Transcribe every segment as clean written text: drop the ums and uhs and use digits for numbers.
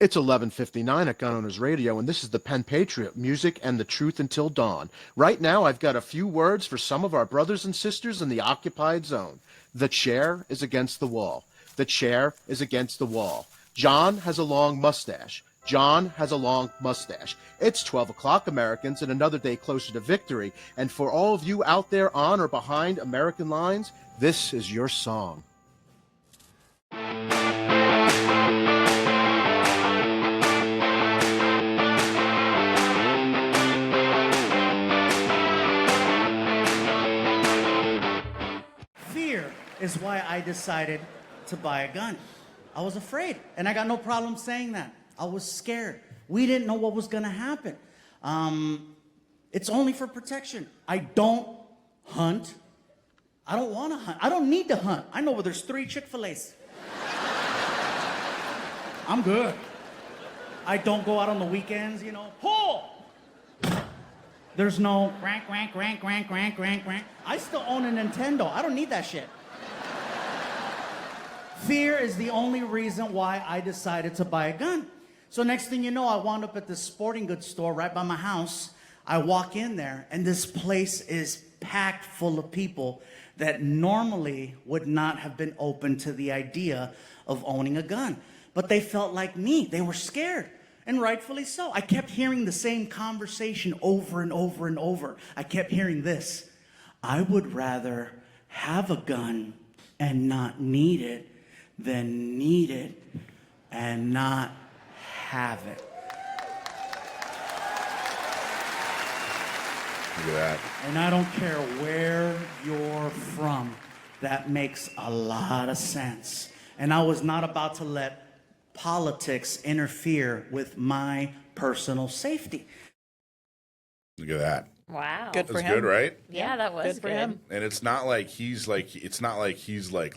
It's 11:59 at Gun Owners Radio, and this is the Penn Patriot, music and the truth until dawn. Right now, I've got a few words for some of our brothers and sisters in the occupied zone. The chair is against the wall. The chair is against the wall. John has a long mustache. John has a long mustache. It's 12 o'clock, Americans, and another day closer to victory. And for all of you out there on or behind American lines, this is your song. Is why I decided to buy a gun. I was afraid, and I got no problem saying that. I was scared. We didn't know what was gonna happen. It's only for protection. I don't hunt. I don't wanna hunt. I don't need to hunt. I know where there's 3 Chick-fil-A's. I'm good. I don't go out on the weekends, pull! There's no crank, crank, crank, crank, crank, crank, crank. I still own a Nintendo. I don't need that shit. Fear is the only reason why I decided to buy a gun. So next thing you know, I wound up at this sporting goods store right by my house. I walk in there, and this place is packed full of people that normally would not have been open to the idea of owning a gun. But they felt like me. They were scared, and rightfully so. I kept hearing the same conversation over and over and over. I kept hearing this: I would rather have a gun and not need it than need it and not have it. Look at that. And I don't care where you're from, that makes a lot of sense. And I was not about to let politics interfere with my personal safety. Look at that. Wow. Good for That's him. good, right? Yeah, that was Good for him. And it's not like he's like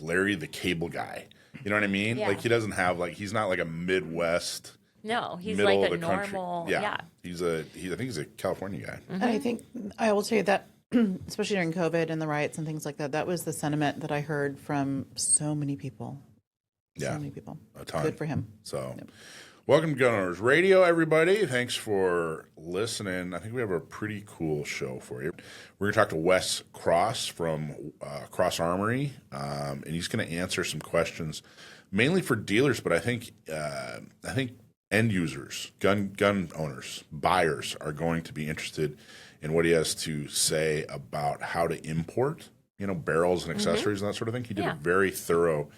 Larry the Cable Guy. You know what I mean? Yeah. Like he doesn't have he's not like a Midwest. No, he's middle like of a the country. normal. Yeah. Yeah. I think he's a California guy. And I think I will say that, especially during COVID and the riots and things like that, that was the sentiment that I heard from so many people. Yeah. So many people. A ton. Good for him. So, welcome to Gun Owners Radio, everybody. Thanks for listening. I think we have a pretty cool show for you. We're going to talk to Wes Cross from Cross Armory, and he's going to answer some questions, mainly for dealers, but I think end users, gun owners, buyers are going to be interested in what he has to say about how to import, barrels and accessories and that sort of thing. He did a very thorough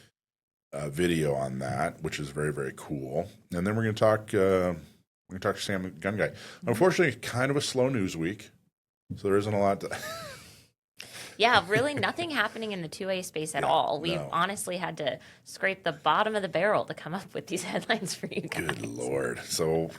video on that, which is very, very cool. And then we're going to talk. To Sam, the gun guy. Unfortunately, kind of a slow news week, so there isn't a lot to. Yeah, really nothing happening in the 2A space at all. We've honestly had to scrape the bottom of the barrel to come up with these headlines for you guys. Good Lord. So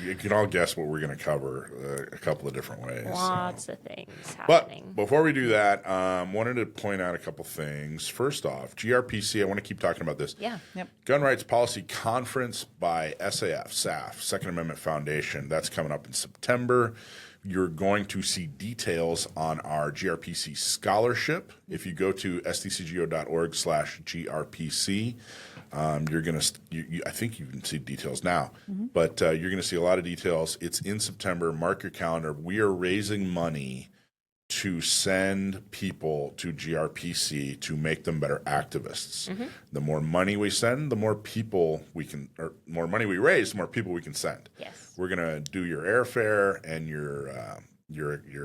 you can all guess what we're going to cover a couple of different ways. Lots of things happening. But before we do that, wanted to point out a couple things. First off, GRPC, I want to keep talking about this. Yeah. Yep. Gun Rights Policy Conference by SAF, Second Amendment Foundation. That's coming up in September. You're going to see details on our GRPC scholarship. If you go to stcgo.org/GRPC, you're going to, I think you can see details now, but you're going to see a lot of details. It's in September. Mark your calendar. We are raising money to send people to GRPC to make them better activists. The more money we send, the more people we can, or more money we raise, the more people we can send. Yes. We're gonna do your airfare and your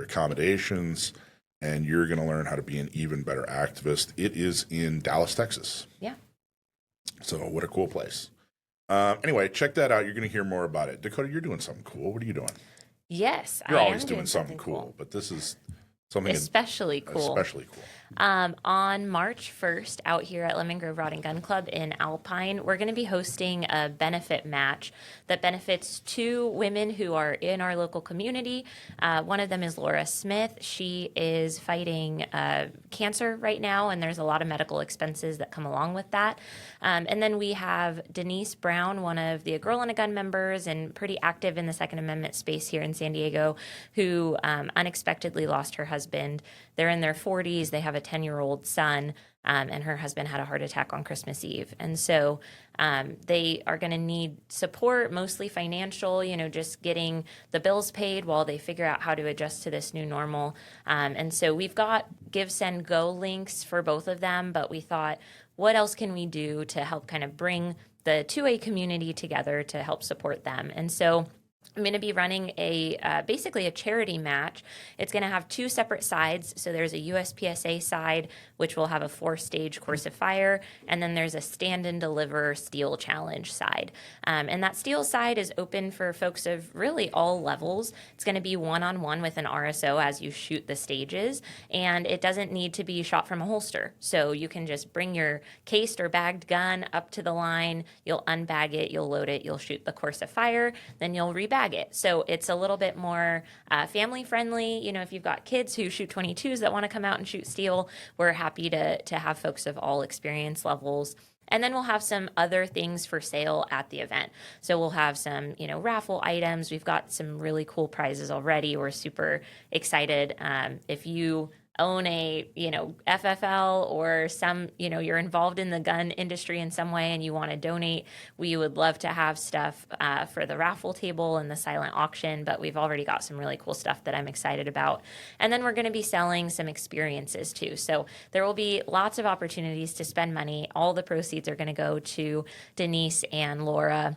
accommodations, and you're gonna learn how to be an even better activist. It is in Dallas, Texas. Yeah. So what a cool place. Anyway, check that out. You're gonna hear more about it. Dakota, you're doing something cool. What are you doing? Yes, You're I always am doing something cool, but this is something especially cool. Especially cool. On March 1st, out here at Lemon Grove Rod and Gun Club in Alpine, we're going to be hosting a benefit match that benefits 2 women who are in our local community. One of them is Laura Smith. She is fighting cancer right now, and there's a lot of medical expenses that come along with that. And then we have Denise Brown, one of the A Girl and a Gun members and pretty active in the Second Amendment space here in San Diego, who unexpectedly lost her husband. They're in their 40s. They have have a 10-year-old son, and her husband had a heart attack on Christmas Eve. And so they are going to need support, mostly financial, just getting the bills paid while they figure out how to adjust to this new normal. And so we've got Give, Send, Go links for both of them, but we thought, what else can we do to help kind of bring the 2A community together to help support them? And so I'm going to be running basically a charity match. It's going to have 2 separate sides. So there's a USPSA side, which will have a 4-stage course of fire, and then there's a stand and deliver steel challenge side. And that steel side is open for folks of really all levels. It's going to be one-on-one with an RSO as you shoot the stages, and it doesn't need to be shot from a holster. So you can just bring your cased or bagged gun up to the line, you'll unbag it, you'll load it, you'll shoot the course of fire, then you'll rebag it. So it's a little bit more family friendly. If you've got kids who shoot 22s that want to come out and shoot steel, we're happy to have folks of all experience levels. And then we'll have some other things for sale at the event. So we'll have some, raffle items. We've got some really cool prizes already. We're super excited. If you own a, FFL or some, you're involved in the gun industry in some way and you want to donate, we would love to have stuff for the raffle table and the silent auction, but we've already got some really cool stuff that I'm excited about. And then we're going to be selling some experiences too. So there will be lots of opportunities to spend money. All the proceeds are going to go to Denise and Laura.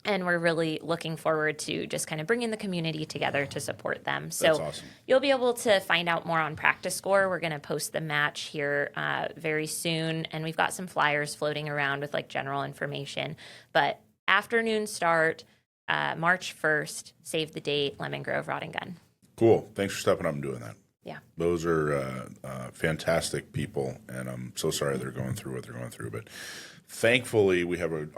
And we're really looking forward to just kind of bringing the community together to support them. So That's awesome. You'll be able to find out more on Practice Score. We're going to post the match here very soon. And we've got some flyers floating around with general information. But afternoon start, March 1st, save the date, Lemon Grove Rod and Gun. Cool. Thanks for stepping up and doing that. Yeah. Those are fantastic people, and I'm so sorry they're going through what they're going through. But thankfully, they have an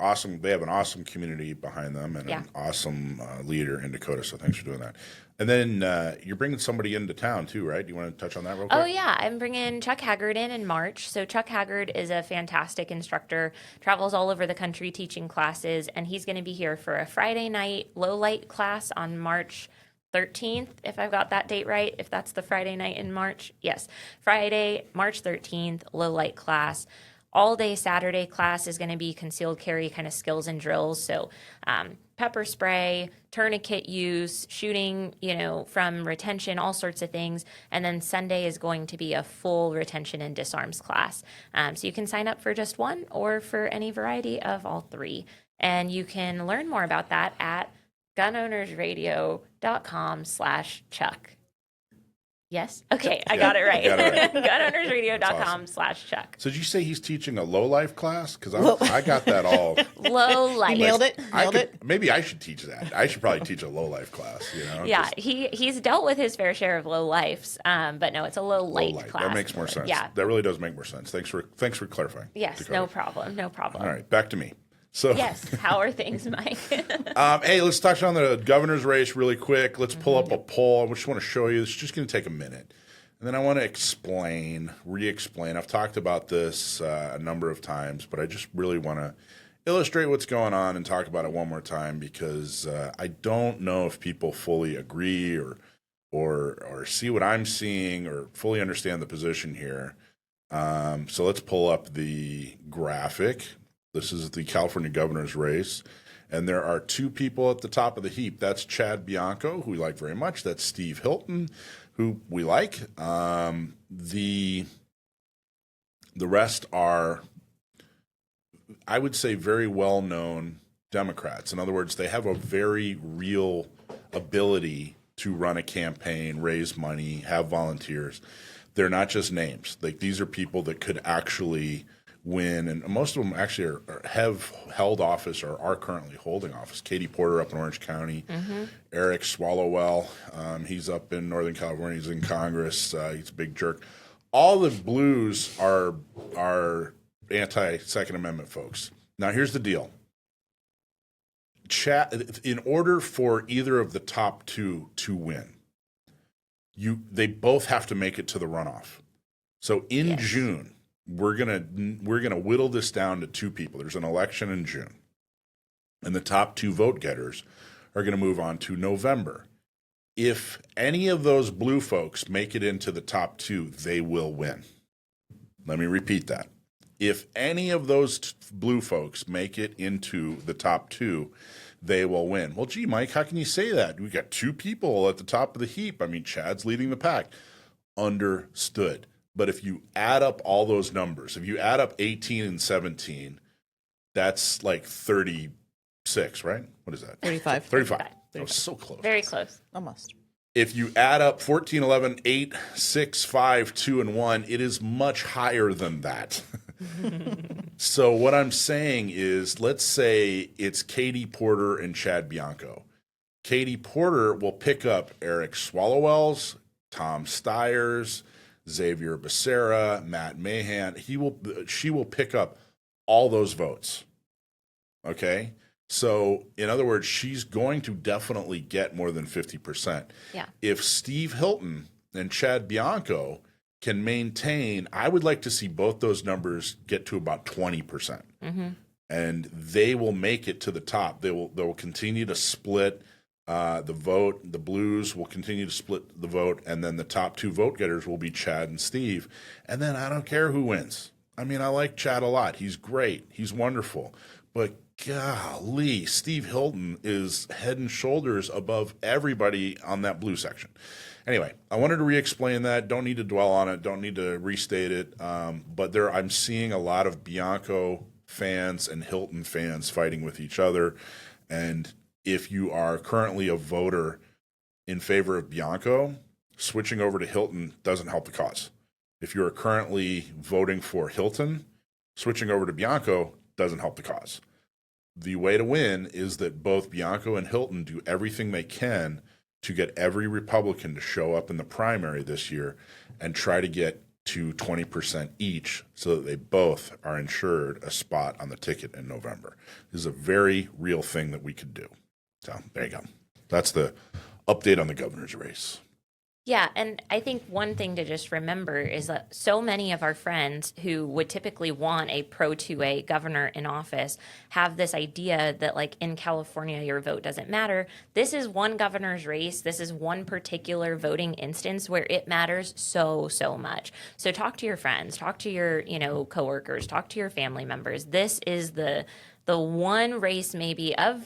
awesome community behind them and an awesome leader in Dakota. So thanks for doing that. And then you're bringing somebody into town too, right? Do you want to touch on that real quick? Oh, yeah. I'm bringing Chuck Haggard in March. So Chuck Haggard is a fantastic instructor, travels all over the country teaching classes, and he's going to be here for a Friday night low light class on March 13th, if I've got that date right, if that's the Friday night in March. Yes, Friday, March 13th, low light class. All day Saturday class is going to be concealed carry kind of skills and drills. So pepper spray, tourniquet use, shooting, from retention, all sorts of things. And then Sunday is going to be a full retention and disarms class. So you can sign up for just one or for any variety of all 3. And you can learn more about that at gunownersradio.com/Chuck. Yes? Okay, I got it right. gunownersradio.com/Chuck. So did you say he's teaching a low-life class? Because I got that all. Low light. You nailed it. Maybe I should teach that. I should probably teach a low-life class. Yeah, he's dealt with his fair share of low lifes, but no, it's a low light class. That makes more sense. Yeah. That really does make more sense. Thanks for clarifying. Yes, Dakota. no problem. All right, back to me. So Yes, how are things, Mike? hey, let's touch on the governor's race really quick. Let's pull up a poll. I just want to show you. It's just going to take a minute. And then I want to re-explain. I've talked about this a number of times, but I just really want to illustrate what's going on and talk about it one more time because I don't know if people fully agree or see what I'm seeing or fully understand the position here. So let's pull up the graphic. This is the California governor's race. And there are 2 people at the top of the heap. That's Chad Bianco, who we like very much. That's Steve Hilton, who we like. The rest are, I would say, very well-known Democrats. In other words, they have a very real ability to run a campaign, raise money, have volunteers. They're not just names. These are people that could actually win, and most of them actually have held office or are currently holding office. Katie Porter up in Orange County, Eric Swallowwell, he's up in Northern California, he's in Congress, he's a big jerk. All the blues are anti-Second Amendment folks. Now here's the deal. In order for either of the top 2 to win, they both have to make it to the runoff. So in June, we're gonna whittle this down to 2 people. There's an election in June, and the top 2 vote getters are going to move on to November. If any of those blue folks make it into the top 2, they will win. Let me repeat that. If any of those blue folks make it into the top 2, they will win. Well, gee, Mike, how can you say that? We got 2 people at the top of the heap. I mean, Chad's leading the pack. Understood. But if you add up all those numbers, if you add up 18 and 17, that's like 36, right? What is that? 35. 35. That was so close. Very close. Almost. If you add up 14, 11, 8, 6, 5, 2, and 1, it is much higher than that. So what I'm saying is, let's say it's Katie Porter and Chad Bianco. Katie Porter will pick up Eric Swallowells, Tom Stiers, Xavier Becerra, Matt Mahan. She will pick up all those votes. Okay? So, in other words, she's going to definitely get more than 50%. Yeah. If Steve Hilton and Chad Bianco can maintain, I would like to see both those numbers get to about 20%. And they will make it to the top. They will continue to split the vote. The Blues will continue to split the vote, and then the top 2 vote getters will be Chad and Steve. And then I don't care who wins. I mean, I like Chad a lot. He's great. He's wonderful. But golly, Steve Hilton is head and shoulders above everybody on that blue section. Anyway, I wanted to re-explain that. Don't need to dwell on it. Don't need to restate it. But I'm seeing a lot of Bianco fans and Hilton fans fighting with each other. And if you are currently a voter in favor of Bianco, switching over to Hilton doesn't help the cause. If you are currently voting for Hilton, switching over to Bianco doesn't help the cause. The way to win is that both Bianco and Hilton do everything they can to get every Republican to show up in the primary this year and try to get to 20% each so that they both are insured a spot on the ticket in November. This is a very real thing that we could do. So there you go. That's the update on the governor's race. Yeah, and I think one thing to just remember is that so many of our friends who would typically want a pro-2A governor in office have this idea that, like, in California, your vote doesn't matter. This is one governor's race. This is one particular voting instance where it matters so, so much. So talk to your friends, talk to your, coworkers, talk to your family members. This is the one race maybe of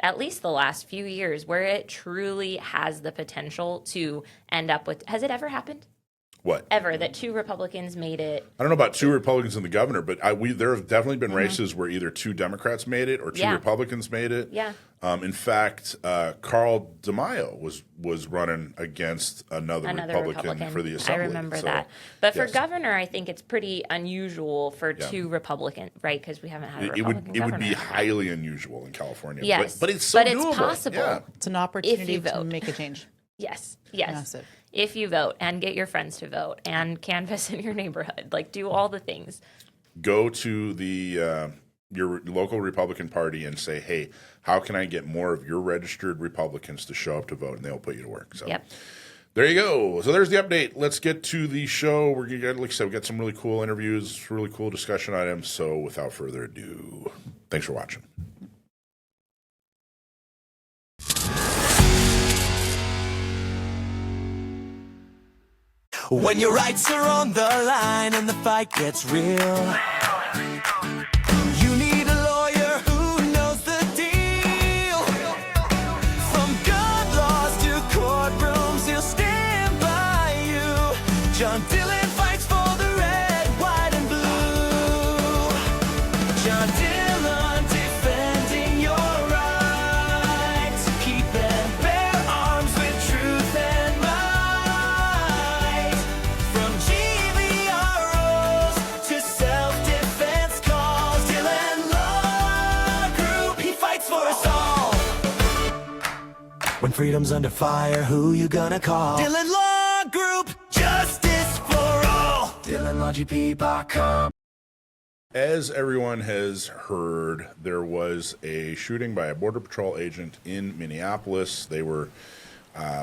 at least the last few years where it truly has the potential to end up with. Has it ever happened? What? Ever that 2 Republicans made it? I don't know about 2 Republicans and the governor, but there have definitely been races where either 2 Democrats made it or 2 Republicans made it. Yeah. In fact, Carl DeMaio was running against another Republican for the assembly. I remember that. But for governor, I think it's pretty unusual for 2 Republicans, right? Because we haven't had a Republican It would be governor. highly unusual in California. Yes. But it's so doable. It's possible. Yeah. It's an opportunity to vote. make a change. Yes. Massive. If you vote and get your friends to vote and canvass in your neighborhood, like do all the things. Go to your local Republican Party and say, hey, how can I get more of your registered Republicans to show up to vote? And they'll put you to work. So there you go. So there's the update. Let's get to the show. We're going to, like I said, we got some really cool interviews, really cool discussion items. So without further ado, thanks for watching. When your rights are on the line and the fight gets real, you need a lawyer who knows the deal. From gun laws to courtrooms, he'll stand by you. John Dillon fights for the red, white, and blue. John Dillon defending your rights, keeping bare arms with truth and might. From GVROs to self-defense calls, Dillon Law Group, he fights for us all. When freedom's under fire, who you gonna call? Dillon Law Group, justice for all. DillonLawGP.com. As everyone has heard, there was a shooting by a Border Patrol agent in Minneapolis. They were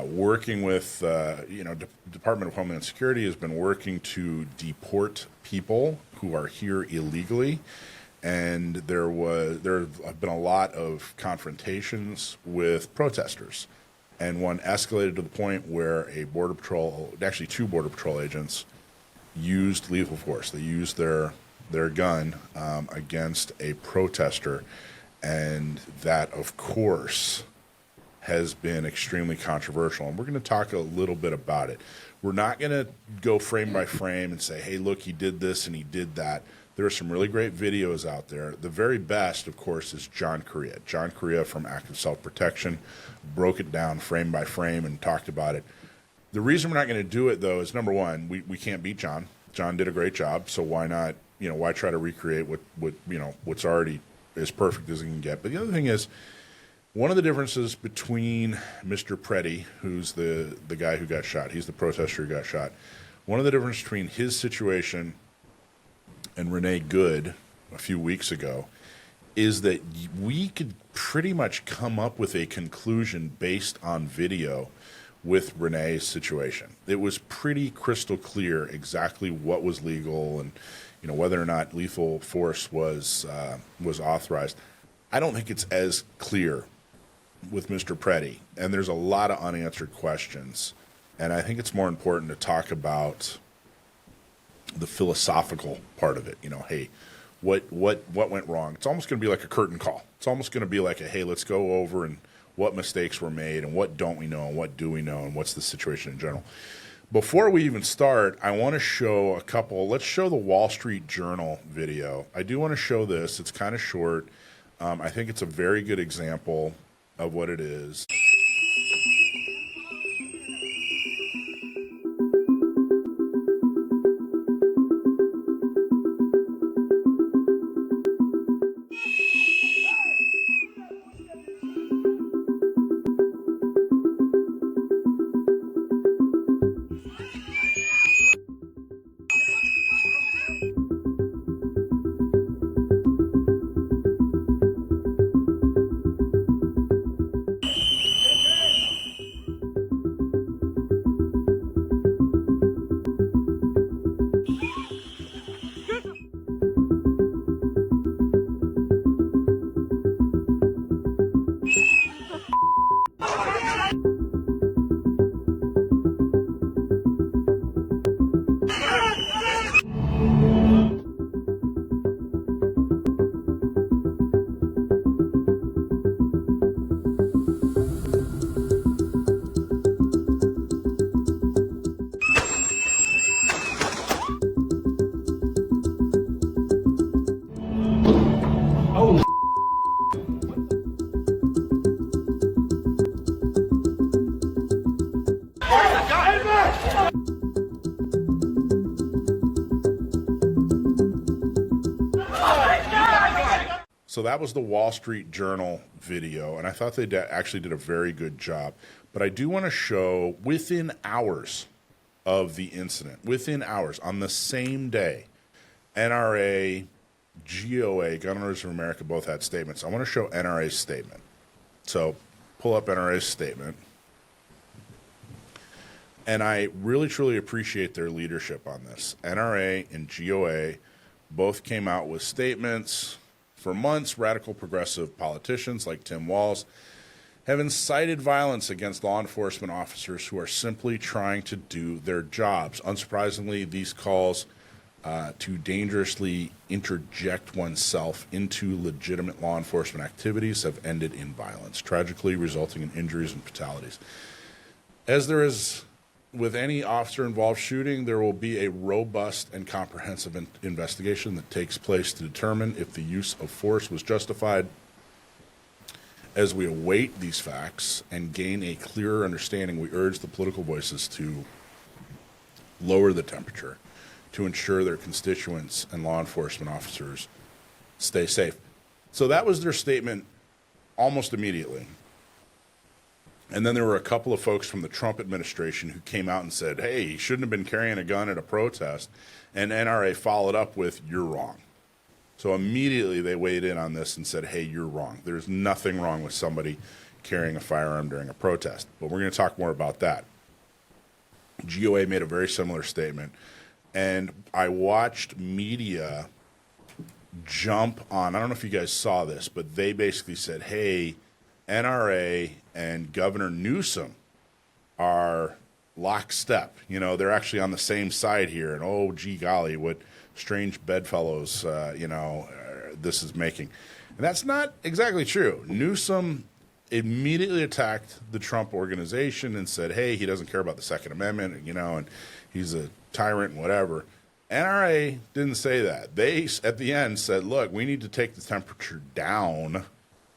working with, Department of Homeland Security has been working to deport people who are here illegally. And there have been a lot of confrontations with protesters. And one escalated to the point where two Border Patrol agents used lethal force. They used their gun against a protester, and that, of course, has been extremely controversial. And we're going to talk a little bit about it. We're not going to go frame by frame and say, hey, look, he did this and he did that. There are some really great videos out there. The very best, of course, is John Correa. John Correa from Active Self-Protection broke it down frame by frame and talked about it. The reason we're not going to do it, though, is number one, we can't beat John. John did a great job, so why not, why try to recreate what's already as perfect as it can get. But the other thing is, one of the differences between Mr. Preddy, who's the guy who got shot, he's the protester who got shot, one of the differences between his situation and Renee Good a few weeks ago is that we could pretty much come up with a conclusion based on video with Renee's situation. It was pretty crystal clear exactly what was legal and whether or not lethal force was authorized. I don't think it's as clear with Mr. Preddy, and there's a lot of unanswered questions. And I think it's more important to talk about the philosophical part of it. Hey, what went wrong? It's almost going to be like a curtain call. It's almost going to be like hey, let's go over and what mistakes were made and what don't we know and what do we know and what's the situation in general. Before we even start, I want to show a couple. Let's show the Wall Street Journal video. I do want to show this. It's kind of short. I think it's a very good example of what it is. So that was the Wall Street Journal video, and I thought they actually did a very good job. But I do want to show within hours of the incident, within hours, on the same day, NRA, GOA, Gun Owners of America both had statements. I want to show NRA's statement. So pull up NRA's statement. And I really, truly appreciate their leadership on this. NRA and GOA both came out with statements. For months, radical progressive politicians like Tim Walz have incited violence against law enforcement officers who are simply trying to do their jobs. Unsurprisingly, these calls to dangerously interject oneself into legitimate law enforcement activities have ended in violence, tragically resulting in injuries and fatalities. As there is with any officer-involved shooting, there will be a robust and comprehensive investigation that takes place to determine if the use of force was justified. As we await these facts and gain a clearer understanding, we urge the political voices to lower the temperature to ensure their constituents and law enforcement officers stay safe. So that was their statement almost immediately. And then there were a couple of folks from the Trump administration who came out and said, hey, he shouldn't have been carrying a gun at a protest. And NRA followed up with, you're wrong. So immediately they weighed in on this and said, hey, you're wrong. There's nothing wrong with somebody carrying a firearm during a protest. But we're going to talk more about that. GOA made a very similar statement. And I watched media jump on, I don't know if you guys saw this, but they basically said, hey, NRA and Governor Newsom are lockstep. You know, they're actually on the same side here. And oh, gee golly, what strange bedfellows, this is making. And that's not exactly true. Newsom immediately attacked the Trump organization and said, hey, he doesn't care about the Second Amendment, and he's a tyrant and whatever. NRA didn't say that. They, at the end, said, look, we need to take the temperature down.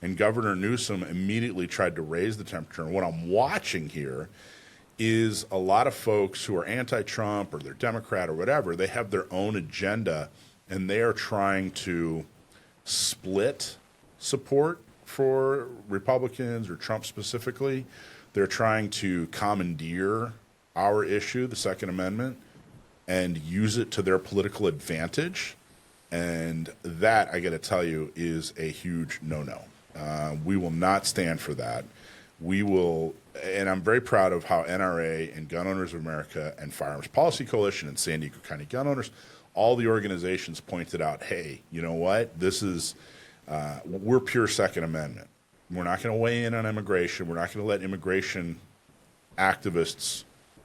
And Governor Newsom immediately tried to raise the temperature. And what I'm watching here is a lot of folks who are anti-Trump or they're Democrat or whatever, they have their own agenda, and they are trying to split support for Republicans or Trump specifically. They're trying to commandeer our issue, the Second Amendment, and use it to their political advantage. And that, I got to tell you, is a huge no-no. We will not stand for that. We will, and I'm very proud of how NRA and Gun Owners of America and Firearms Policy Coalition and San Diego County Gun Owners, all the organizations pointed out, hey, you know what? This is, we're pure Second Amendment. We're not going to weigh in on immigration. We're not going to let immigration activists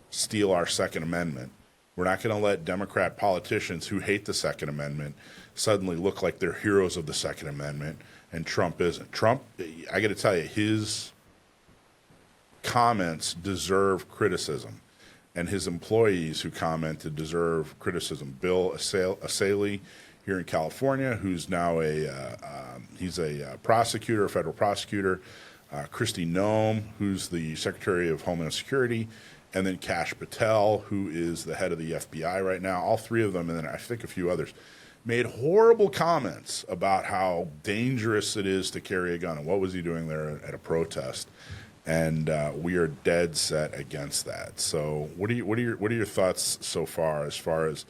steal our Second Amendment. We're not going to let Democrat politicians who hate the Second Amendment suddenly look like they're heroes of the Second Amendment, and Trump isn't. Trump, I got to tell you, his comments deserve criticism, and his employees who commented deserve criticism. Bill Asaley here in California, who's now he's a prosecutor, a federal prosecutor. Kristi Noem, who's the Secretary of Homeland Security, and then Kash Patel, who is the head of the FBI right now. All three of them, and then I think a few others, made horrible comments about how dangerous it is to carry a gun and what was he doing there at a protest. And we are dead set against that. So, what are your thoughts so far as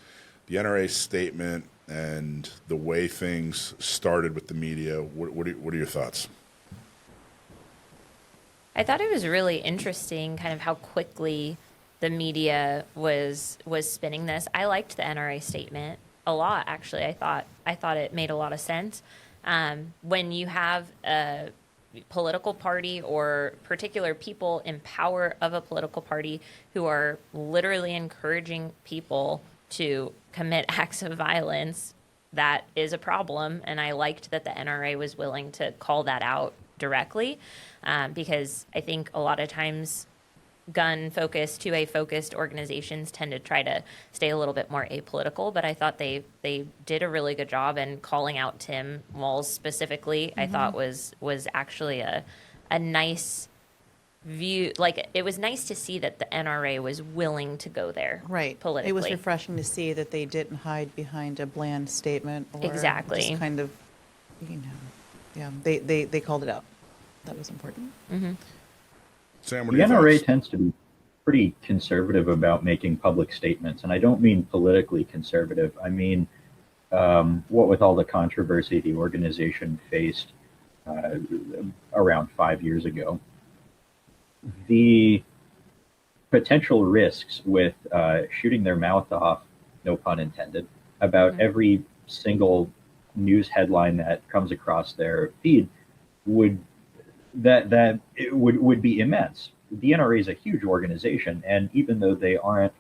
the NRA statement and the way things started with the media? What are your thoughts? I thought it was really interesting kind of how quickly the media was spinning this. I liked the NRA statement a lot, actually. I thought it made a lot of sense. When you have a political party or particular people in power of a political party who are literally encouraging people to commit acts of violence, that is a problem. And I liked that the NRA was willing to call that out directly, because I think a lot of times gun-focused, 2A-focused organizations tend to try to stay a little bit more apolitical, but I thought they did a really good job, and calling out Tim Walz specifically, I thought was actually a nice view. Like, it was nice to see that the NRA was willing to go there, Right. politically. It was refreshing to see that they didn't hide behind a bland statement or Exactly. just kind of, yeah, they called it out. That was important. Sam, what The are your NRA thoughts? tends to be pretty conservative about making public statements, and I don't mean politically conservative. I mean, what with all the controversy the organization faced around 5 years ago, the potential risks with shooting their mouth off, no pun intended, about every single news headline that comes across their feed would be immense. The NRA is a huge organization, and even though they aren't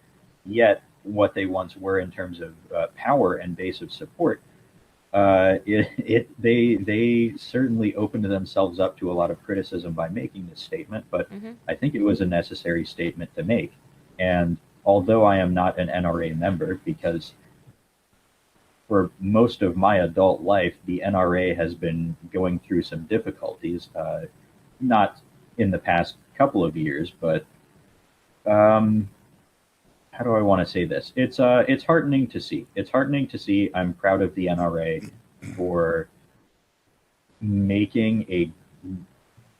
yet what they once were in terms of power and base of support, they certainly opened themselves up to a lot of criticism by making this statement. But I think it was a necessary statement to make. And although I am not an NRA member, because for most of my adult life, the NRA has been going through some difficulties, not in the past couple of years, but how do I want to say this? It's heartening to see. It's heartening to see. I'm proud of the NRA for making a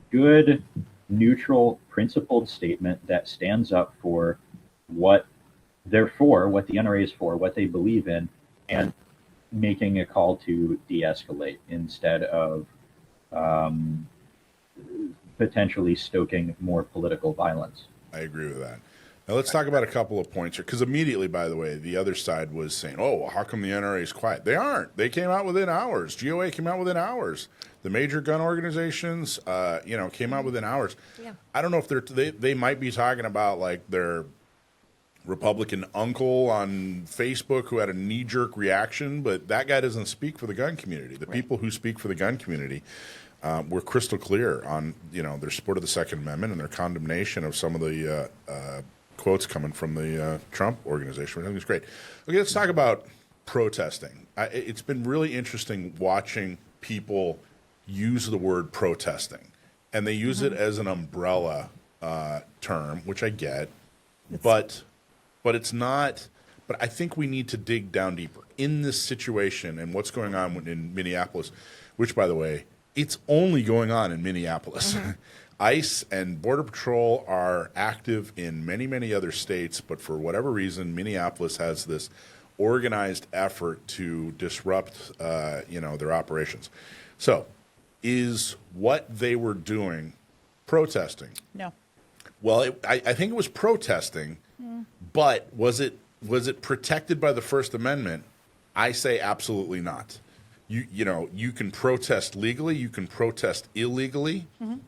good, neutral, principled statement that stands up for what they're for, what the NRA is for, what they believe in, and making a call to de-escalate instead of potentially stoking more political violence. I agree with that. Now let's talk about a couple of points here, because immediately, by the way, the other side was saying, "Oh, well, how come the NRA is quiet?" They aren't. They came out within hours. GOA came out within hours. The major gun organizations, came out within hours. Yeah. I don't know if they might be talking about like their Republican uncle on Facebook who had a knee-jerk reaction, but that guy doesn't speak for the gun community. The people who speak for the gun community were crystal clear on their support of the Second Amendment and their condemnation of some of the quotes coming from the Trump organization, which I think is great. Okay, let's talk about protesting. It's been really interesting watching people use the word protesting, and they use it as an umbrella term, which I get, but it's not. But I think we need to dig down deeper in this situation and what's going on in Minneapolis, which, by the way, it's only going on in Minneapolis. ICE and Border Patrol are active in many, many other states, but for whatever reason, Minneapolis has this organized effort to disrupt, their operations. So, is what they were doing protesting? No. Well, I think it was protesting, but was it protected by the First Amendment? I say absolutely not. You can protest legally, you can protest illegally,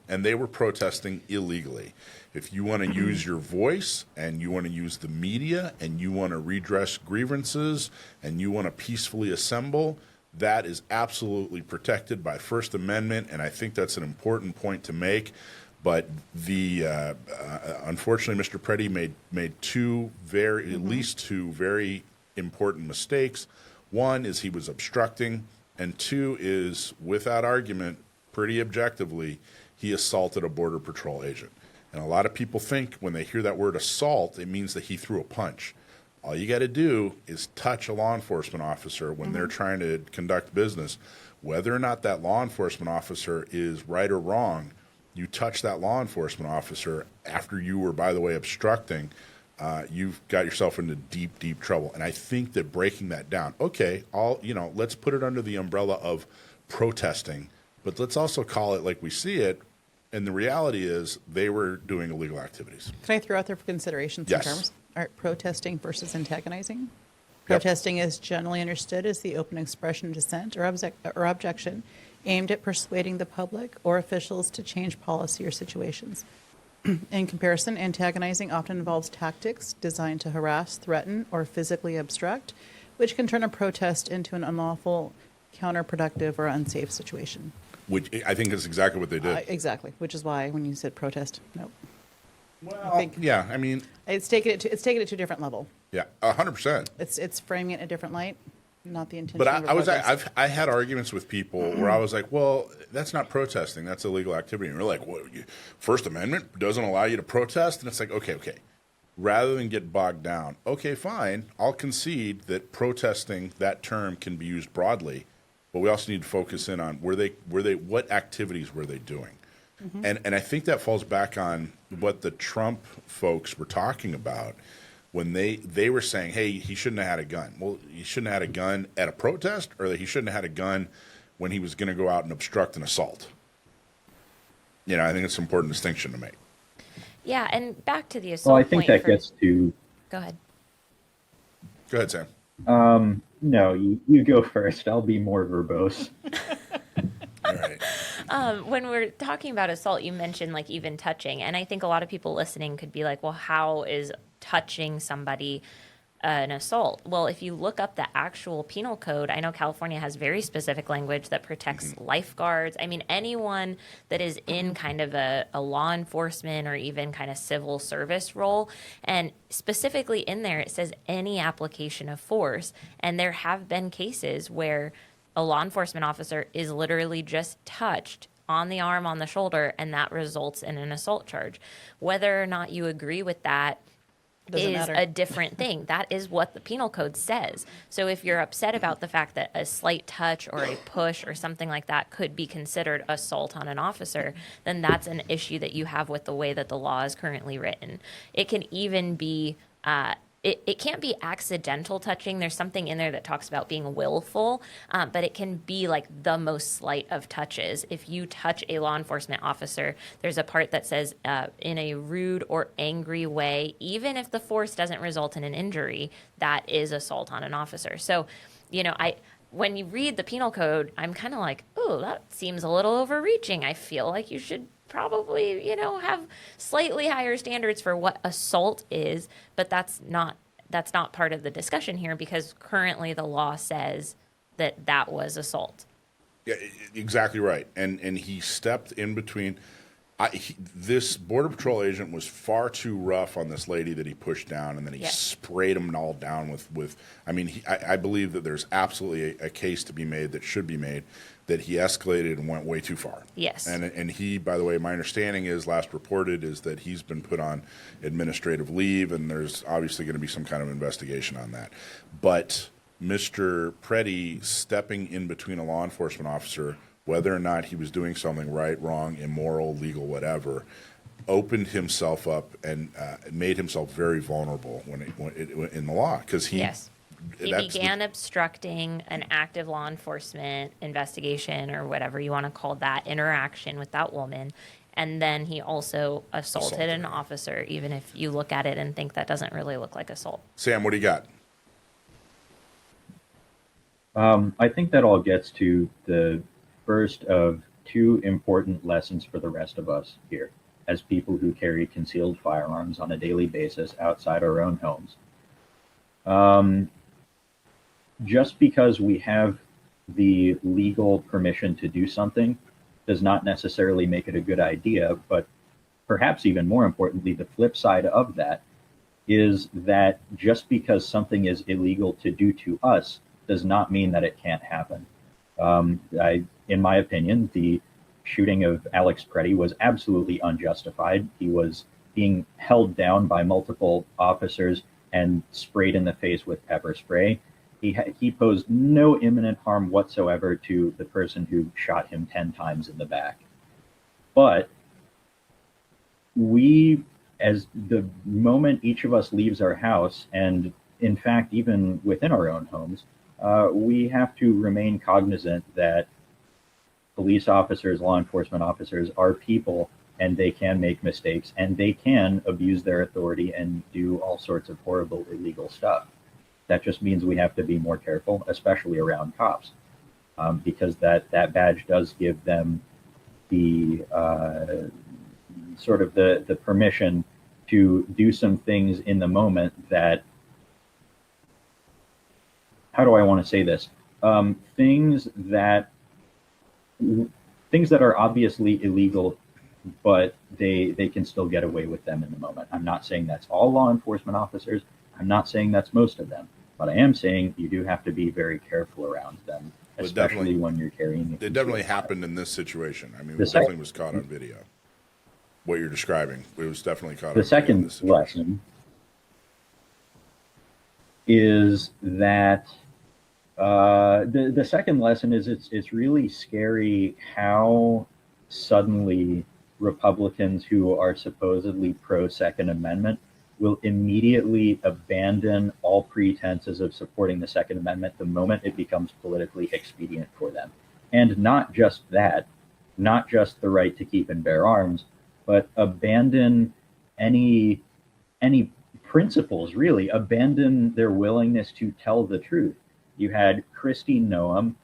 and they were protesting illegally. If you want to use your voice and you want to use the media and you want to redress grievances and you want to peacefully assemble, that is absolutely protected by First Amendment, and I think that's an important point to make. But unfortunately, Mr. Preddy made at least two very important mistakes. One is he was obstructing, and two is, without argument, pretty objectively, he assaulted a Border Patrol agent. And a lot of people think when they hear that word assault, it means that he threw a punch. All you got to do is touch a law enforcement officer when they're trying to conduct business. Whether or not that law enforcement officer is right or wrong, you touch that law enforcement officer after you were, by the way, obstructing, you've got yourself into deep, deep trouble. And I think that breaking that down, okay, let's put it under the umbrella of protesting, but let's also call it like we see it. And the reality is they were doing illegal activities. Can I throw out there for consideration some Yes. terms? All right, protesting versus antagonizing. Yep. Protesting is generally understood as the open expression of dissent or objection aimed at persuading the public or officials to change policy or situations. In comparison, antagonizing often involves tactics designed to harass, threaten, or physically obstruct, which can turn a protest into an unlawful, counterproductive, or unsafe situation. Which I think is exactly what they did. Exactly, which is why when you said protest, nope. Well, yeah, I mean, It's taken it to a different level. yeah, 100%. It's framing it in a different light, not the intention. But of a protest. I had arguments with people where I was like, well, that's not protesting, that's illegal activity. And we're like, well, First Amendment doesn't allow you to protest? And it's like, okay. Rather than get bogged down, okay, fine, I'll concede that protesting, that term can be used broadly, but we also need to focus in on what activities were they doing? And I think that falls back on what the Trump folks were talking about when they were saying, hey, he shouldn't have had a gun. Well, he shouldn't have had a gun at a protest, or that he shouldn't have had a gun when he was going to go out and obstruct an assault. I think it's an important distinction to make. Yeah, and back to the assault Well, I think point that for- gets to. Go ahead. Go ahead, Sam. No, you go first. I'll be more verbose. All right. When we're talking about assault, you mentioned like even touching, and I think a lot of people listening could be like, well, how is touching somebody an assault? Well, if you look up the actual penal code, I know California has very specific language that protects lifeguards. I mean, anyone that is in kind of a law enforcement or even kind of civil service role. And specifically in there, it says any application of force. And there have been cases where a law enforcement officer is literally just touched on the arm, on the shoulder, and that results in an assault charge. Whether or not you agree with that Doesn't is matter. a different thing. That is what the penal code says. So if you're upset about the fact that a slight touch or a push or something like that could be considered assault on an officer, then that's an issue that you have with the way that the law is currently written. It can even be it can't be accidental touching. There's something in there that talks about being willful, but it can be like the most slight of touches. If you touch a law enforcement officer, there's a part that says in a rude or angry way, even if the force doesn't result in an injury, that is assault on an officer. So, when you read the penal code, I'm kind of like, oh, that seems a little overreaching. I feel like you should probably, have slightly higher standards for what assault is, but that's not part of the discussion here, because currently the law says that was assault. Yeah, exactly right. And he stepped in between. This Border Patrol agent was far too rough on this lady that he pushed down, and then he sprayed them all down with I believe that there's absolutely a case to be made that should be made that he escalated and went way too far. Yes. And he, by the way, my understanding is, last reported, is that he's been put on administrative leave, and there's obviously going to be some kind of investigation on that. But Mr. Preddy stepping in between a law enforcement officer, whether or not he was doing something right, wrong, immoral, legal, whatever, opened himself up and made himself very vulnerable in the law, because he began obstructing an active law enforcement investigation, or whatever you want to call that, interaction with that woman. And then he also assaulted an officer, even if you look at it and think that doesn't really look like assault. Sam, what do you got? I think that all gets to the first of two important lessons for the rest of us here, as people who carry concealed firearms on a daily basis outside our own homes. Just because we have the legal permission to do something does not necessarily make it a good idea, but perhaps even more importantly, the flip side of that is that just because something is illegal to do to us does not mean that it can't happen. In my opinion, the shooting of Alex Preddy was absolutely unjustified. He was being held down by multiple officers and sprayed in the face with pepper spray. He posed no imminent harm whatsoever to the person who shot him 10 times in the back. But as the moment each of us leaves our house, and in fact, even within our own homes, we have to remain cognizant that police officers, law enforcement officers are people, and they can make mistakes, and they can abuse their authority and do all sorts of horrible, illegal stuff. That just means we have to be more careful, especially around cops, because that badge does give them the sort of the permission to do some things in the moment that, how do I want to say this? Things that are obviously illegal, but they can still get away with them in the moment. I'm not saying that's all law enforcement officers. I'm not saying that's most of them, but I am saying you do have to be very careful around them, especially when you're carrying. It definitely happened in this situation. I mean, it definitely was caught on video. What you're describing, it was definitely caught on video. The second lesson is that the second lesson is it's really scary how suddenly Republicans who are supposedly pro-Second Amendment will immediately abandon all pretenses of supporting the Second Amendment the moment it becomes politically expedient for them. And not just that, not just the right to keep and bear arms, but abandon any principles, really, abandon their willingness to tell the truth. You had Kristi Noem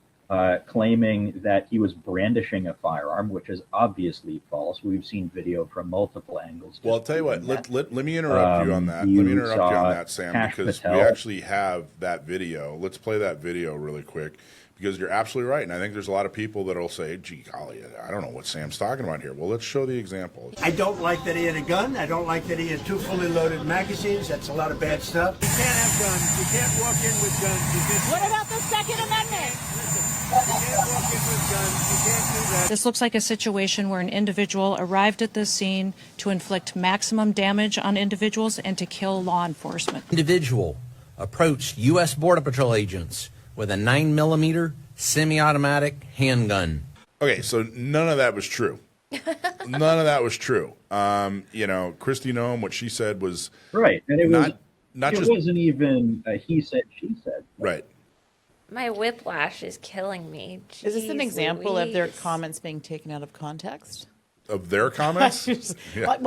claiming that he was brandishing a firearm, which is obviously false. We've seen video from multiple angles. Well, I'll tell you what, let me interrupt you on that. Let me interrupt you on that, Sam, because we actually have that video. Let's play that video really quick, because you're absolutely right. And I think there's a lot of people that will say, gee, golly, I don't know what Sam's talking about here. Well, let's show the example. I don't like that he had a gun. I don't like that he had 2 fully loaded magazines. That's a lot of bad stuff. You can't have guns. You can't walk in with guns. What about the Second Amendment? You can't walk in with guns. You can't do that. This looks like a situation where an individual arrived at the scene to inflict maximum damage on individuals and to kill law enforcement. Individual approached U.S. Border Patrol agents with a 9mm semi-automatic handgun. Okay, so none of that was true. None of that was true. Kristi Noem, what she said was right, and it wasn't even a he said, she said. Right. My whiplash is killing me. Jeez, Is this an example Louise. of their comments being taken out of context? Of their comments? Yeah.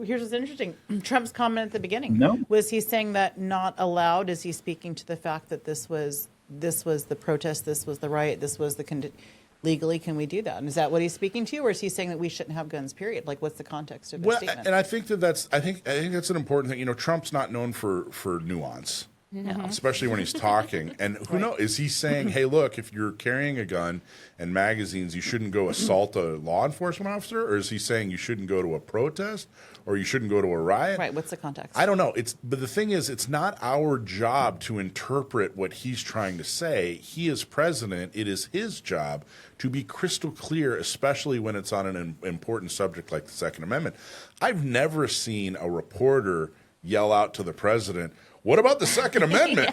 Here's what's interesting. Trump's comment at the beginning. No. Was he saying that not allowed? Is he speaking to the fact that this was the protest, this was the riot, this was the legally can we do that? And is that what he's speaking to, or is he saying that we shouldn't have guns, period? Like, what's the context of his Well, statement? and I think that's that's an important thing. You know, Trump's not known for nuance. No. Especially when he's talking. And who knows? Is he saying, hey, look, if you're carrying a gun and magazines, you shouldn't go assault a law enforcement officer? Or is he saying you shouldn't go to a protest or you shouldn't go to a riot? Right. What's the context? I don't know. But the thing is, it's not our job to interpret what he's trying to say. He is president. It is his job to be crystal clear, especially when it's on an important subject like the Second Amendment. I've never seen a reporter yell out to the president, what about the Second Amendment?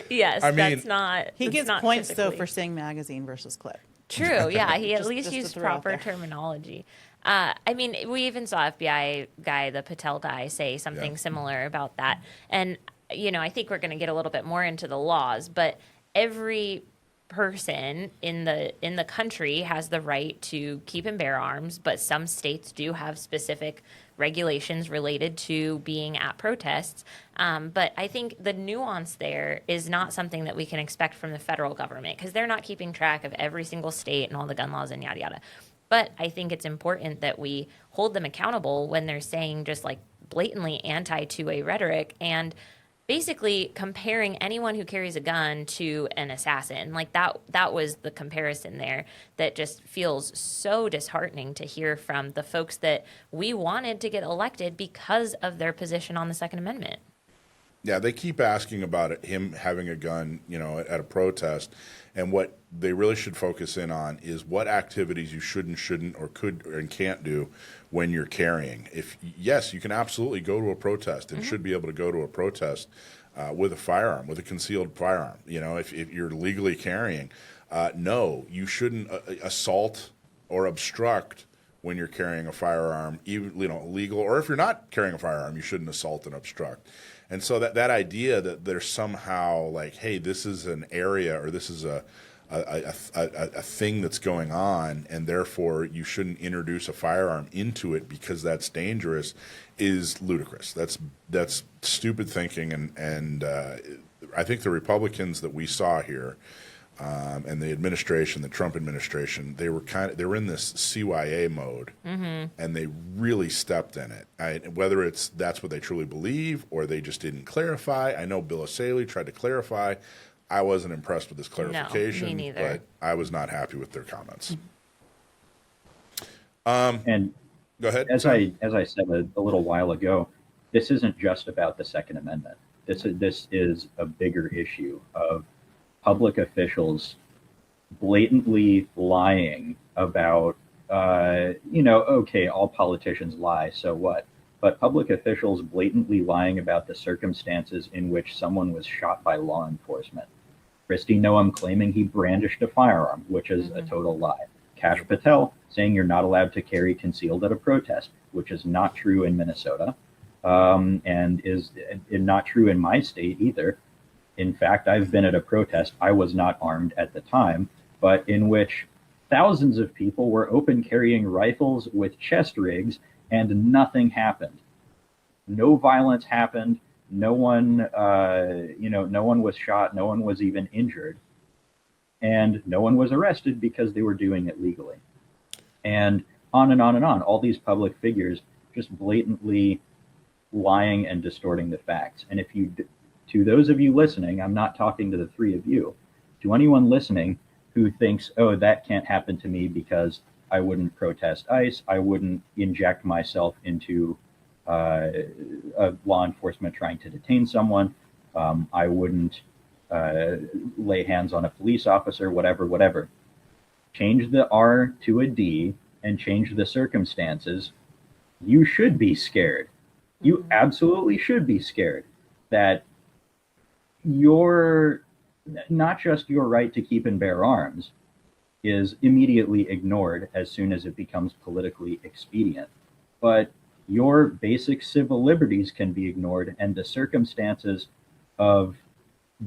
Yes, I mean, that's not. He that's gets not points, though, typically. for saying magazine versus clip. True, yeah. He at Just- least just to used throw out proper there. terminology. I mean, we even saw FBI guy, the Patel guy, say something similar about that. And, you know, I think we're going to get a little bit more into the laws, but every person in the country has the right to keep and bear arms, but some states do have specific regulations related to being at protests. But I think the nuance there is not something that we can expect from the federal government, because they're not keeping track of every single state and all the gun laws and yada yada. But I think it's important that we hold them accountable when they're saying just like blatantly anti-2A rhetoric and basically comparing anyone who carries a gun to an assassin. Like that was the comparison there that just feels so disheartening to hear from the folks that we wanted to get elected because of their position on the Second Amendment. Yeah, they keep asking about it, him having a gun, you know, at a protest, and what they really should focus in on is what activities you shouldn't, or could and can't do when you're carrying. If yes, you can absolutely go to a protest and should be able to go to a protest with a firearm, with a concealed firearm. You know, if you're legally carrying, no, you shouldn't assault or obstruct when you're carrying a firearm, even, you know, legal, or if you're not carrying a firearm, you shouldn't assault and obstruct. And so that idea that there's somehow like, hey, this is an area or this is a thing that's going on, and therefore you shouldn't introduce a firearm into it because that's dangerous, is ludicrous. That's stupid thinking, and I think the Republicans that we saw here, and the administration, the Trump administration, they were in this CYA mode, and they really stepped in it. Whether that's what they truly believe or they just didn't clarify. I know Bill O'Saley tried to clarify. I wasn't impressed with this clarification, me neither. but I was not happy with their comments. And Go ahead. as I said a little while ago, this isn't just about the Second Amendment. This is a bigger issue of public officials blatantly lying about, okay, all politicians lie, so what? But public officials blatantly lying about the circumstances in which someone was shot by law enforcement. Kristi Noem claiming he brandished a firearm, which is a total lie. Kash Patel saying you're not allowed to carry concealed at a protest, which is not true in Minnesota, and is not true in my state either. In fact, I've been at a protest, I was not armed at the time, but in which thousands of people were open carrying rifles with chest rigs and nothing happened. No violence happened. No one, no one was shot. No one was even injured. And no one was arrested because they were doing it legally. And on and on and on. All these public figures just blatantly lying and distorting the facts. And to those of you listening, I'm not talking to the three of you, to anyone listening who thinks, oh, that can't happen to me because I wouldn't protest ICE, I wouldn't inject myself into a law enforcement trying to detain someone, I wouldn't lay hands on a police officer, whatever. Change the R to a D and change the circumstances. You should be scared. You absolutely should be scared that not just your right to keep and bear arms is immediately ignored as soon as it becomes politically expedient, but your basic civil liberties can be ignored, and the circumstances of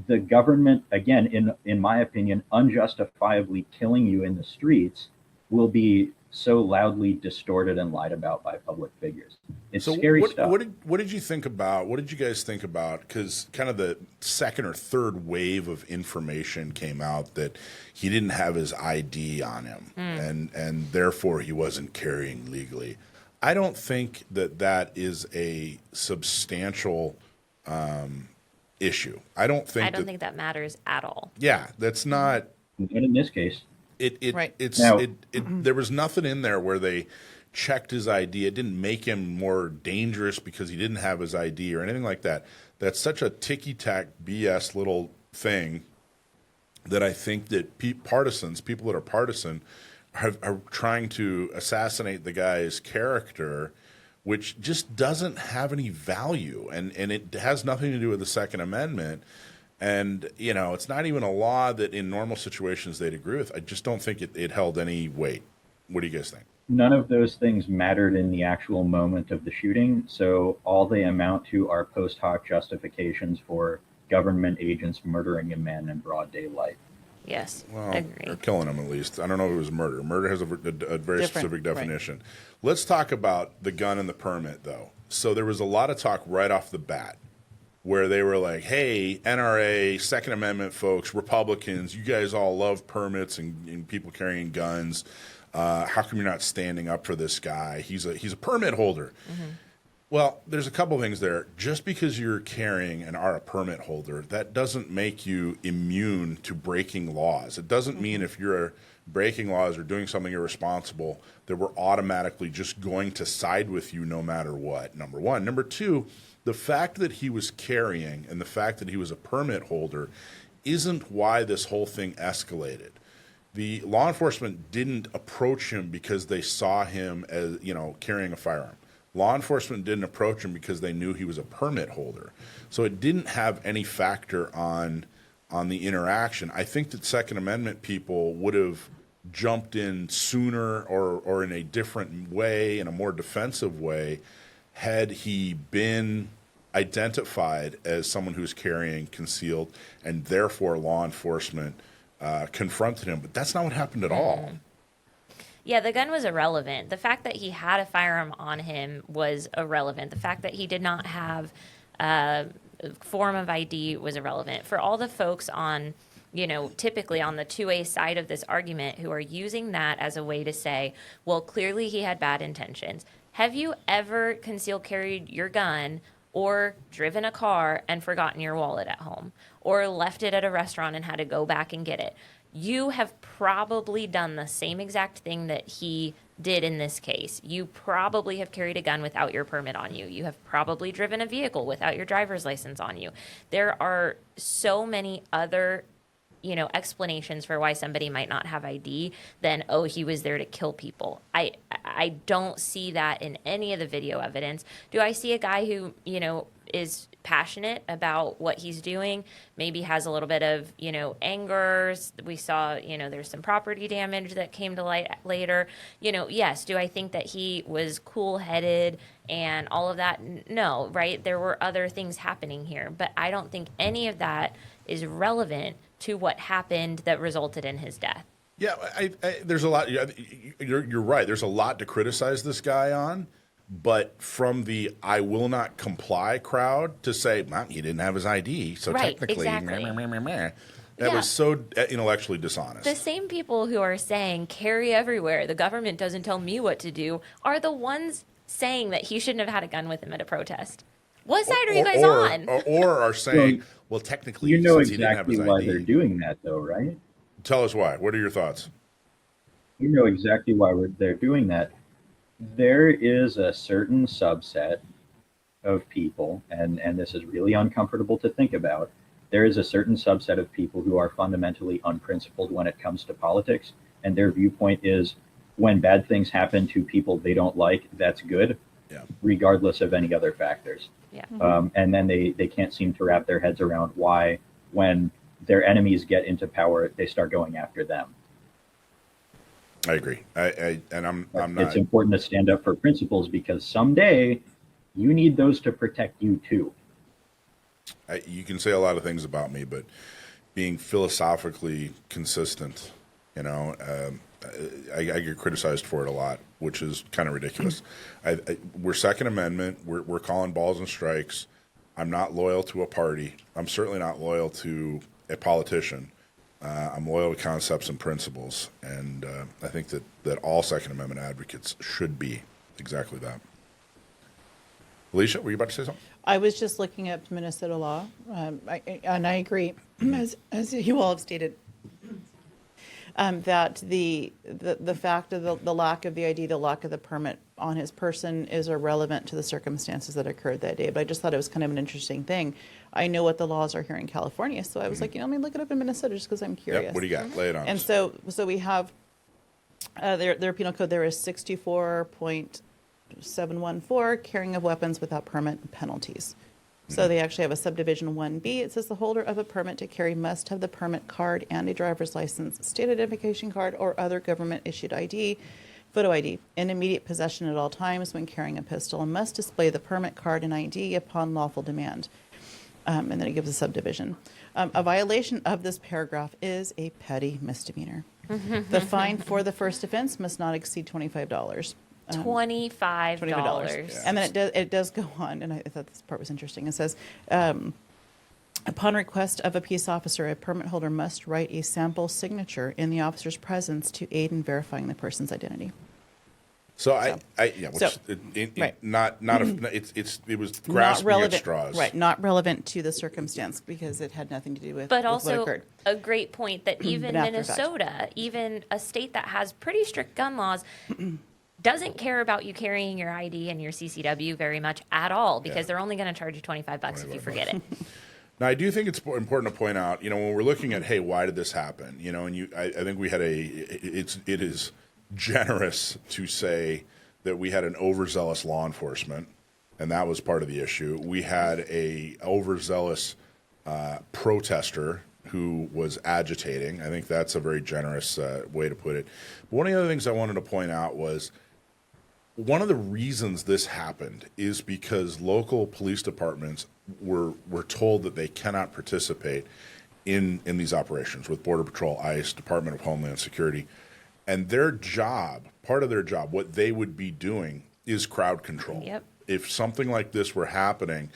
the government, again, in my opinion, unjustifiably killing you in the streets will be so loudly distorted and lied about by public figures. It's So scary what, stuff. what did you think about? What did you guys think about? Because kind of the second or third wave of information came out that he didn't have his ID on him, and therefore he wasn't carrying legally. I don't think that is a substantial issue. I don't think that matters at all. Yeah, that's not. Not in this case. Right. There was nothing in there where they checked his ID. It didn't make him more dangerous because he didn't have his ID or anything like that. That's such a ticky-tack BS little thing that I think that people that are partisan, are trying to assassinate the guy's character, which just doesn't have any value. And it has nothing to do with the Second Amendment. And, it's not even a law that in normal situations they'd agree with. I just don't think it held any weight. What do you guys think? None of those things mattered in the actual moment of the shooting, so all they amount to are post hoc justifications for government agents murdering a man in broad daylight. Yes, Well, agree. or killing him at least. I don't know if it was murder. Murder has a very specific right. definition. Let's talk about the gun and the permit, though. So there was a lot of talk right off the bat where they were like, hey, NRA, Second Amendment folks, Republicans, you guys all love permits and people carrying guns. How come you're not standing up for this guy? He's a permit holder. Mm-hmm. Well, there's a couple things there. Just because you're carrying and are a permit holder, that doesn't make you immune to breaking laws. It doesn't mean if you're breaking laws or doing something irresponsible that we're automatically just going to side with you no matter what, number one. Number two, the fact that he was carrying and the fact that he was a permit holder isn't why this whole thing escalated. The law enforcement didn't approach him because they saw him as, carrying a firearm. Law enforcement didn't approach him because they knew he was a permit holder. So it didn't have any factor on the interaction. I think that Second Amendment people would have jumped in sooner or in a different way, in a more defensive way, had he been identified as someone who's carrying concealed, and therefore law enforcement confronted him. But that's not what happened at all. Yeah, the gun was irrelevant. The fact that he had a firearm on him was irrelevant. The fact that he did not have a form of ID was irrelevant. For all the folks on, typically on the 2A side of this argument who are using that as a way to say, well, clearly he had bad intentions. Have you ever concealed carried your gun or driven a car and forgotten your wallet at home, or left it at a restaurant and had to go back and get it? You have probably done the same exact thing that he did in this case. You probably have carried a gun without your permit on you. You have probably driven a vehicle without your driver's license on you. There are so many other, explanations for why somebody might not have ID than, oh, he was there to kill people. I don't see that in any of the video evidence. Do I see a guy who, is passionate about what he's doing, maybe has a little bit of, anger? We saw, there's some property damage that came to light later. Yes. Do I think that he was cool-headed and all of that? No, right? There were other things happening here, but I don't think any of that is relevant to what happened that resulted in his death. Yeah, there's a lot. You're right. There's a lot to criticize this guy on, but from the "I will not comply" crowd to say, well, he didn't have his ID, so Right, technically, exactly. that was so intellectually dishonest. The same people who are saying carry everywhere, the government doesn't tell me what to do, are the ones saying that he shouldn't have had a gun with him at a protest. What side are you guys on? Or are saying, well, technically, You know since he didn't have exactly his why ID. they're doing that, though, right? Tell us why. What are your thoughts? You know exactly why they're doing that. There is a certain subset of people, and this is really uncomfortable to think about. There is a certain subset of people who are fundamentally unprincipled when it comes to politics, and their viewpoint is when bad things happen to people they don't like, that's good, regardless of any other factors. Yeah. And then they can't seem to wrap their heads around why, when their enemies get into power, they start going after them. I agree. I'm not. It's important to stand up for principles because someday you need those to protect you too. You can say a lot of things about me, but being philosophically consistent, I get criticized for it a lot. which is kind of ridiculous. We're Second Amendment. We're calling balls and strikes. I'm not loyal to a party. I'm certainly not loyal to a politician. I'm loyal to concepts and principles, and I think that all Second Amendment advocates should be exactly that. Alicia, were you about to say something? I was just looking up Minnesota law, and I agree, as you all have stated, that the fact of the lack of the ID, the lack of the permit on his person is irrelevant to the circumstances that occurred that day. But I just thought it was kind of an interesting thing. I know what the laws are here in California, so I was like, let me look it up in Minnesota just because I'm curious. Yep. What do you got? Lay it on And us. so we have their penal code. There is 64.714, carrying of weapons without permit and penalties. So they actually have a subdivision 1B. It says the holder of a permit to carry must have the permit card and a driver's license, state identification card, or other government-issued ID, photo ID, in immediate possession at all times when carrying a pistol, and must display the permit card and ID upon lawful demand. And then it gives a subdivision. A violation of this paragraph is a petty misdemeanor. The fine for the first offense must not exceed $25. $25. And then it does go on, and I thought this part was interesting. It says, upon request of a peace officer, a permit holder must write a sample signature in the officer's presence to aid in verifying the person's identity. So right. it was Not grasping at relevant, straws. right? Not relevant to the circumstance because it had nothing to do with. But with what also occurred. a great point that even But after fact. Minnesota, even a state that has pretty strict gun laws, doesn't care about you carrying your ID and your CCW very much at all because they're only going to charge you $25 if you forget it. Now, I do think it's important to point out, when we're looking at, hey, why did this happen? I think we had it is generous to say that we had an overzealous law enforcement, and that was part of the issue. We had a overzealous protester who was agitating. I think that's a very generous way to put it. But one of the other things I wanted to point out was one of the reasons this happened is because local police departments were told that they cannot participate in these operations with Border Patrol, ICE, Department of Homeland Security. And their job, part of their job, what they would be doing is crowd control. Yep. If something like this were happening,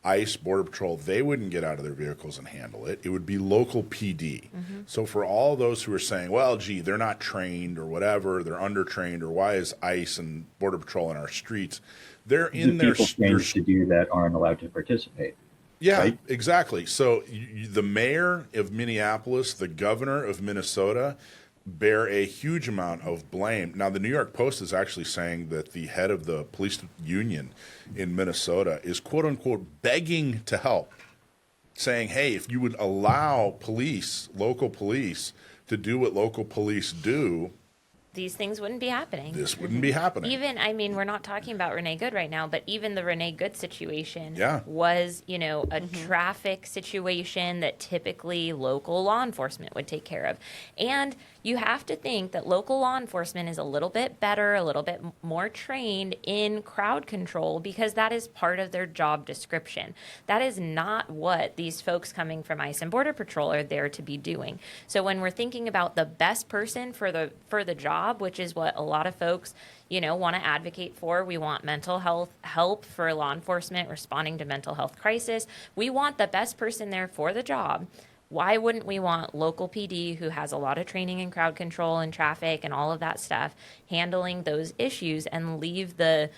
ICE, Border Patrol, they wouldn't get out of their vehicles and handle it. It would be local PD. So for all those who are saying, well, gee, they're not trained or whatever, they're undertrained, or why is ICE and Border Patrol in our streets? They're in their people trained to do that aren't allowed to participate. Yeah, right? Exactly. So the mayor of Minneapolis, the governor of Minnesota, bear a huge amount of blame. Now, the New York Post is actually saying that the head of the police union in Minnesota is, quote unquote, begging to help, saying, hey, if you would allow police, local police, to do what local police do, These things wouldn't be happening. this wouldn't be happening. Even, we're not talking about Renee Good right now, but even the Renee Good situation Yeah. was, a traffic situation that typically local law enforcement would take care of. And you have to think that local law enforcement is a little bit better, a little bit more trained in crowd control because that is part of their job description. That is not what these folks coming from ICE and Border Patrol are there to be doing. So when we're thinking about the best person for the job, which is what a lot of folks, want to advocate for, we want mental health help for law enforcement responding to mental health crisis. We want the best person there for the job. Why wouldn't we want local PD, who has a lot of training in crowd control and traffic and all of that stuff, handling those issues and leave the,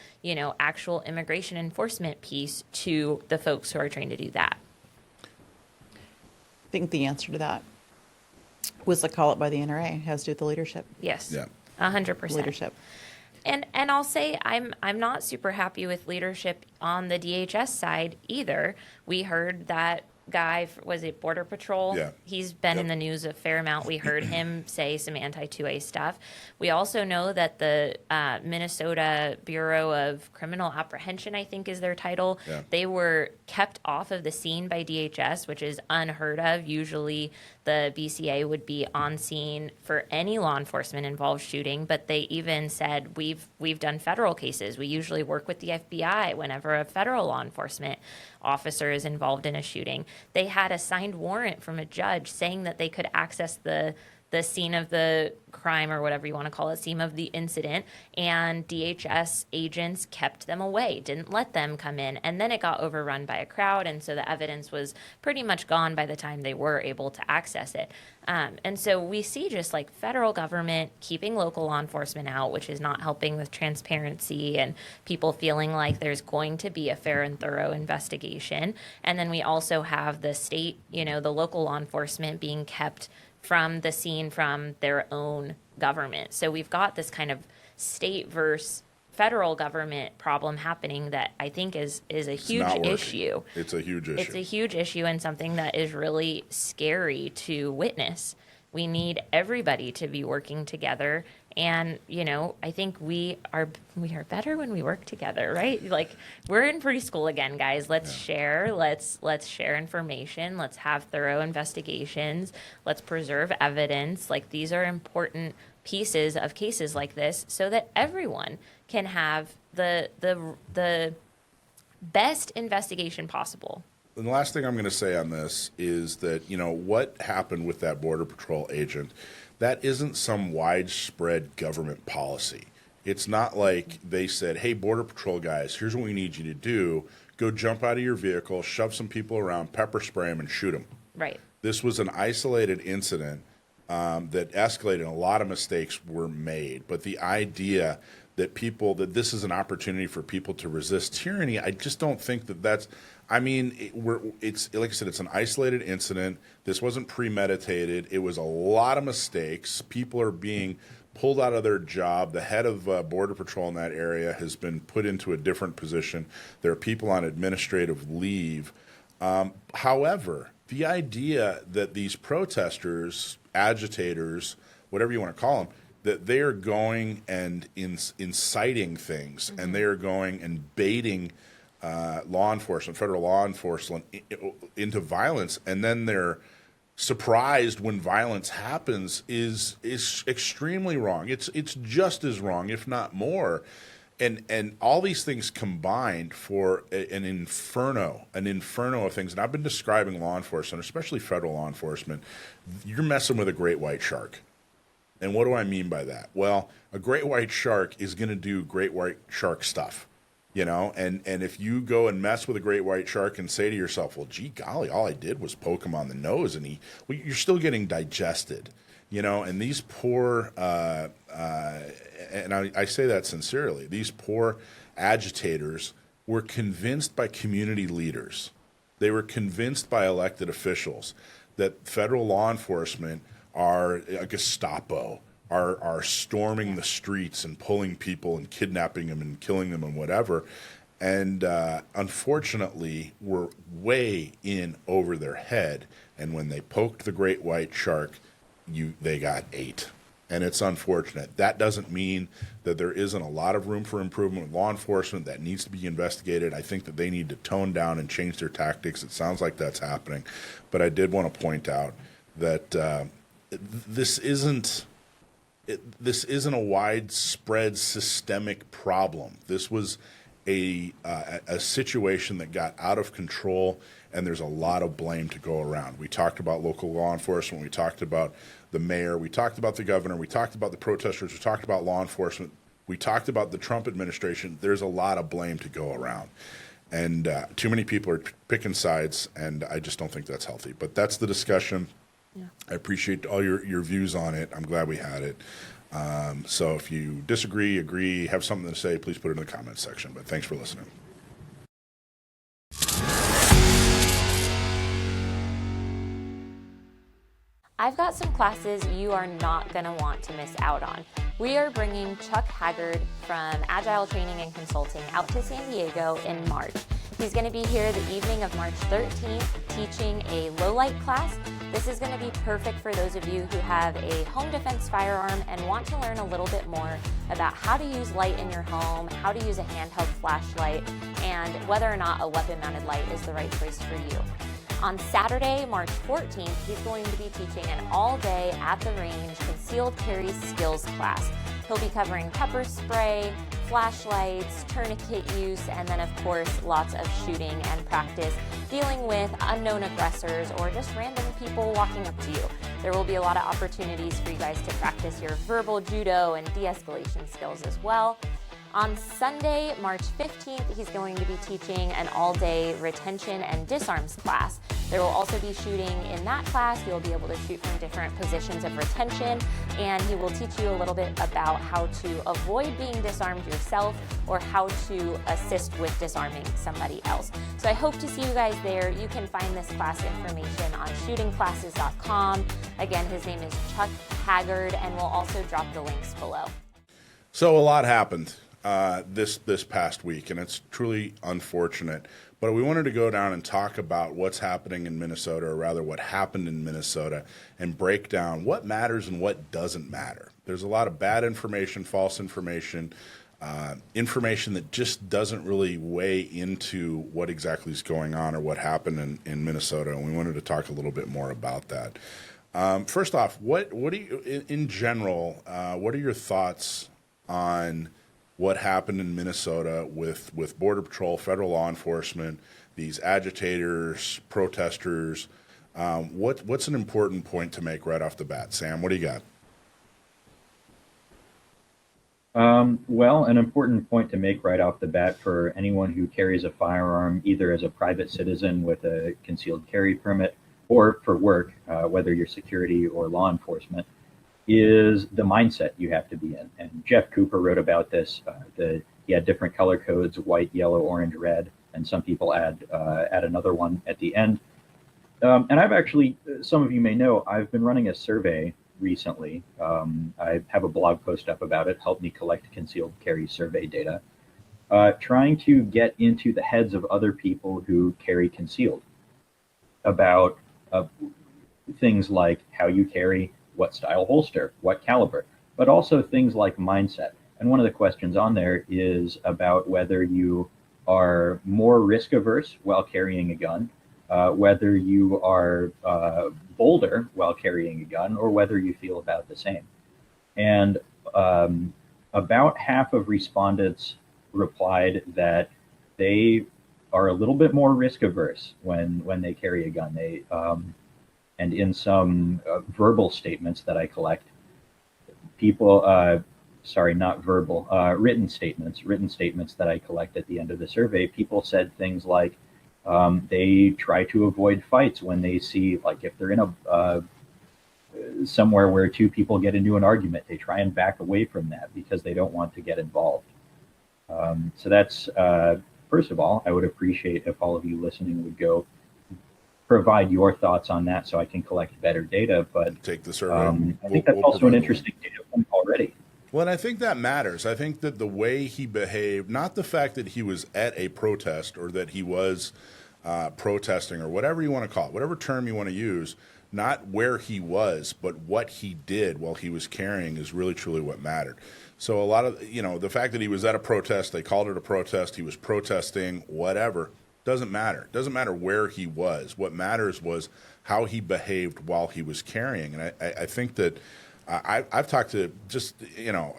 actual immigration enforcement piece to the folks who are trained to do that? I think the answer to that was the call up by the NRA. It has to do with the leadership. Yes. Yeah. 100%. Leadership. And I'll say I'm not super happy with leadership on the DHS side either. We heard that guy, was it Border Patrol? Yeah. He's been in the news a fair amount. We heard him say some anti-2A stuff. We also know that the Minnesota Bureau of Criminal Apprehension, I think is their title, they were kept off of the scene by DHS, which is unheard of. Usually the BCA would be on scene for any law enforcement involved shooting, but they even said we've done federal cases. We usually work with the FBI whenever a federal law enforcement officer is involved in a shooting. They had a signed warrant from a judge saying that they could access the the scene of the crime, or whatever you want to call it, scene of the incident, and DHS agents kept them away, didn't let them come in, and then it got overrun by a crowd, and so the evidence was pretty much gone by the time they were able to access it. And so we see just like federal government keeping local law enforcement out, which is not helping with transparency and people feeling like there's going to be a fair and thorough investigation. And then we also have the state, the local law enforcement being kept from the scene from their own government. So we've got this kind of state versus federal government problem happening that I think is a huge issue. It's a huge issue. It's a huge issue, and something that is really scary to witness. We need everybody to be working together, and I think we are better when we work together, right? Like, we're in preschool again, guys. Let's share. Let's share information. Let's have thorough investigations. Let's preserve evidence. Like, these are important pieces of cases like this, so that everyone can have the best investigation possible. And the last thing I'm going to say on this is that, what happened with that Border Patrol agent, that isn't some widespread government policy. It's not like they said, hey, Border Patrol guys, here's what we need you to do. Go jump out of your vehicle, shove some people around, pepper spray them, and shoot them. Right. This was an isolated incident that escalated, and a lot of mistakes were made. But the idea that this is an opportunity for people to resist tyranny, I just don't think that's. It's like I said, it's an isolated incident. This wasn't premeditated. It was a lot of mistakes. People are being pulled out of their job. The head of Border Patrol in that area has been put into a different position. There are people on administrative leave. However, the idea that these protesters, agitators, whatever you want to call them, that they are going and inciting things, and they are going and baiting law enforcement, federal law enforcement, into violence, and then they're surprised when violence happens is extremely wrong. It's just as wrong, if not more. And all these things combined for an inferno of things. And I've been describing law enforcement, especially federal law enforcement. You're messing with a great white shark. And what do I mean by that? Well, a great white shark is going to do great white shark stuff, and if you go and mess with a great white shark and say to yourself, well, gee golly, all I did was poke him on the nose, and you're still getting digested, and these poor, and I say that sincerely, these poor agitators were convinced by community leaders. They were convinced by elected officials that federal law enforcement are a Gestapo, are storming the streets and pulling people and kidnapping them and killing them and whatever. And unfortunately, we're way in over their head. And when they poked the great white shark, they got ate. And it's unfortunate. That doesn't mean that there isn't a lot of room for improvement with law enforcement that needs to be investigated. I think that they need to tone down and change their tactics. It sounds like that's happening. But I did want to point out that this isn't a widespread systemic problem. This was a situation that got out of control, and there's a lot of blame to go around. We talked about local law enforcement. We talked about the mayor. We talked about the governor. We talked about the protesters. We talked about law enforcement. We talked about the Trump administration. There's a lot of blame to go around. And too many people are picking sides, and I just don't think that's healthy. But that's the discussion. Yeah. I appreciate all your views on it. I'm glad we had it. So if you disagree, agree, have something to say, please put it in the comments section. But thanks for listening. I've got some classes you are not going to want to miss out on. We are bringing Chuck Haggard from Agile Training and Consulting out to San Diego in March. He's going to be here the evening of March 13th teaching a low-light class. This is going to be perfect for those of you who have a home defense firearm and want to learn a little bit more about how to use light in your home, how to use a handheld flashlight, and whether or not a weapon-mounted light is the right choice for you. On Saturday, March 14th, he's going to be teaching an all-day at the range concealed carry skills class. He'll be covering pepper spray, flashlights, tourniquet use, and then of course lots of shooting and practice dealing with unknown aggressors or just random people walking up to you. There will be a lot of opportunities for you guys to practice your verbal judo and de-escalation skills as well. On Sunday, March 15th, he's going to be teaching an all-day retention and disarms class. There will also be shooting in that class. You'll be able to shoot from different positions of retention, and he will teach you a little bit about how to avoid being disarmed yourself or how to assist with disarming somebody else. So I hope to see you guys there. You can find this class information on shootingclasses.com. Again, his name is Chuck Haggard, and we'll also drop the links below. So a lot happened this past week, and it's truly unfortunate. But we wanted to go down and talk about what's happening in Minnesota, or rather what happened in Minnesota, and break down what matters and what doesn't matter. There's a lot of bad information, false information, information that just doesn't really weigh into what exactly is going on or what happened in Minnesota, and we wanted to talk a little bit more about that. First off, what do you, in general, what are your thoughts on what happened in Minnesota with Border Patrol, federal law enforcement, these agitators, protesters? What's an important point to make right off the bat? Sam, what do you got? Well, an important point to make right off the bat for anyone who carries a firearm, either as a private citizen with a concealed carry permit or for work, whether you're security or law enforcement, is the mindset you have to be in. And Jeff Cooper wrote about this. He had different color codes: white, yellow, orange, red, and some people add another one at the end. And I've actually, some of you may know, I've been running a survey recently. I have a blog post up about it. Help me collect concealed carry survey data, trying to get into the heads of other people who carry concealed about things like how you carry, what style holster, what caliber, but also things like mindset. And one of the questions on there is about whether you are more risk averse while carrying a gun, whether you are bolder while carrying a gun, or whether you feel about the same. And about half of respondents replied that they are a little bit more risk averse when they carry a gun. And in some verbal statements that I collect, people, sorry, not verbal, written statements that I collect at the end of the survey, people said things like they try to avoid fights when they see, like if they're in a somewhere where two people get into an argument, they try and back away from that because they don't want to get involved. So that's, first of all, I would appreciate if all of you listening would go provide your thoughts on that so I can collect better data. But take the survey. I think that's also an interesting data point already. Well, and I think that matters. I think that the way he behaved, not the fact that he was at a protest or that he was protesting or whatever you want to call it, whatever term you want to use, not where he was, but what he did while he was carrying is really, truly what mattered. So a lot of, the fact that he was at a protest, they called it a protest, he was protesting, whatever, doesn't matter. It doesn't matter where he was. What matters was how he behaved while he was carrying. And I think that I've talked to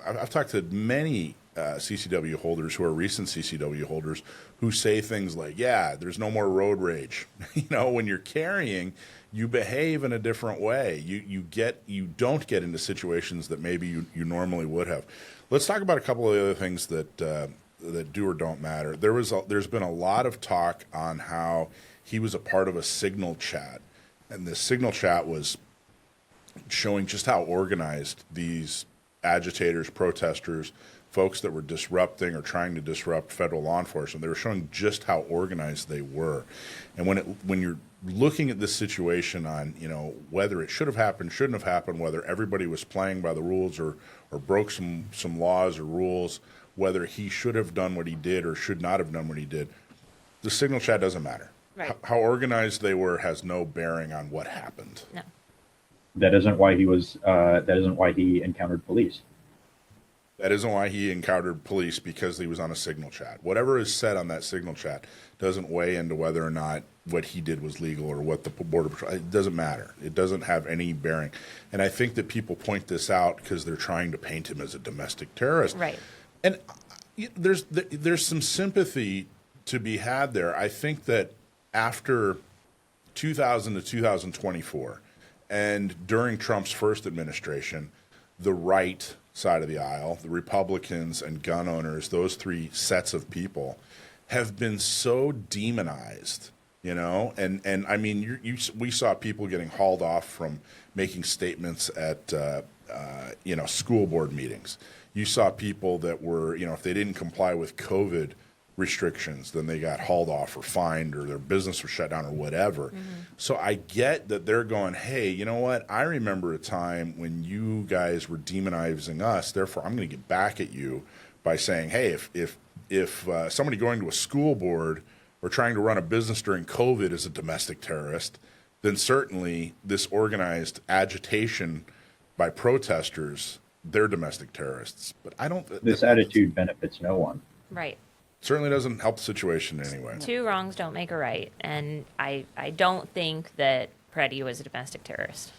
I've talked to many CCW holders who are recent CCW holders who say things like, yeah, there's no more road rage. When you're carrying, you behave in a different way. You don't get into situations that maybe you normally would have. Let's talk about a couple of the other things that do or don't matter. There's been a lot of talk on how he was a part of a signal chat, and the signal chat was showing just how organized these agitators, protesters, folks that were disrupting or trying to disrupt federal law enforcement, they were showing just how organized they were. And when you're looking at this situation on, whether it should have happened, shouldn't have happened, whether everybody was playing by the rules or broke some laws or rules, whether he should have done what he did or should not have done what he did, the signal chat doesn't matter. Right. How organized they were has no bearing on what happened. No. That isn't why he was. That isn't why he encountered police. That isn't why he encountered police, because he was on a signal chat. Whatever is said on that signal chat doesn't weigh into whether or not what he did was legal or what the Border Patrol. It doesn't matter. It doesn't have any bearing. And I think that people point this out because they're trying to paint him as a domestic terrorist. Right. And there's some sympathy to be had there. I think that after 2000 to 2024, And during Trump's first administration, the right side of the aisle, the Republicans and gun owners, those three sets of people have been so demonized, you know? And I mean, we saw people getting hauled off from making statements at, you know, school board meetings. You saw people that were, you know, if they didn't comply with COVID restrictions, then they got hauled off or fined or their business was shut down or whatever. So I get that they're going, hey, you know what? I remember a time when you guys were demonizing us. Therefore, I'm going to get back at you by saying, hey, if somebody going to a school board or trying to run a business during COVID is a domestic terrorist, then certainly this organized agitation by protesters, they're domestic terrorists. But I don't. This attitude benefits no one. Right. Certainly doesn't help the situation in any way. Two wrongs don't make a right. And I don't think that Preddy was a domestic terrorist.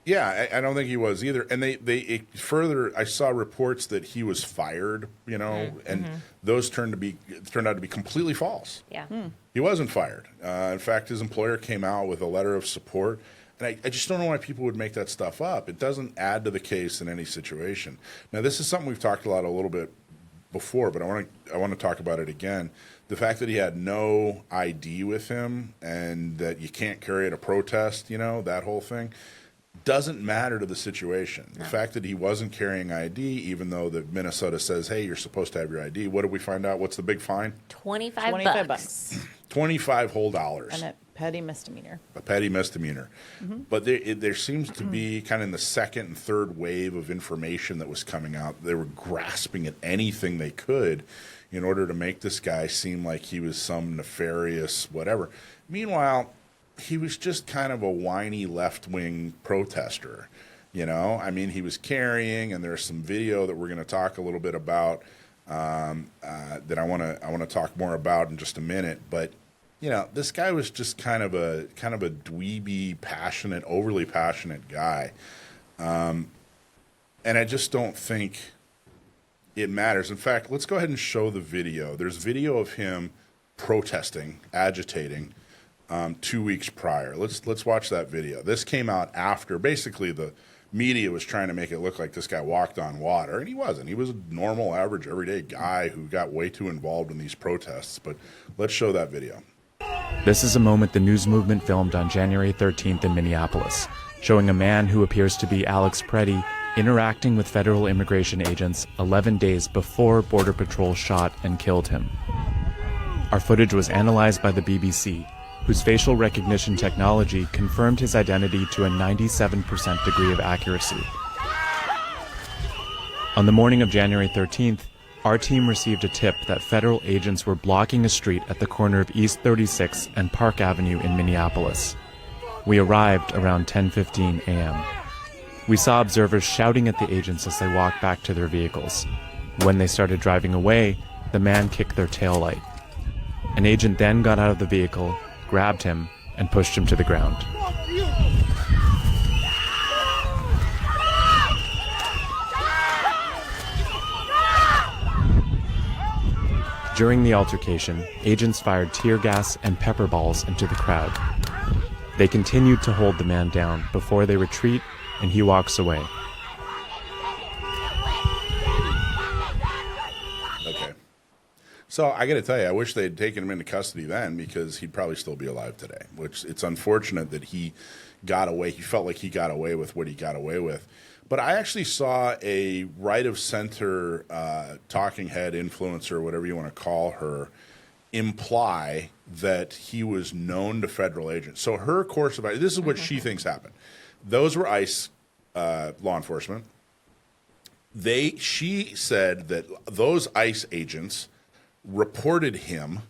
Yeah, I don't think he was either. And they further, I saw reports that he was fired, you know, and those turned out to be completely false. Yeah. He wasn't fired. In fact, his employer came out with a letter of support. And I just don't know why people would make that stuff up. It doesn't add to the case in any situation. Now, this is something we've talked about a little bit before, but I want to talk about it again. The fact that he had no ID with him and that you can't carry at a protest, you know, that whole thing, doesn't matter to the situation. The fact that he wasn't carrying ID, even though the Minnesota says, hey, you're supposed to have your ID. What did we find out? What's the big fine? 25 bucks. 25 whole dollars. And a petty misdemeanor. A petty misdemeanor. But there seems to be kind of in the second and third wave of information that was coming out, they were grasping at anything they could in order to make this guy seem like he was some nefarious whatever. Meanwhile, he was just kind of a whiny left-wing protester, you know? I mean, he was carrying, and there's some video that we're going to talk a little bit about that I want to talk more about in just a minute. But you know, this guy was just kind of a dweeby, passionate, overly passionate guy, and I just don't think it matters. In fact, let's go ahead and show the video. There's video of him protesting, agitating 2 weeks prior. Let's watch that video. This came out after basically the media was trying to make it look like this guy walked on water, and he wasn't. He was a normal, average, everyday guy who got way too involved in these protests. But let's show that video. This is a moment the news movement filmed on January 13th in Minneapolis, showing a man who appears to be Alex Preddy interacting with federal immigration agents 11 days before Border Patrol shot and killed him. Our footage was analyzed by the BBC, whose facial recognition technology confirmed his identity to a 97% degree of accuracy. On the morning of January 13th, our team received a tip that federal agents were blocking a street at the corner of East 36 and Park Avenue in Minneapolis. We arrived around 10:15 a.m. We saw observers shouting at the agents as they walked back to their vehicles. When they started driving away, the man kicked their taillight. An agent then got out of the vehicle, grabbed him, and pushed him to the ground. During the altercation, agents fired tear gas and pepper balls into the crowd. They continued to hold the man down before they retreat, and he walks away. Okay. So I got to tell you, I wish they had taken him into custody then, because he'd probably still be alive today, which it's unfortunate that he got away. He felt like he got away with what he got away with. But I actually saw a right-of-center talking head influencer, whatever you want to call her, imply that he was known to federal agents. So her course of this is what she thinks happened. Those were ICE law enforcement. She said that those ICE agents reported him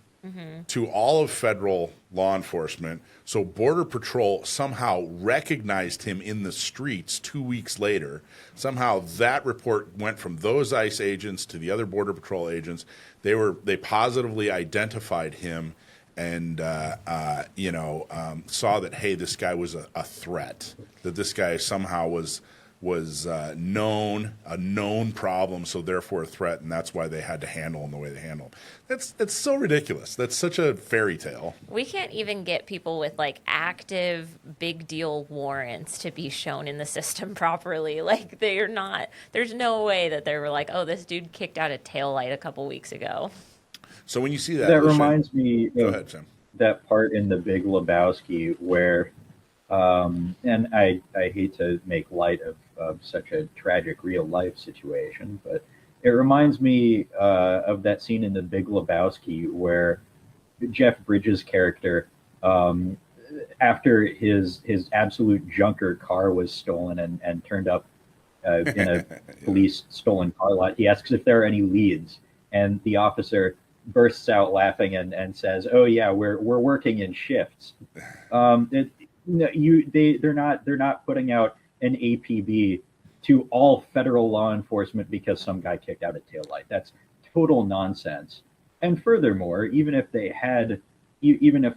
to all of federal law enforcement. So Border Patrol somehow recognized him in the streets 2 weeks later. Somehow that report went from those ICE agents to the other Border Patrol agents. They positively identified him and saw that, hey, this guy was a threat, that this guy somehow was was a known problem, so therefore a threat, and that's why they had to handle him the way they handled him. That's so ridiculous. That's such a fairy tale. We can't even get people with like active big deal warrants to be shown in the system properly. Like they're not. There's no way that they were like, oh, this dude kicked out a taillight a couple weeks ago. So when you see that, That reminds me Go of ahead, Sam. that part in The Big Lebowski where, and I hate to make light of such a tragic real life situation, but it reminds me of that scene in The Big Lebowski where Jeff Bridges' character, after his absolute junker car was stolen and turned up in a police stolen car lot, he asks if there are any leads, and the officer bursts out laughing and says, "Oh yeah, we're working in shifts." They're not putting out an APB to all federal law enforcement because some guy kicked out a taillight. That's total nonsense. And furthermore, even if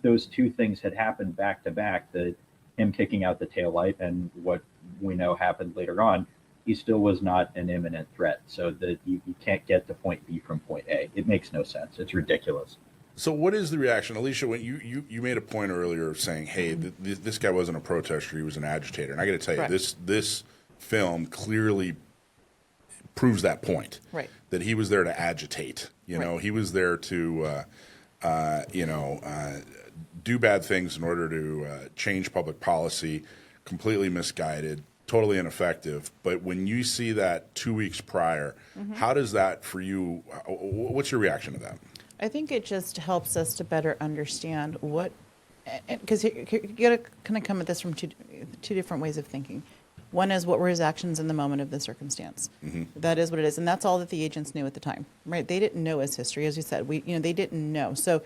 those two things had happened back to back, him kicking out the taillight and what we know happened later on, he still was not an imminent threat. So that you can't get to point B from point A. It makes no sense. It's ridiculous. So what is the reaction, Alicia? When you made a point earlier of saying, "Hey, this guy wasn't a protester; he was an agitator," and I got to tell you, this film clearly proves that point. Right. That he was there to agitate. You know, he was there to, do bad things in order to change public policy. Completely misguided, totally ineffective. But when you see that 2 weeks prior, how does that for you? What's your reaction to that? I think it just helps us to better understand what, because you got to kind of come at this from two different ways of thinking. One is what were his actions in the moment of the circumstance. That is what it is, and that's all that the agents knew at the time, right? They didn't know his history, as you said. They didn't know, so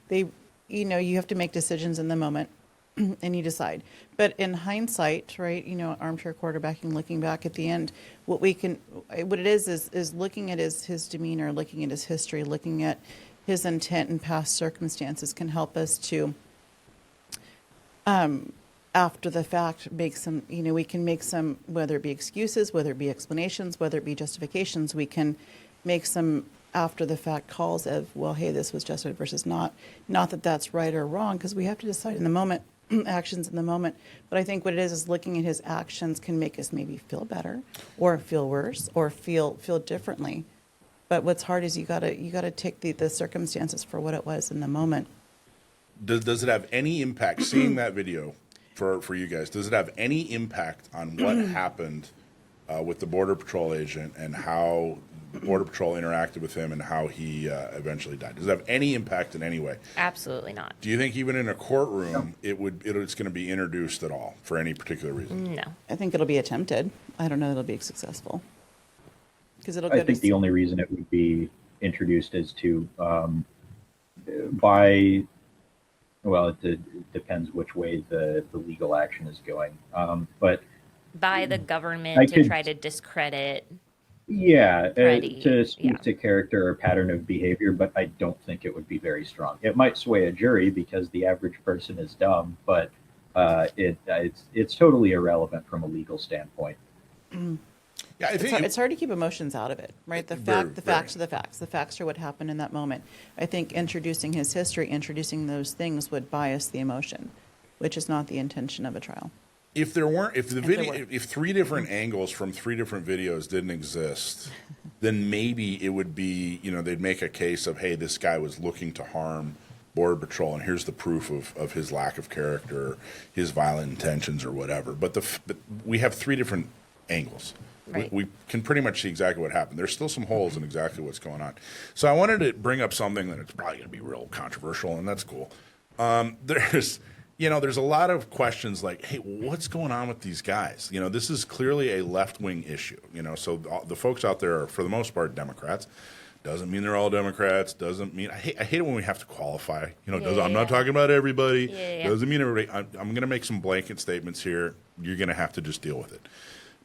they, you have to make decisions in the moment, and you decide. But in hindsight, right? Armchair quarterbacking, looking back at the end, what it is looking at his demeanor, looking at his history, looking at his intent and past circumstances can help us to, after the fact, make some, we can make some, whether it be excuses, whether it be explanations, whether it be justifications, we can make some after the fact calls of, well, hey, this was justified versus not. Not that that's right or wrong, because we have to decide in the moment, actions in the moment. But I think what it is looking at his actions can make us maybe feel better or feel worse or feel differently. But what's hard is you gotta take the circumstances for what it was in the moment. Does it have any impact, seeing that video for you guys, does it have any impact on what happened with the Border Patrol agent and how Border Patrol interacted with him and how he eventually died? Does it have any impact in any way? Absolutely not. Do you think even in a courtroom it's going to be introduced at all for any particular reason? No. I think it'll be attempted. I don't know that it'll be successable. Because I think the only reason it would be introduced is to it depends which way the legal action is going. But by the government to try to discredit. Yeah, to speak to character or pattern of behavior, but I don't think it would be very strong. It might sway a jury because the average person is dumb, but it's totally irrelevant from a legal standpoint. Yeah, I think it's hard to keep emotions out of it, right? The facts are the facts. The facts are what happened in that moment. I think introducing his history, introducing those things would bias the emotion, which is not the intention of a trial. If three different angles from three different videos didn't exist, then maybe it would be, they'd make a case of, hey, this guy was looking to harm Border Patrol, and here's the proof of his lack of character, his violent intentions, or whatever. But we have three different angles. Right. We can pretty much see exactly what happened. There's still some holes in exactly what's going on. So I wanted to bring up something that it's probably going to be real controversial, and that's cool. There's a lot of questions like, hey, what's going on with these guys? This is clearly a left-wing issue. So the folks out there are, for the most part, Democrats. Doesn't mean they're all Democrats. Doesn't mean I hate it when we have to qualify. I'm not talking about everybody. Doesn't mean everybody. I'm going to make some blanket statements here. You're going to have to just deal with it.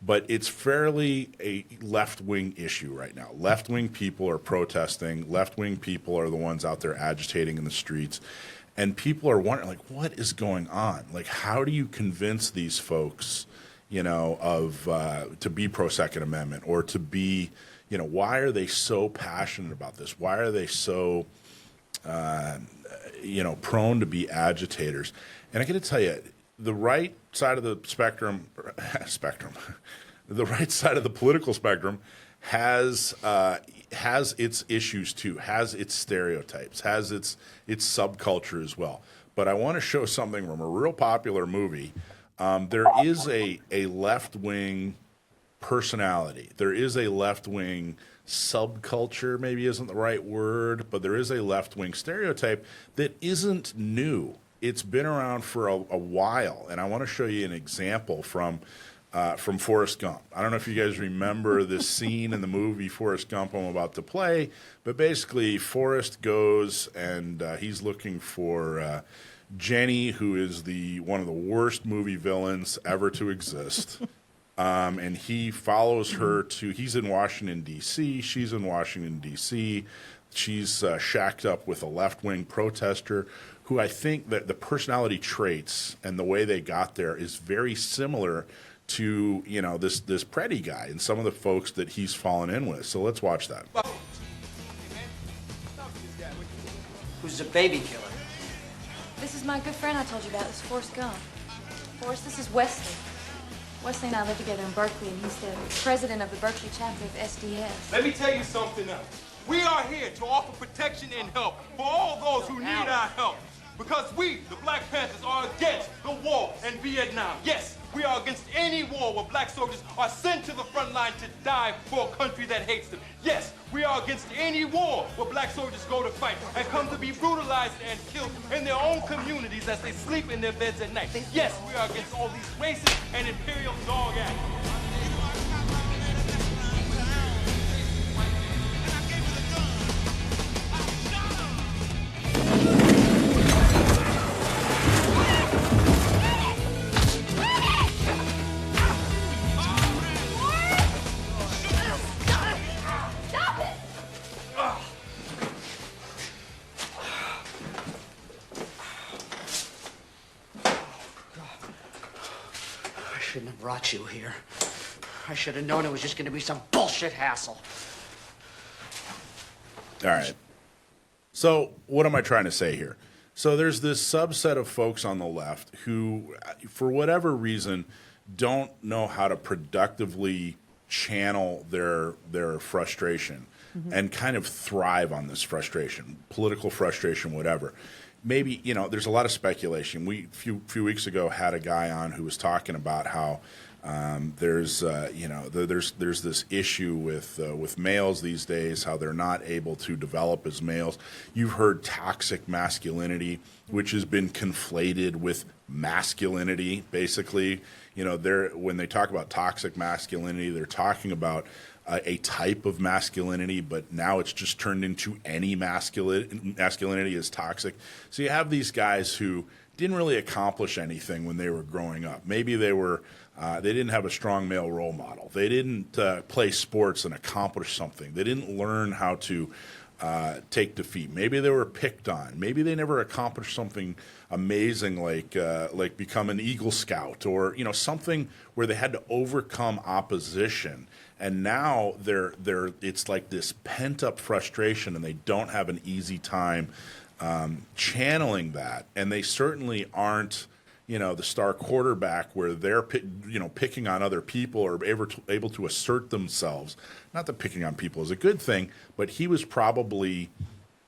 But it's fairly a left-wing issue right now. Left-wing people are protesting. Left-wing people are the ones out there agitating in the streets. And people are wondering, what is going on? How do you convince these folks, to be pro Second Amendment, or to be, why are they so passionate about this? Why are they so, prone to be agitators? And I got to tell you, the right side of the spectrum, the right side of the political spectrum has its issues too, has its stereotypes, has its subculture as well. But I want to show something from a real popular movie. There is a left-wing personality. There is a left-wing subculture, maybe isn't the right word, but there is a left-wing stereotype that isn't new. It's been around for a while, and I want to show you an example from Forrest Gump. I don't know if you guys remember this scene in the movie Forrest Gump I'm about to play, but basically Forrest goes and he's looking for Jenny, who is one of the worst movie villains ever to exist. And he follows her he's in Washington, D.C., she's in Washington, D.C., she's shacked up with a left-wing protester who I think that the personality traits and the way they got there is very similar to, this Preddy guy and some of the folks that he's fallen in with. So let's watch that. Who's a baby killer? This is my good friend I told you about. This is Forrest Gump. Forrest, this is Wesley. Wesley and I live together in Berkeley, and he's the president of the Berkeley chapter of SDS. Let me tell you something else. We are here to offer protection and help for all those who need our help. Because we, the Black Panthers, are against the war in Vietnam. Yes, we are against any war where black soldiers are sent to the front line to die for a country that hates them. Yes, we are against any war where black soldiers go to fight and come to be brutalized and killed in their own communities as they sleep in their beds at night. Yes, we are against all these racist and imperial dog acts. I shouldn't have brought you here. I should have known it was just going to be some bullshit hassle. All right. So what am I trying to say here? So there's this subset of folks on the left who, for whatever reason, don't know how to productively channel their frustration and kind of thrive on this frustration, political frustration, whatever. Maybe, there's a lot of speculation. We few weeks ago had a guy on who was talking about how there's this issue with males these days, how they're not able to develop as males. You've heard toxic masculinity, which has been conflated with masculinity. Basically, when they talk about toxic masculinity, they're talking about a type of masculinity, but now it's just turned into any masculinity is toxic. So you have these guys who didn't really accomplish anything when they were growing up. Maybe they didn't have a strong male role model. They didn't play sports and accomplish something. They didn't learn how to take defeat. Maybe they were picked on. Maybe they never accomplished something amazing like become an Eagle Scout or something where they had to overcome opposition. And now it's like this pent up frustration, and they don't have an easy time channeling that. And they certainly aren't the star quarterback where they're picking on other people or able to assert themselves. Not that picking on people is a good thing, but he was probably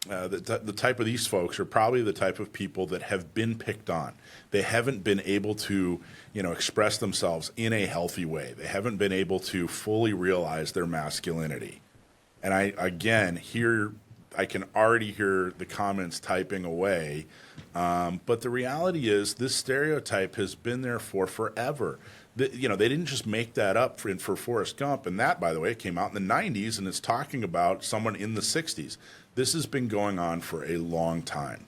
the type of these folks are probably the type of people that have been picked on. They haven't been able to express themselves in a healthy way. They haven't been able to fully realize their masculinity. And I can already hear the comments typing away. But the reality is this stereotype has been there for forever. They didn't just make that up for Forrest Gump. And that, by the way, came out in the 90s, and it's talking about someone in the 60s. This has been going on for a long time.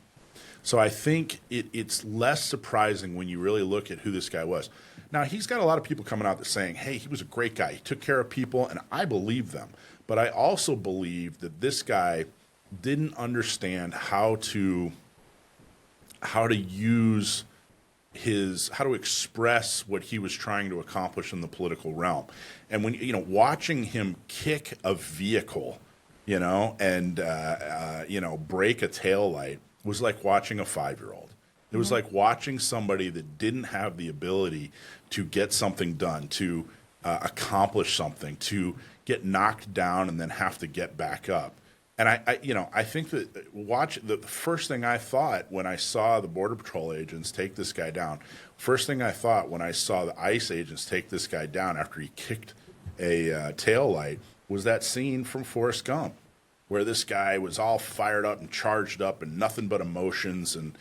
So I think it's less surprising when you really look at who this guy was. Now, he's got a lot of people coming out that saying, hey, he was a great guy. He took care of people, and I believe them. But I also believe that this guy didn't understand how to use how to express what he was trying to accomplish in the political realm. And when, watching him kick a vehicle, and, break a taillight was like watching a 5-year-old. It was like watching somebody that didn't have the ability to get something done, to accomplish something, to get knocked down and then have to get back up. And I think that the first thing I thought when I saw the Border Patrol agents take this guy down, first thing I thought when I saw the ICE agents take this guy down after he kicked a taillight was that scene from Forrest Gump, where this guy was all fired up and charged up and nothing but emotions and,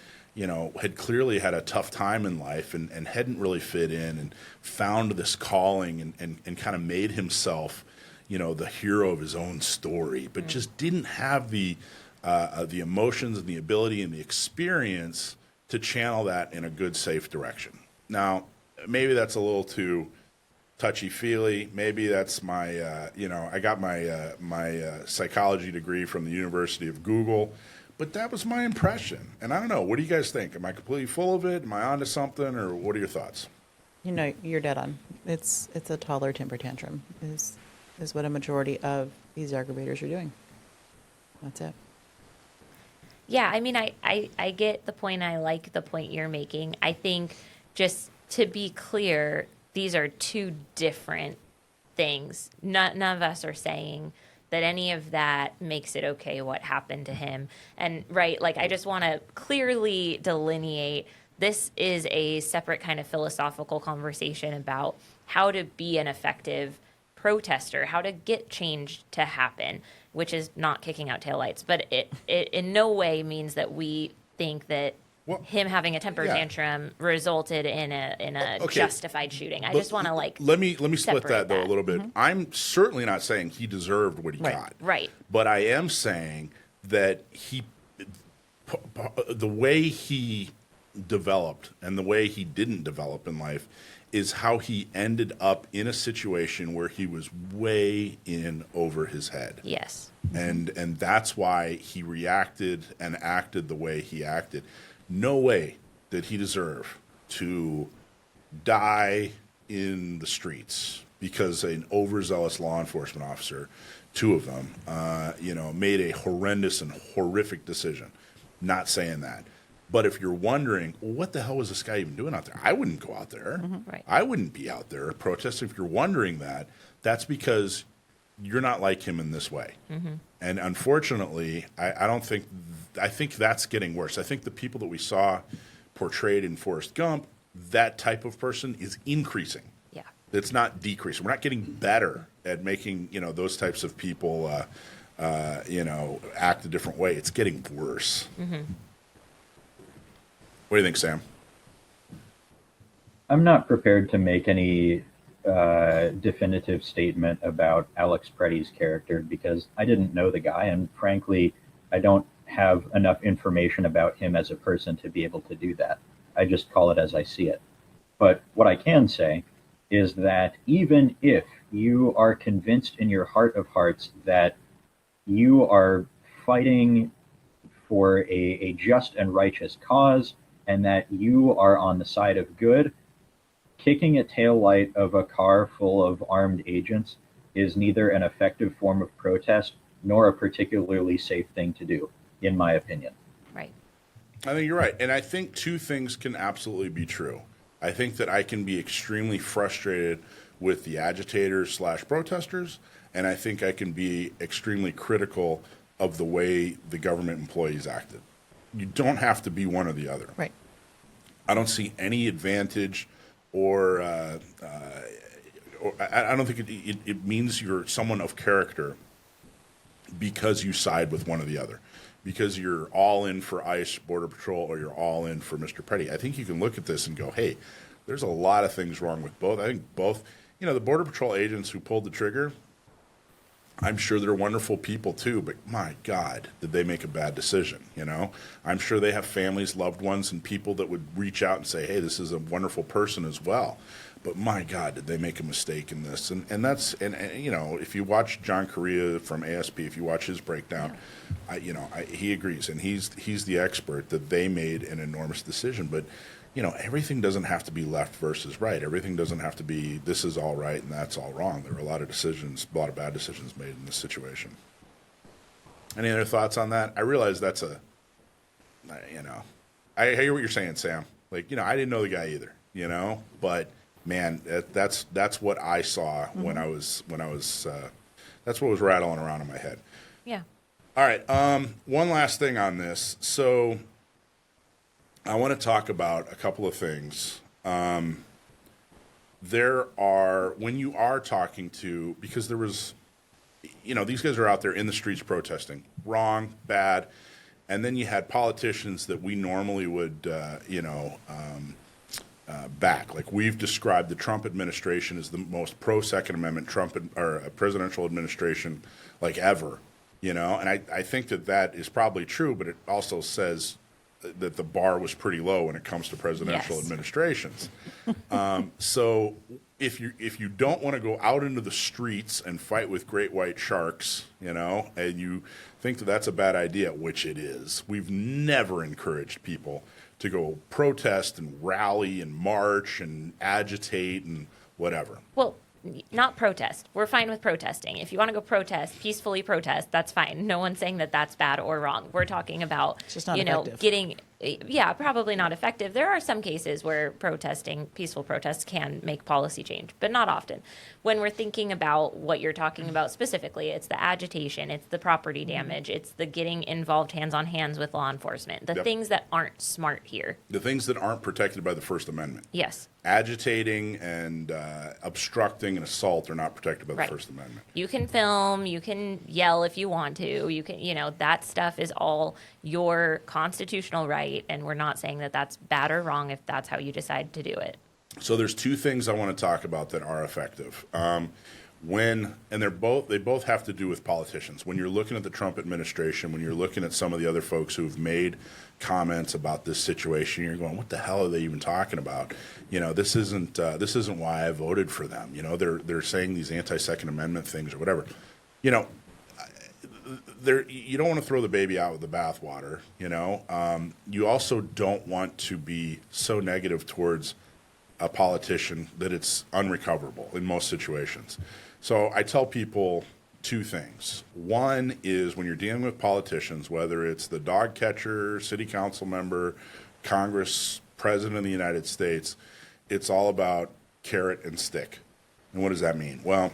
had clearly had a tough time in life and hadn't really fit in and found this calling and kind of made himself the hero of his own story, but just didn't have the emotions and the ability and the experience to channel that in a good, safe direction. Now, maybe that's a little too touchy-feely. Maybe that's my, I got my psychology degree from the University of Google, but that was my impression. And I don't know, what do you guys think? Am I completely full of it? Am I onto something, or what are your thoughts? You're dead on. It's a toddler temper tantrum is what a majority of these aggravators are doing. That's it. Yeah, I mean, I get the point. I like the point you're making. I think, just to be clear, these are two different things. None of us are saying that any of that makes it okay what happened to him. And, right, like, I just want to clearly delineate this is a separate kind of philosophical conversation about how to be an effective protester, how to get change to happen, which is not kicking out taillights. But it in no way means that we think that him having a temper tantrum resulted in a justified shooting. I just want to let me split that though a little bit. I'm certainly not saying he deserved what he got. Right. But I am saying that the way he developed and the way he didn't develop in life is how he ended up in a situation where he was way in over his head. Yes. And that's why he reacted and acted the way he acted. No way did he deserve to die in the streets because an overzealous law enforcement officer, 2 of them, made a horrendous and horrific decision. Not saying that. But if you're wondering, well, what the hell was this guy even doing out there? I wouldn't go out there. Right. I wouldn't be out there protesting. If you're wondering that, that's because you're not like him in this way. And unfortunately, I think that's getting worse. I think the people that we saw portrayed in Forrest Gump, that type of person is increasing. Yeah. It's not decreasing. We're not getting better at making, those types of people, act a different way. It's getting worse. What do you think, Sam? I'm not prepared to make any definitive statement about Alex Preddy's character because I didn't know the guy, and frankly, I don't have enough information about him as a person to be able to do that. I just call it as I see it. But what I can say is that even if you are convinced in your heart of hearts that you are fighting for a just and righteous cause, and that you are on the side of good, kicking a taillight of a car full of armed agents is neither an effective form of protest nor a particularly safe thing to do, in my opinion. Right. I think you're right. And I think 2 things can absolutely be true. I think that I can be extremely frustrated with the agitators / protesters, and I think I can be extremely critical of the way the government employees acted. You don't have to be one or the other. Right. I don't see any advantage or I don't think it means you're someone of character because you side with one or the other, because you're all in for ICE, Border Patrol, or you're all in for Mr. Petty. I think you can look at this and go, hey, there's a lot of things wrong with both. I think both, the Border Patrol agents who pulled the trigger, I'm sure they're wonderful people too, but my God, did they make a bad decision, I'm sure they have families, loved ones, and people that would reach out and say, hey, this is a wonderful person as well. But my God, did they make a mistake in this? And you know, if you watch John Correa from ASP, if you watch his breakdown, he agrees, and he's the expert that they made an enormous decision. But you know, everything doesn't have to be left versus right. Everything doesn't have to be this is all right and that's all wrong. There were a lot of bad decisions made in this situation. Any other thoughts on that? I realize that's I hear what you're saying, Sam. Like, you know, I didn't know the guy either, you know, but man, that's what I saw when I was that's what was rattling around in my head. Yeah. All right. One last thing on this. So I want to talk about a couple of things. There are, when you are talking to, because there was, you know, these guys are out there in the streets protesting, wrong, bad, and then you had politicians that we normally would, back. Like we've described the Trump administration as the most pro-Second Amendment presidential administration like ever, you know, and I think that is probably true, but it also says that the bar was pretty low when it comes to presidential administrations. So if you don't want to go out into the streets and fight with great white sharks, you know, and you think that that's a bad idea, which it is, we've never encouraged people to go protest and rally and march and agitate and whatever. Well, not protest. We're fine with protesting. If you want to go protest, peacefully protest, that's fine. No one's saying that that's bad or wrong. We're talking about, getting, probably not effective. There are some cases where peaceful protests can make policy change, but not often. When we're thinking about what you're talking about specifically, it's the agitation, it's the property damage, it's the getting involved hands on hands with law enforcement, the things that aren't smart here. The things that aren't protected by the First Amendment. Yes. Agitating and obstructing and assault are not protected by the First Amendment. You can film, you can yell if you want to, you can, that stuff is all your constitutional right, and we're not saying that that's bad or wrong if that's how you decide to do it. So there's two things I want to talk about that are effective. They both have to do with politicians. When you're looking at the Trump administration, when you're looking at some of the other folks who've made comments about this situation, you're going, what the hell are they even talking about? You know, this isn't why I voted for them. You know, they're saying these anti-Second Amendment things or whatever. You know, you don't want to throw the baby out with the bathwater. You know, you also don't want to be so negative towards a politician that it's unrecoverable in most situations. So I tell people two things. One is when you're dealing with politicians, whether it's the dog catcher, city council member, Congress, president of the United States, it's all about carrot and stick. And what does that mean? Well,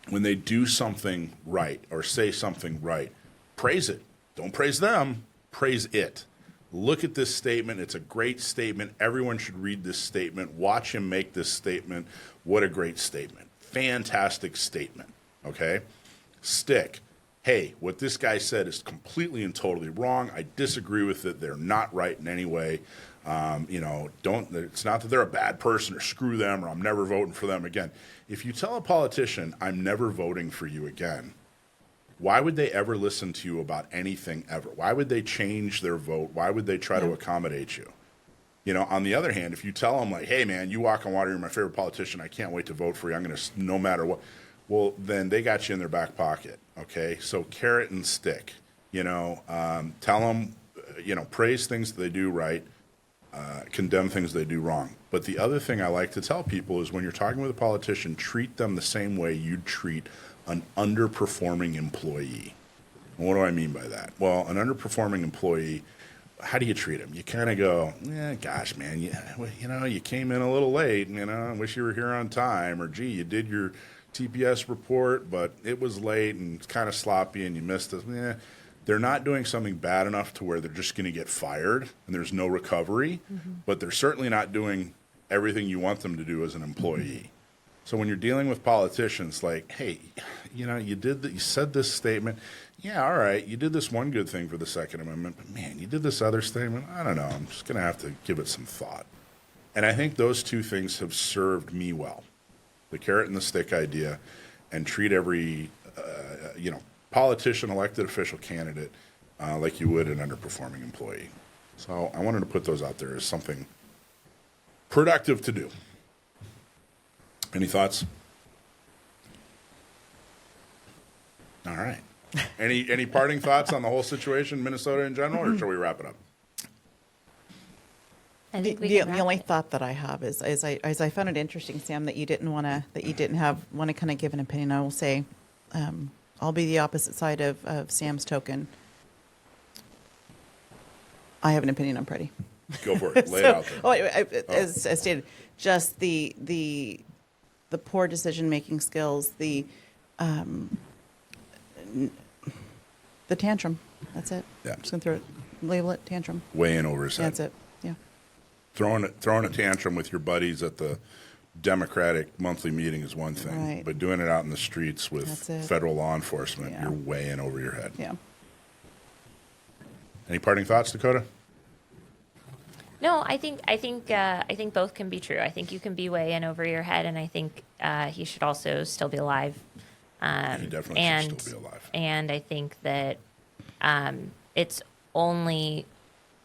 when they do something right or say something right, praise it. Don't praise them, praise it. Look at this statement. It's a great statement. Everyone should read this statement. Watch him make this statement. What a great statement. Fantastic statement. Okay? Stick. Hey, what this guy said is completely and totally wrong. I disagree with it. They're not right in any way. It's not that they're a bad person or screw them or I'm never voting for them again. If you tell a politician, I'm never voting for you again, why would they ever listen to you about anything ever? Why would they change their vote? Why would they try to accommodate you? You know, on the other hand, if you tell them like, hey man, you walk on water, you're my favorite politician, I can't wait to vote for you, I'm going to, no matter what, well, then they got you in their back pocket, okay? So carrot and stick, tell them, praise things that they do right, condemn things they do wrong. But the other thing I like to tell people is when you're talking with a politician, treat them the same way you'd treat an underperforming employee. And what do I mean by that? Well, an underperforming employee, how do you treat him? You kind of go, gosh, man, you came in a little late, I wish you were here on time, or gee, you did your TPS report, but it was late and it's kind of sloppy and you missed it. They're not doing something bad enough to where they're just going to get fired and there's no recovery, but they're certainly not doing everything you want them to do as an employee. So when you're dealing with politicians, like, hey, you said this statement. Yeah, all right, you did this one good thing for the Second Amendment, but man, you did this other statement. I don't know. I'm just going to have to give it some thought. And I think those two things have served me well, the carrot and the stick idea, and treat every, politician, elected official, candidate like you would an underperforming employee. So I wanted to put those out there as something productive to do. Any thoughts? All right. Any parting thoughts on the whole situation, Minnesota in general, or shall we wrap it up? I think we The can wrap only it. thought that I have is I found it interesting, Sam, that you didn't want to kind of give an opinion. I will say, I'll be the opposite side of Sam's token. I have an opinion on Preddy. Go for it. Lay it out there. As stated, just the poor decision making skills, the tantrum. That's it. Yeah. I'm just gonna label it tantrum. Way in over his head. That's it. Yeah. Throwing a tantrum with your buddies at the Democratic monthly meeting is one thing, Right. but doing it out in the streets with That's it. federal law enforcement, Yeah. you're way in over your head. Yeah. Any parting thoughts, Dakota? No, I think both can be true. I think you can be way in over your head, and I think he should also still be alive. He definitely should still be alive. And I think that it's only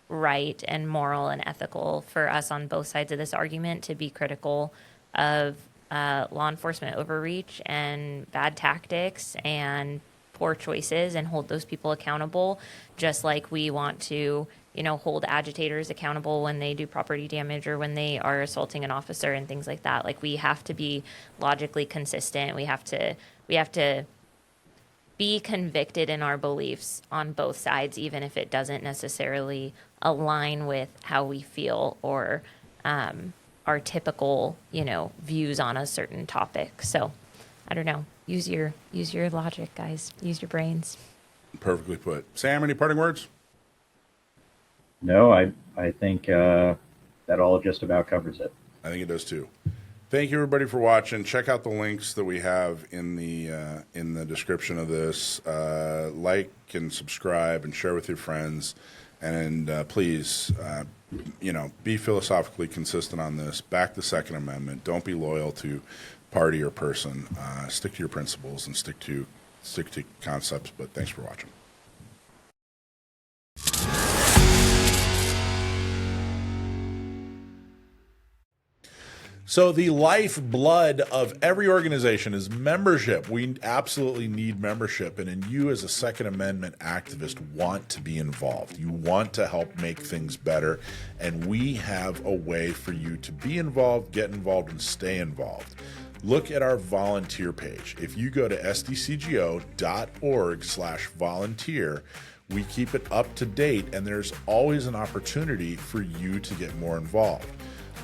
right and moral and ethical for us on both sides of this argument to be critical of law enforcement overreach and bad tactics and poor choices and hold those people accountable, just like we want to, hold agitators accountable when they do property damage or when they are assaulting an officer and things like that. Like, we have to be logically consistent. We have to be convicted in our beliefs on both sides, even if it doesn't necessarily align with how we feel or our typical, views on a certain topic. So, I don't know. Use your logic, guys. Use your brains. Perfectly put. Sam, any parting words? No, I think that all just about covers it. I think it does too. Thank you, everybody, for watching. Check out the links that we have in the description of this. Like and subscribe and share with your friends. And please, be philosophically consistent on this. Back the Second Amendment. Don't be loyal to party or person. Stick to your principles and stick to concepts. But thanks for watching. So the lifeblood of every organization is membership. We absolutely need membership. And you as a Second Amendment activist want to be involved. You want to help make things better. And we have a way for you to be involved, get involved, and stay involved. Look at our volunteer page. If you go to sdcgo.org/volunteer, we keep it up to date, and there's always an opportunity for you to get more involved.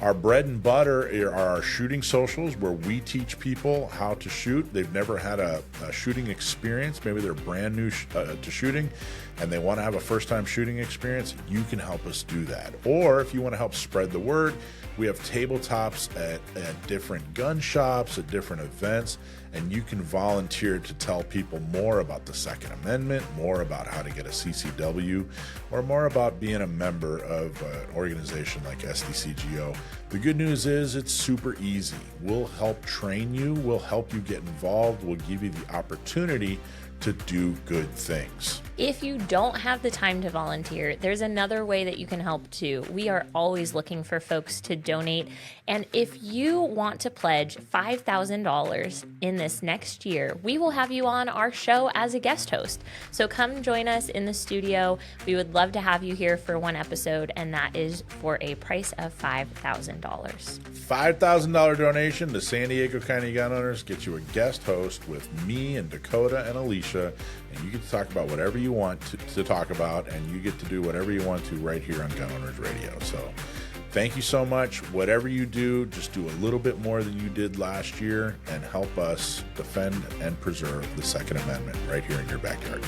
Our bread and butter are our shooting socials, where we teach people how to shoot. They've never had a shooting experience. Maybe they're brand new to shooting and they want to have a first-time shooting experience. You can help us do that. Or if you want to help spread the word, we have tabletops at different gun shops, at different events, and you can volunteer to tell people more about the Second Amendment, more about how to get a CCW, or more about being a member of an organization like SDCGO. The good news is it's super easy. We'll help train you. We'll help you get involved. We'll give you the opportunity to do good things. If you don't have the time to volunteer, there's another way that you can help too. We are always looking for folks to donate. And if you want to pledge $5,000 in this next year, we will have you on our show as a guest host. So come join us in the studio. We would love to have you here for one episode, and that is for a price of $5,000. $5,000 donation to San Diego County Gun Owners gets you a guest host with me and Dakota and Alicia, and you get to talk about whatever you want to talk about, and you get to do whatever you want to right here on Gun Owners Radio. So thank you so much. Whatever you do, just do a little bit more than you did last year and help us defend and preserve the Second Amendment right here in your backyard.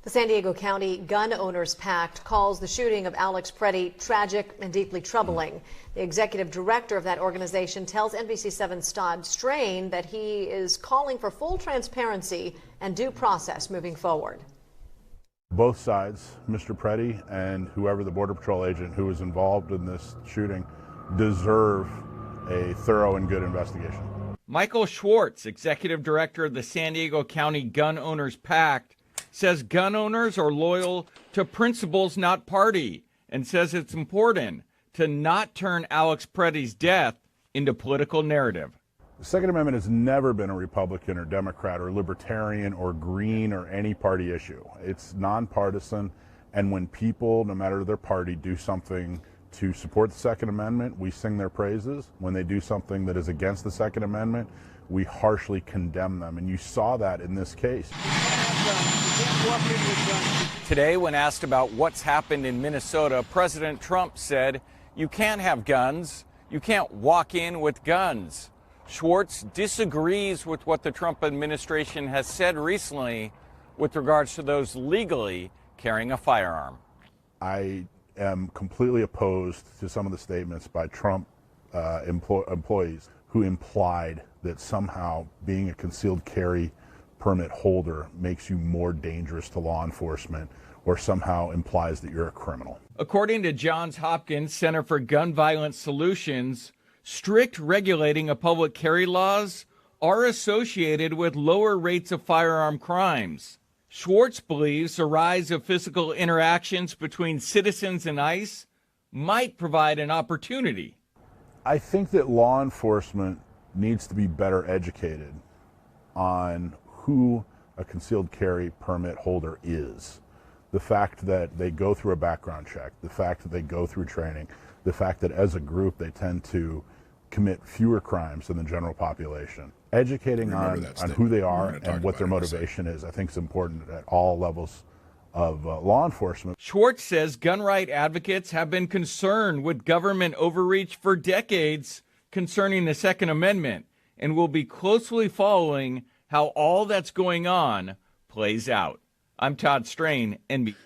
The San Diego County Gun Owners Pact calls the shooting of Alex Preddy tragic and deeply troubling. The executive director of that organization tells NBC7's Todd Strain that he is calling for full transparency and due process moving forward. Both sides, Mr. Preddy and whoever the Border Patrol agent who was involved in this shooting, deserve a thorough and good investigation. Michael Schwartz, executive director of the San Diego County Gun Owners Pact, says gun owners are loyal to principles, not party, and says it's important to not turn Alex Preddy's death into political narrative. The Second Amendment has never been a Republican or Democrat or Libertarian or Green or any party issue. It's nonpartisan, and when people, no matter their party, do something to support the Second Amendment, we sing their praises. When they do something that is against the Second Amendment, we harshly condemn them, and you saw that in this case. Today, when asked about what's happened in Minnesota, President Trump said, "You can't have guns. You can't walk in with guns." Schwartz disagrees with what the Trump administration has said recently with regards to those legally carrying a firearm. I am completely opposed to some of the statements by Trump employees who implied that somehow being a concealed carry permit holder makes you more dangerous to law enforcement or somehow implies that you're a criminal. According to Johns Hopkins Center for Gun Violence Solutions, strict regulating of public carry laws are associated with lower rates of firearm crimes. Schwartz believes the rise of physical interactions between citizens and ICE might provide an opportunity. I think that law enforcement needs to be better educated on who a concealed carry permit holder is. The fact that they go through a background check, the fact that they go through training, the fact that as a group they tend to commit fewer crimes than the general population. Educating on who they are and what their motivation is, I think, is important at all levels of law enforcement. Schwartz says gun right advocates have been concerned with government overreach for decades concerning the Second Amendment and will be closely following how all that's going on plays out. I'm Todd Strain, NBC.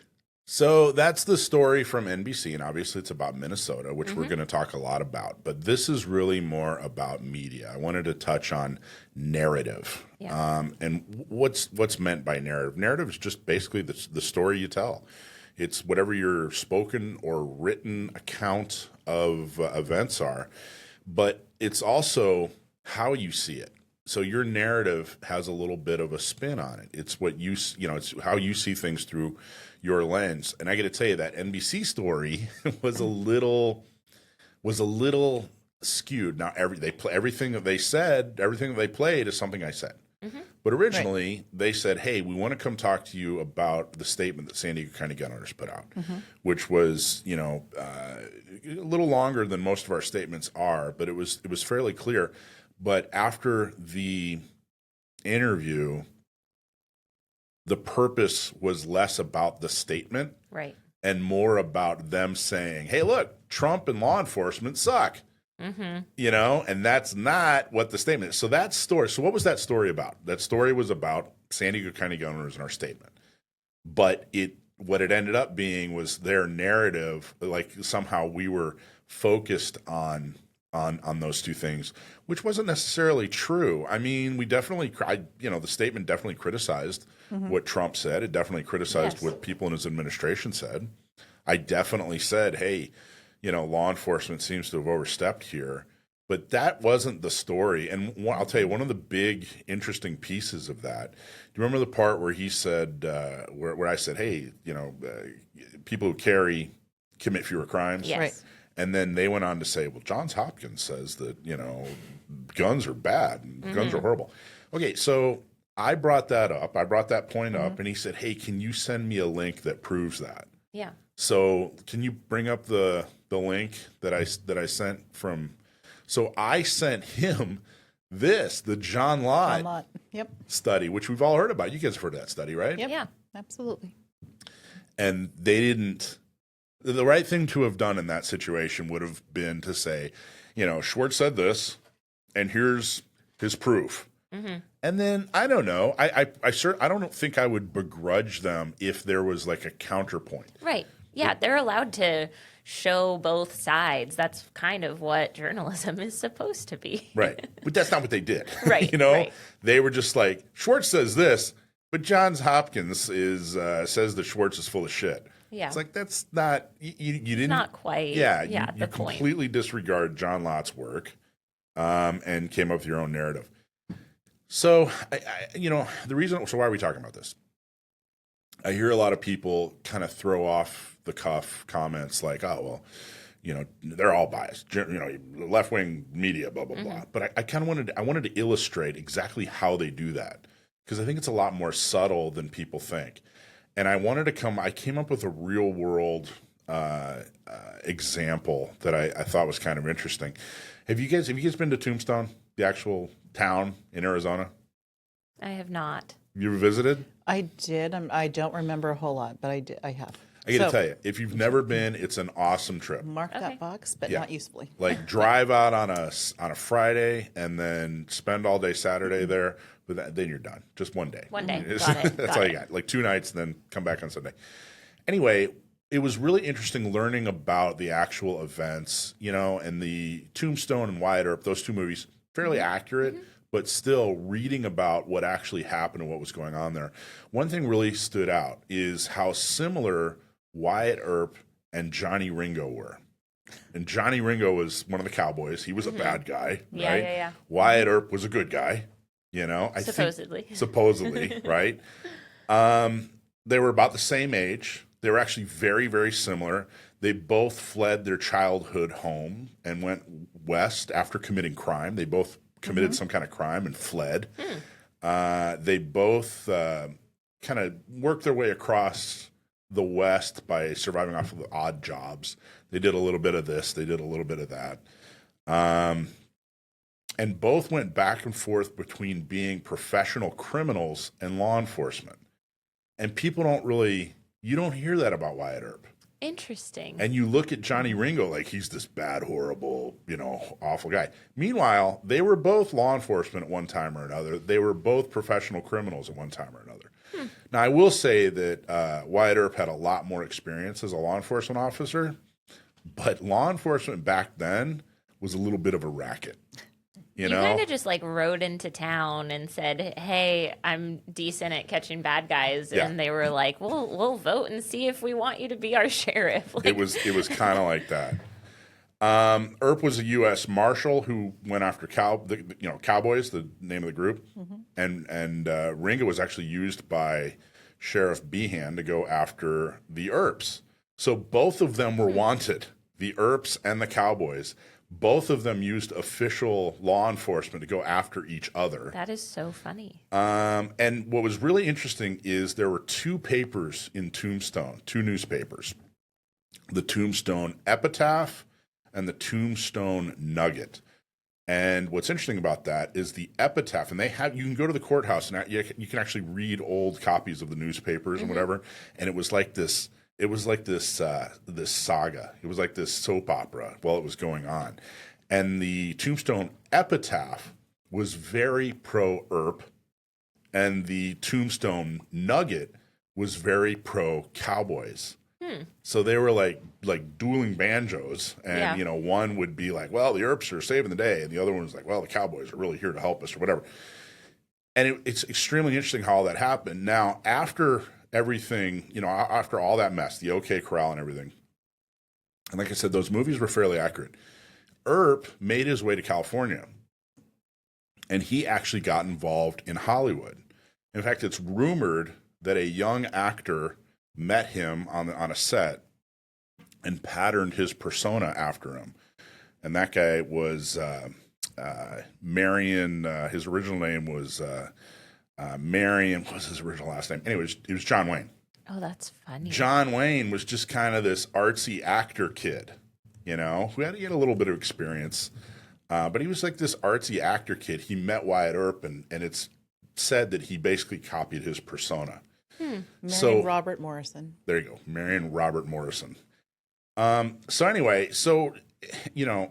So that's the story from NBC, and obviously it's about Minnesota, which we're going to talk a lot about. But this is really more about media. I wanted to touch on narrative, and what's meant by narrative. Narrative is just basically the story you tell. It's whatever your spoken or written account of events are, but it's also how you see it. So your narrative has a little bit of a spin on it. It's what it's how you see things through your lens. And I got to tell you that NBC story was a little skewed. Now everything that they said, everything that they played is something I said. But originally they said, "Hey, we want to come talk to you about the statement that San Diego County gun owners put out," which was a little longer than most of our statements are, but it was fairly clear. But after the interview, the purpose was less about the statement, right, and more about them saying, "Hey, look, Trump and law enforcement suck." And that's not what the statement is. So that story. So what was that story about? That story was about San Diego County gun owners in our statement. But what it ended up being was their narrative. Like somehow we were focused on those two things, which wasn't necessarily true. I mean, we definitely, the statement definitely criticized what Trump said. It definitely criticized what people in his administration said. I definitely said, hey, law enforcement seems to have overstepped here. But that wasn't the story. And I'll tell you, one of the big interesting pieces of that, do you remember the part where he said, where I said, hey, people who carry commit fewer crimes? Yes. Right. And then they went on to say, well, Johns Hopkins says that, guns are bad and guns are horrible. Okay, so I brought that up. I brought that point up, and he said, hey, can you send me a link that proves that? Yeah. So can you bring up the link that I sent from? So I sent him the John Lott study, which we've all heard about. You guys have heard of that study, right? Yep. Yeah. Absolutely. And they didn't. The right thing to have done in that situation would have been to say, Schwartz said this, and here's his proof. And then I don't know. I don't think I would begrudge them if there was like a counterpoint. Right. Yeah, they're allowed to show both sides. That's kind of what journalism is supposed to be. Right. But that's not what they did. Right. Right. They were just like, Schwartz says this, but Johns Hopkins says that Schwartz is full of shit. Yeah. It's like, that's not, you didn't. Not quite. Yeah. Yeah, you completely disregard John Lott's work and came up with your own narrative. So, so why are we talking about this? I hear a lot of people kind of throw off the cuff comments like, oh, well, they're all biased, left wing media, blah, blah, blah. But I kind of wanted to illustrate exactly how they do that, because I think it's a lot more subtle than people think. And I came up with a real world example that I thought was kind of interesting. Have you guys been to Tombstone, the actual town in Arizona? I have not. You ever visited? I did. I don't remember a whole lot, but I have. I got to tell you, if you've never been, it's an awesome trip. Mark that box, but not usefully. Like drive out on a Friday and then spend all day Saturday there. But then you're done. Just one day. One day. Got it. That's all you got. Like 2 nights, and then come back on Sunday. Anyway, it was really interesting learning about the actual events, and the Tombstone and Wyatt Earp, those 2 movies, fairly accurate. But still reading about what actually happened and what was going on there. One thing really stood out is how similar Wyatt Earp and Johnny Ringo were. And Johnny Ringo was one of the cowboys. He was a bad guy, right? Yeah. Wyatt Earp was a good guy, Supposedly, right? They were about the same age. They were actually very, very similar. They both fled their childhood home and went west after committing crime. They both committed some kind of crime and fled. They both kind of worked their way across the West by surviving off of odd jobs. They did a little bit of this. They did a little bit of that. And both went back and forth between being professional criminals and law enforcement. And people you don't hear that about Wyatt Earp. Interesting. And you look at Johnny Ringo like he's this bad, horrible, awful guy. Meanwhile, they were both law enforcement at one time or another. They were both professional criminals at one time or another. Now, I will say that Wyatt Earp had a lot more experience as a law enforcement officer, but law enforcement back then was a little bit of a racket. You kind of just rode into town and said, "Hey, I'm decent at catching bad guys," and they were like, "Well, we'll vote and see if we want you to be our sheriff." It was kind of like that. Earp was a U.S. Marshal who went after cowboys, the name of the group, and Ringo was actually used by Sheriff Behan to go after the Earps. So both of them were wanted, the Earps and the cowboys. Both of them used official law enforcement to go after each other. That is so funny. And what was really interesting is there were 2 papers in Tombstone, 2 newspapers, the Tombstone Epitaph and the Tombstone Nugget. And what's interesting about that is the Epitaph, and you can go to the courthouse and you can actually read old copies of the newspapers and whatever. And it was like this. It was like this saga. It was like this soap opera while it was going on. And the Tombstone Epitaph was very pro-Earp, and the Tombstone Nugget was very pro-Cowboys. So they were like dueling banjos, and one would be like, well, the Earps are saving the day, and the other one was like, well, the Cowboys are really here to help us or whatever. And it's extremely interesting how all that happened. Now, after everything, after all that mess, the OK Corral and everything, and like I said, those movies were fairly accurate. Earp made his way to California, and he actually got involved in Hollywood. In fact, it's rumored that a young actor met him on a set and patterned his persona after him. And that guy was Marion. His original name was Marion. What was his original last name? Anyway, it was John Wayne. Oh, that's funny. John Wayne was just kind of this artsy actor kid, who had to get a little bit of experience. But he was like this artsy actor kid. He met Wyatt Earp, and it's said that he basically copied his persona. Marion Robert Morrison. There you go. Marion Robert Morrison. So anyway,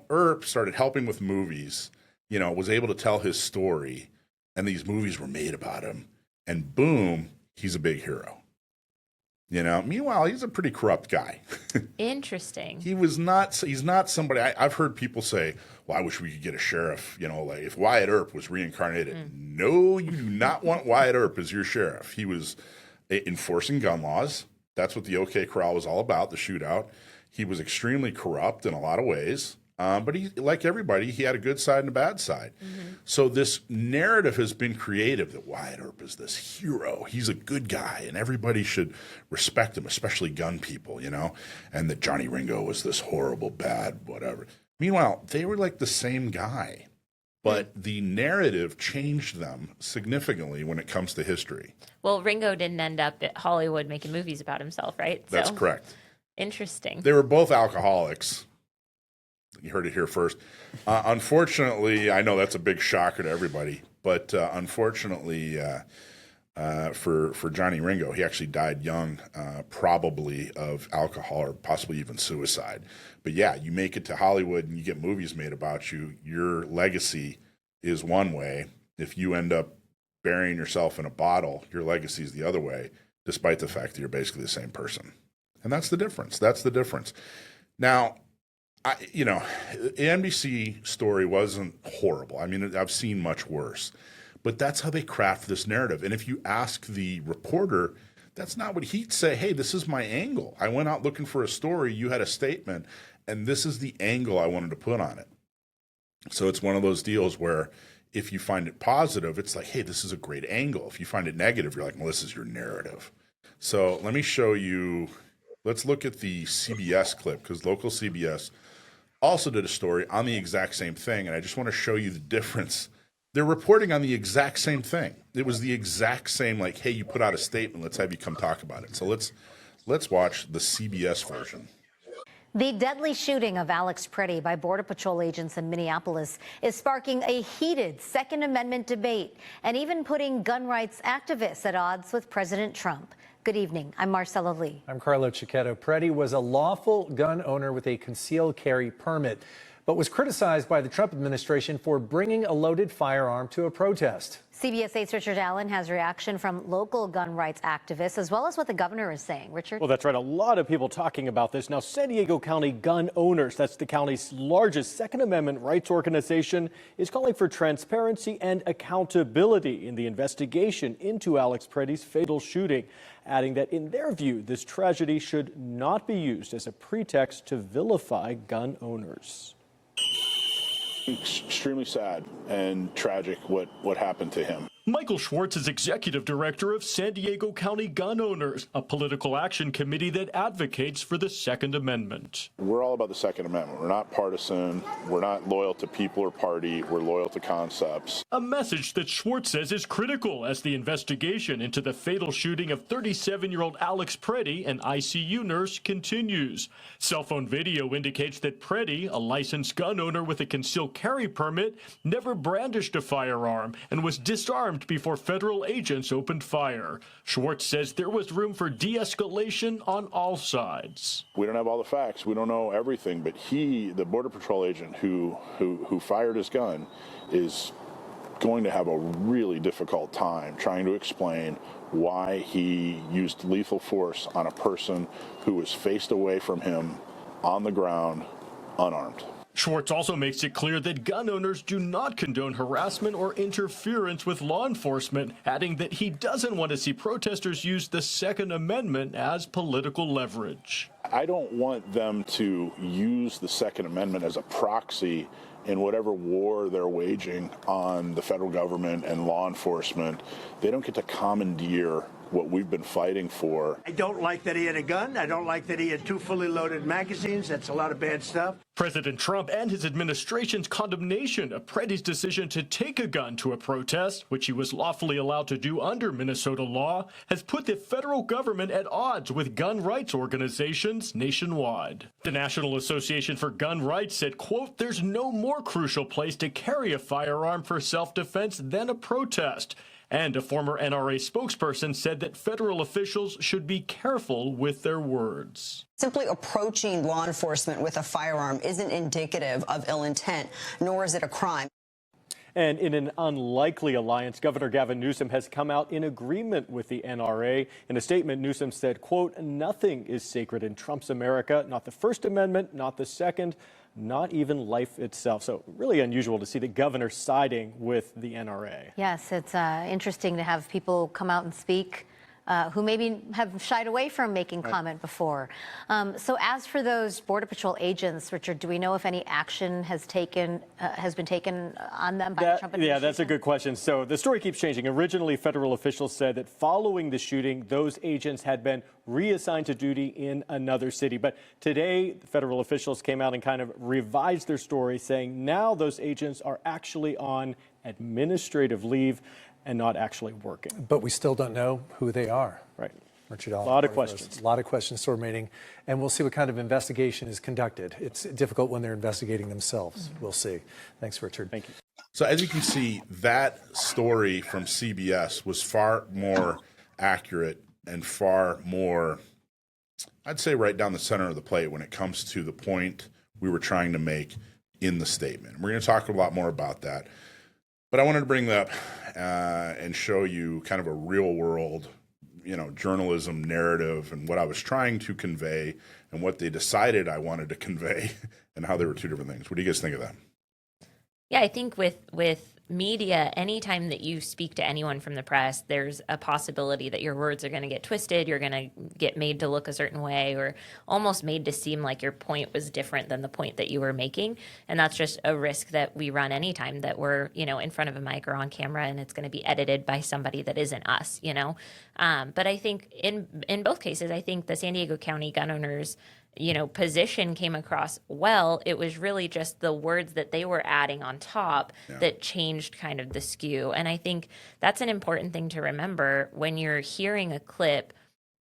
Earp started helping with movies, was able to tell his story, and these movies were made about him. And boom, he's a big hero. Meanwhile, he's a pretty corrupt guy. Interesting. He's not somebody, I've heard people say, well, I wish we could get a sheriff, like if Wyatt Earp was reincarnated. No, you do not want Wyatt Earp as your sheriff. He was enforcing gun laws. That's what the OK Corral was all about, the shootout. He was extremely corrupt in a lot of ways. But he, like everybody, he had a good side and a bad side. So this narrative has been created that Wyatt Earp is this hero. He's a good guy, and everybody should respect him, especially gun people, you know, and that Johnny Ringo was this horrible, bad, whatever. Meanwhile, they were like the same guy, but the narrative changed them significantly when it comes to history. Well, Ringo didn't end up at Hollywood making movies about himself, right? That's correct. Interesting. They were both alcoholics. You heard it here first. Unfortunately, I know that's a big shocker to everybody, but unfortunately for Johnny Ringo, he actually died young, probably of alcohol or possibly even suicide. But yeah, you make it to Hollywood and you get movies made about you, your legacy is one way. If you end up burying yourself in a bottle, your legacy is the other way, despite the fact that you're basically the same person. And that's the difference. That's the difference. Now, the NBC story wasn't horrible. I mean, I've seen much worse. But that's how they craft this narrative. And if you ask the reporter, that's not what he'd say. Hey, this is my angle. I went out looking for a story. You had a statement, and this is the angle I wanted to put on it. So it's one of those deals where if you find it positive, it's like, hey, this is a great angle. If you find it negative, you're like, well, this is your narrative. So let me show you. Let's look at the CBS clip, because local CBS also did a story on the exact same thing, and I just want to show you the difference. They're reporting on the exact same thing. It was the exact same, like, hey, you put out a statement, let's have you come talk about it. So let's watch the CBS version. The deadly shooting of Alex Pretty by Border Patrol agents in Minneapolis is sparking a heated Second Amendment debate and even putting gun rights activists at odds with President Trump. Good evening. I'm Marcella Lee. I'm Carlo Cicchetto. Pretty was a lawful gun owner with a concealed carry permit, but was criticized by the Trump administration for bringing a loaded firearm to a protest. CBS 8's Richard Allen has reaction from local gun rights activists, as well as what the governor is saying. Richard? Well, that's right. A lot of people talking about this. Now, San Diego County Gun Owners, that's the county's largest Second Amendment rights organization, is calling for transparency and accountability in the investigation into Alex Pretty's fatal shooting, adding that in their view, this tragedy should not be used as a pretext to vilify gun owners. Extremely sad and tragic what happened to him. Michael Schwartz is executive director of San Diego County Gun Owners, a political action committee that advocates for the Second Amendment. We're all about the Second Amendment. We're not partisan. We're not loyal to people or party. We're loyal to concepts. A message that Schwartz says is critical as the investigation into the fatal shooting of 37-year-old Alex Pretty, an ICU nurse, continues. Cell phone video indicates that Pretty, a licensed gun owner with a concealed carry permit, never brandished a firearm and was disarmed before federal agents opened fire. Schwartz says there was room for de-escalation on all sides. We don't have all the facts. We don't know everything, but he, the Border Patrol agent who fired his gun, is going to have a really difficult time trying to explain why he used lethal force on a person who was faced away from him on the ground, unarmed. Schwartz also makes it clear that gun owners do not condone harassment or interference with law enforcement, adding that he doesn't want to see protesters use the Second Amendment as political leverage. I don't want them to use the Second Amendment as a proxy in whatever war they're waging on the federal government and law enforcement. They don't get to commandeer what we've been fighting for. I don't like that he had a gun. I don't like that he had 2 fully loaded magazines. That's a lot of bad stuff. President Trump and his administration's condemnation of Pretty's decision to take a gun to a protest, which he was lawfully allowed to do under Minnesota law, has put the federal government at odds with gun rights organizations nationwide. The National Association for Gun Rights said, quote, "There's no more crucial place to carry a firearm for self-defense than a protest." And a former NRA spokesperson said that federal officials should be careful with their words. Simply approaching law enforcement with a firearm isn't indicative of ill intent, nor is it a crime. And in an unlikely alliance, Governor Gavin Newsom has come out in agreement with the NRA. In a statement, Newsom said, quote, "Nothing is sacred in Trump's America, not the First Amendment, not the Second, not even life itself." So really unusual to see the governor siding with the NRA. Yes, it's interesting to have people come out and speak who maybe have shied away from making comment before. So as for those Border Patrol agents, Richard, do we know if any action has been taken on them by the Trump administration? Yeah, that's a good question. So the story keeps changing. Originally, federal officials said that following the shooting, those agents had been reassigned to duty in another city. But today, federal officials came out and kind of revised their story, saying now those agents are actually on administrative leave and not actually working. But we still don't know who they are. Right. Richard, a lot of questions. A lot of questions still remaining, and we'll see what kind of investigation is conducted. It's difficult when they're investigating themselves. We'll see. Thanks, Richard. Thank you. So as you can see, that story from CBS was far more accurate and far more, I'd say, right down the center of the plate when it comes to the point we were trying to make in the statement. We're going to talk a lot more about that. But I wanted to bring that up and show you kind of a real world, journalism narrative and what I was trying to convey and what they decided I wanted to convey and how they were two different things. What do you guys think of that? Yeah, I think with media, anytime that you speak to anyone from the press, there's a possibility that your words are going to get twisted, you're going to get made to look a certain way, or almost made to seem like your point was different than the point that you were making. And that's just a risk that we run anytime that we're, in front of a mic or on camera, and it's going to be edited by somebody that isn't us, But I think in both cases, I think the San Diego County gun owners position came across well. It was really just the words that they were adding on top that changed kind of the skew. And I think that's an important thing to remember when you're hearing a clip,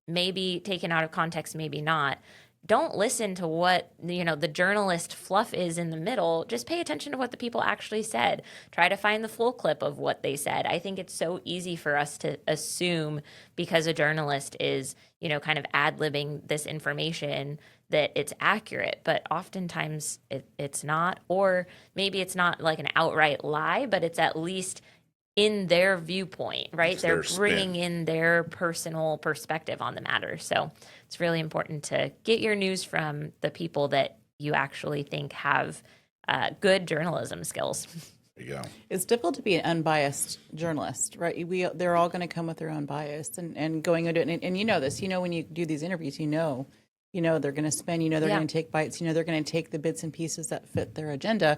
maybe taken out of context, maybe not. Don't listen to what, the journalist fluff is in the middle. Just pay attention to what the people actually said. Try to find the full clip of what they said. I think it's so easy for us to assume because a journalist is, kind of ad-libbing this information that it's accurate, but oftentimes it's not, or maybe it's not like an outright lie, but it's at least in their viewpoint, right? They're bringing in their personal perspective on the matter. So it's really important to get your news from the people that you actually think have good journalism skills. There you go. It's difficult to be an unbiased journalist, right? They're all going to come with their own bias and going into it. And you know this, when you do these interviews, they're going to spin, they're going to take bites, they're going to take the bits and pieces that fit their agenda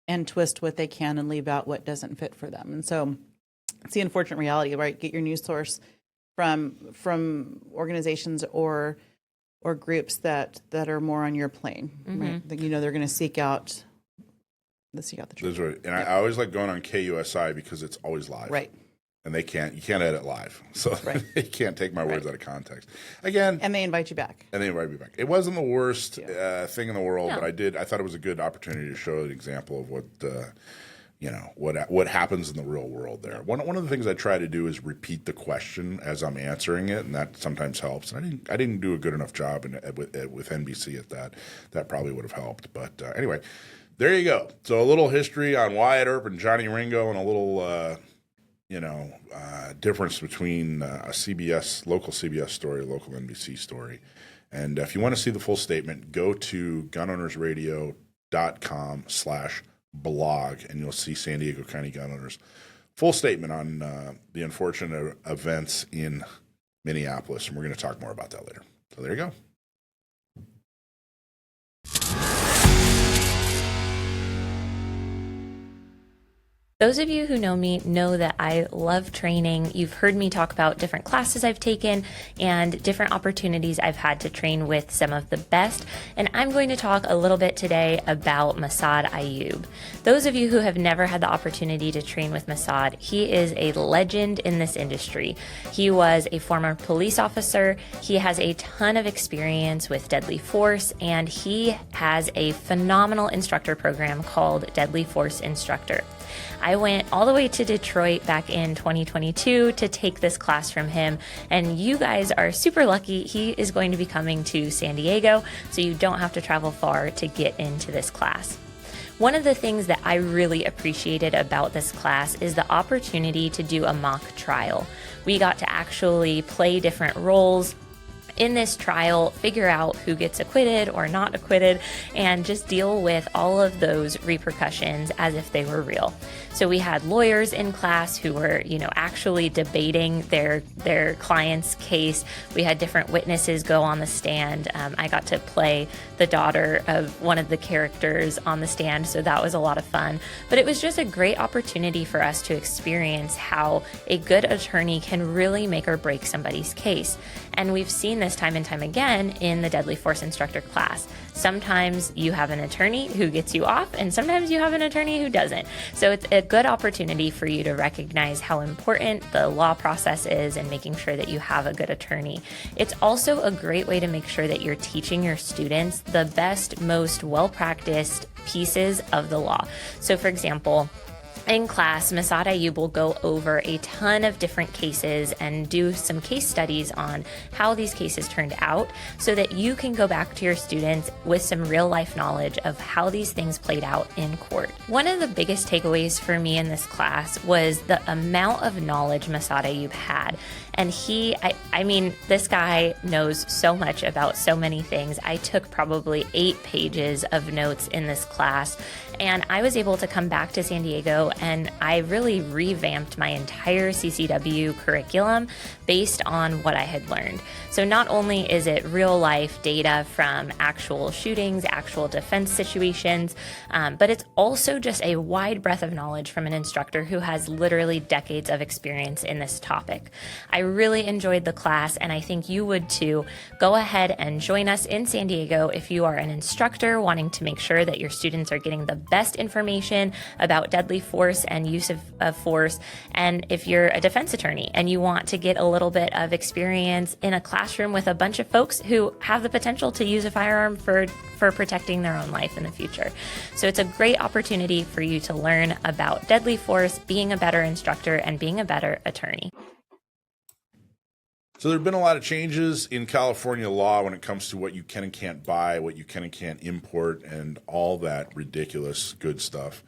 and twist what they can and leave out what doesn't fit for them. And so it's the unfortunate reality, right? Get your news source from organizations or groups that are more on your plane, right? That, they're going to seek out the truth. That's right. And I always like going on KUSI because it's always live. Right. And you can't edit live. So they can't take my words out of context. Again. And they invite you back. It wasn't the worst thing in the world, but I thought it was a good opportunity to show an example of what happens in the real world there. One of the things I try to do is repeat the question as I'm answering it, and that sometimes helps. And I didn't do a good enough job with NBC at that. That probably would have helped. But anyway, there you go. So a little history on Wyatt Earp and Johnny Ringo, and a little difference between a local CBS story, a local NBC story. And if you want to see the full statement, go to gunownersradio.com/blog, and you'll see San Diego County gun owners' full statement on the unfortunate events in Minneapolis. And we're going to talk more about that later. So there you go. Those of you who know me know that I love training. You've heard me talk about different classes I've taken and different opportunities I've had to train with some of the best. And I'm going to talk a little bit today about Massad Ayub. Those of you who have never had the opportunity to train with Massad, he is a legend in this industry. He was a former police officer. He has a ton of experience with deadly force, and he has a phenomenal instructor program called Deadly Force Instructor. I went all the way to Detroit back in 2022 to take this class from him, and you guys are super lucky. He is going to be coming to San Diego, so you don't have to travel far to get into this class. One of the things that I really appreciated about this class is the opportunity to do a mock trial. We got to actually play different roles in this trial, figure out who gets acquitted or not acquitted, and just deal with all of those repercussions as if they were real. So we had lawyers in class who were, actually debating their client's case. We had different witnesses go on the stand. I got to play the daughter of one of the characters on the stand, so that was a lot of fun. But it was just a great opportunity for us to experience how a good attorney can really make or break somebody's case. And we've seen this time and time again in the deadly force instructor class. Sometimes you have an attorney who gets you off, and sometimes you have an attorney who doesn't. So it's a good opportunity for you to recognize how important the law process is and making sure that you have a good attorney. It's also a great way to make sure that you're teaching your students the best, most well-practiced pieces of the law. So for example, in class, Masad Ayub will go over a ton of different cases and do some case studies on how these cases turned out so that you can go back to your students with some real life knowledge of how these things played out in court. One of the biggest takeaways for me in this class was the amount of knowledge Masad Ayub had. And this guy knows so much about so many things. I took probably 8 pages of notes in this class, and I was able to come back to San Diego and I really revamped my entire CCW curriculum based on what I had learned. So not only is it real life data from actual shootings, actual defense situations, but it's also just a wide breadth of knowledge from an instructor who has literally decades of experience in this topic. I really enjoyed the class, and I think you would too. Go ahead and join us in San Diego if you are an instructor wanting to make sure that your students are getting the best information about deadly force and use of force. And if you're a defense attorney and you want to get a little bit of experience in a classroom with a bunch of folks who have the potential to use a firearm for protecting their own life in the future. So it's a great opportunity for you to learn about deadly force, being a better instructor, and being a better attorney. So there have been a lot of changes in California law when it comes to what you can and can't buy, what you can and can't import, and all that ridiculous good stuff.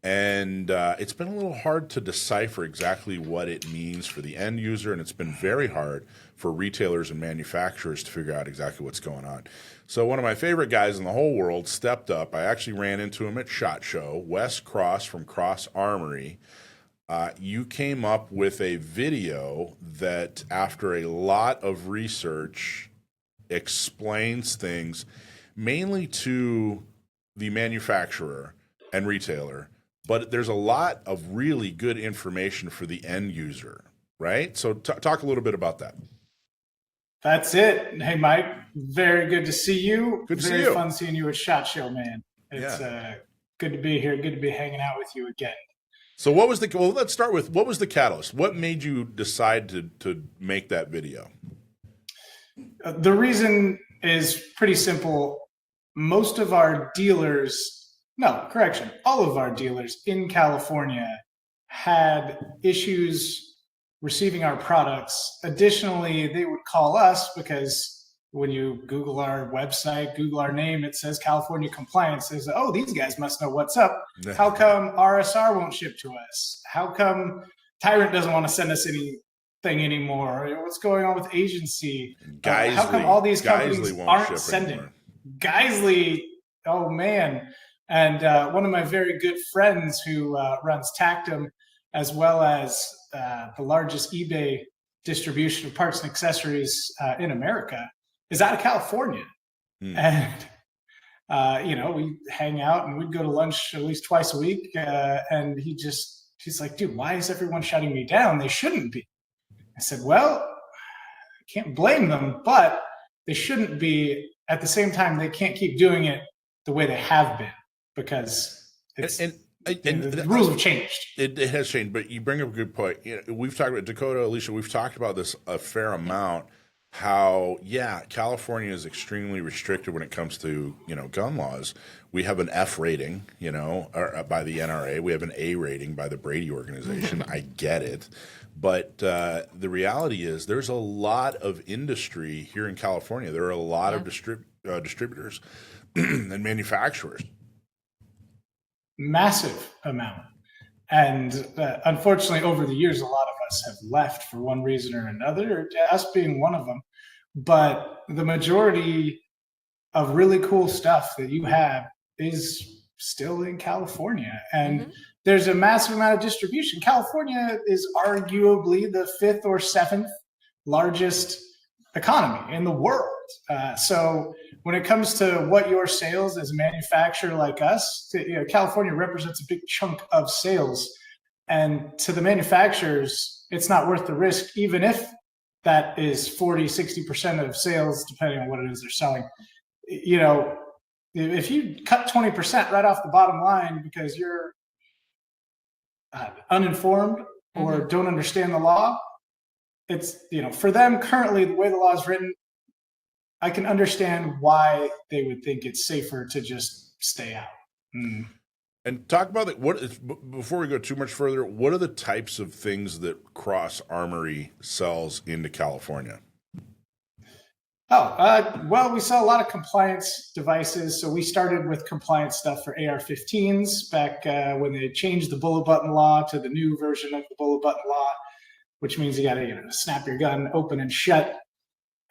And it's been a little hard to decipher exactly what it means for the end user, and it's been very hard for retailers and manufacturers to figure out exactly what's going on. So one of my favorite guys in the whole world stepped up. I actually ran into him at SHOT Show, Wes Cross from Cross Armory. You came up with a video that, after a lot of research, explains things mainly to the manufacturer and retailer, but there's a lot of really good information for the end user, right? So talk a little bit about that. That's it. Hey, Mike, very good to see you. Good to see very you. Fun seeing you at SHOT Show, man. It's good to be here. Good to be hanging out with you again. So let's start with, what was the catalyst? What made you decide to make that video? The reason is pretty simple. Most of our dealers, all of our dealers in California had issues receiving our products. Additionally, they would call us because when you Google our website, Google our name, it says California compliance. It says, oh, these guys must know what's up. How come RSR won't ship to us? How come Tyrant doesn't want to send us anything anymore? What's going on with agency? How come all these companies aren't sending? Geisley, oh man. And one of my very good friends who runs Tactum, as well as the largest eBay distribution of parts and accessories in America, is out of California. And, we hang out and we'd go to lunch at least twice a week. And he's like, dude, why is everyone shutting me down? They shouldn't be. I said, well, I can't blame them, but they shouldn't be. At the same time, they can't keep doing it the way they have been, because the rules have changed. It has changed, but you bring up a good point. We've talked about Dakota, Alicia, we've talked about this a fair amount, how, California is extremely restricted when it comes to, gun laws. We have an F rating, by the NRA. We have an A rating by the Brady organization. I get it. But the reality is there's a lot of industry here in California. There are a lot of distributors and manufacturers. Massive amount. And unfortunately, over the years, a lot of us have left for one reason or another, us being one of them. but the majority of really cool stuff that you have is still in California. And there's a massive amount of distribution. California is arguably the 5th or 7th largest economy in the world. So when it comes to what your sales as a manufacturer like us, California represents a big chunk of sales. And to the manufacturers, it's not worth the risk, even if that is 40, 60% of sales, depending on what it is they're selling. If you cut 20% right off the bottom line because you're uninformed or don't understand the law, it's, for them currently, the way the law is written, I can understand why they would think it's safer to just stay out. And talk about before we go too much further, what are the types of things that Cross Armory sells into California? Well, we sell a lot of compliance devices. So we started with compliance stuff for AR-15s back when they changed the bullet button law to the new version of the bullet button law, which means you got to snap your gun open and shut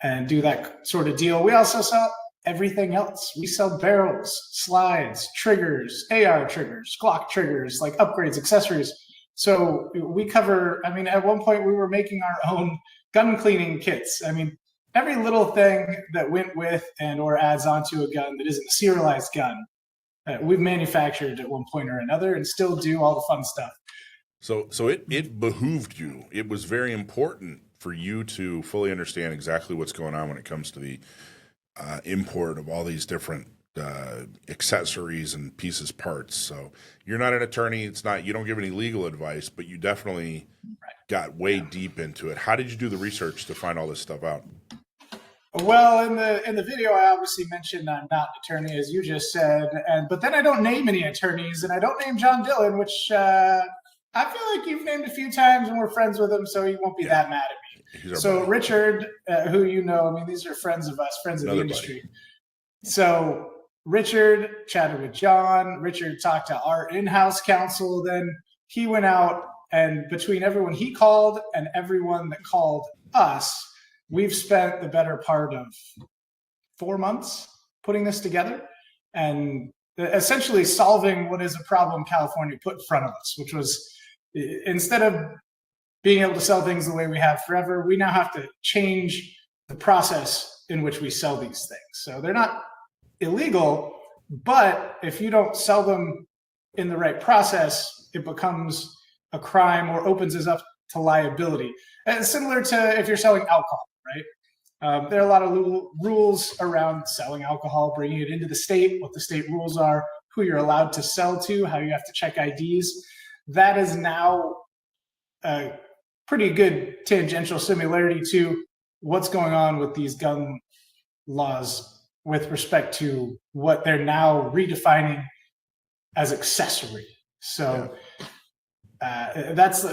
and do that sort of deal. We also sell everything else. We sell barrels, slides, triggers, AR triggers, Glock triggers, like upgrades, accessories. So we cover, at one point we were making our own gun cleaning kits. Every little thing that went with and or adds onto a gun that isn't a serialized gun, we've manufactured at one point or another and still do all the fun stuff. So it behooved you. It was very important for you to fully understand exactly what's going on when it comes to the import of all these different accessories and pieces, parts. So you're not an attorney. You don't give any legal advice, but you definitely got way deep into it. How did you do the research to find all this stuff out? Well, in the video, I obviously mentioned I'm not an attorney, as you just said, but then I don't name any attorneys, and I don't name John Dillon, which I feel like you've named a few times, and we're friends with him, so he won't be that mad at me. So buddy. Richard, who these are friends of us, friends of the industry. Buddy. So Richard chatted with John. Richard talked to our in-house counsel. Then he went out, and between everyone he called and everyone that called us, we've spent the better part of 4 months putting this together and essentially solving what is a problem California put in front of us, which was instead of being able to sell things the way we have forever, we now have to change the process in which we sell these things. So they're not illegal, but if you don't sell them in the right process, it becomes a crime or opens us up to liability. And similar to if you're selling alcohol, right? There are a lot of rules around selling alcohol, bringing it into the state, what the state rules are, who you're allowed to sell to, how you have to check IDs. That is now a pretty good tangential similarity to what's going on with these gun laws with respect to what they're now redefining as accessory. So that's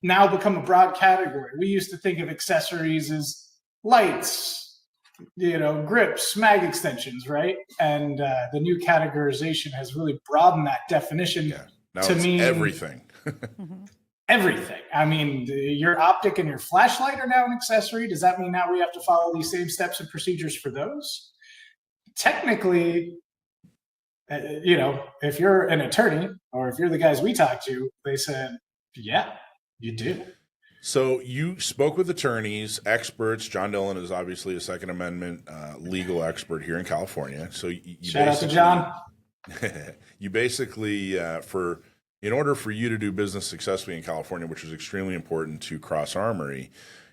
now become a broad category. We used to think of accessories as lights, grips, mag extensions, right? And the new categorization has really broadened that definition to mean everything. Everything. Your optic and your flashlight are now an accessory. Does that mean now we have to follow these same steps and procedures for those? Technically, if you're an attorney or if you're the guys we talked to, they said, yeah, you do. So you spoke with attorneys, experts. John Dillon is obviously a Second Amendment legal expert here in California. So you shout out to John. You basically, in order for you to do business successfully in California, which is extremely important to Cross Armory,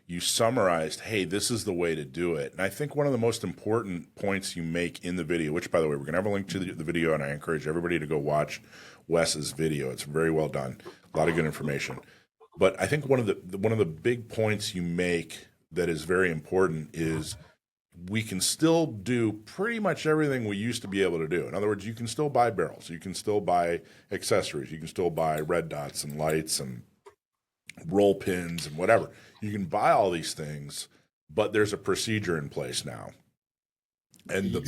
you summarized, hey, this is the way to do it. And I think one of the most important points you make in the video, which, by the way, we're going to have a link to the video, and I encourage everybody to go watch Wes's video. It's very well done, a lot of good information. But I think one of the big points you make that is very important is we can still do pretty much everything we used to be able to do. In other words, you can still buy barrels, you can still buy accessories, you can still buy red dots and lights and roll pins and whatever. You can buy all these things, but there's a procedure in place now. And the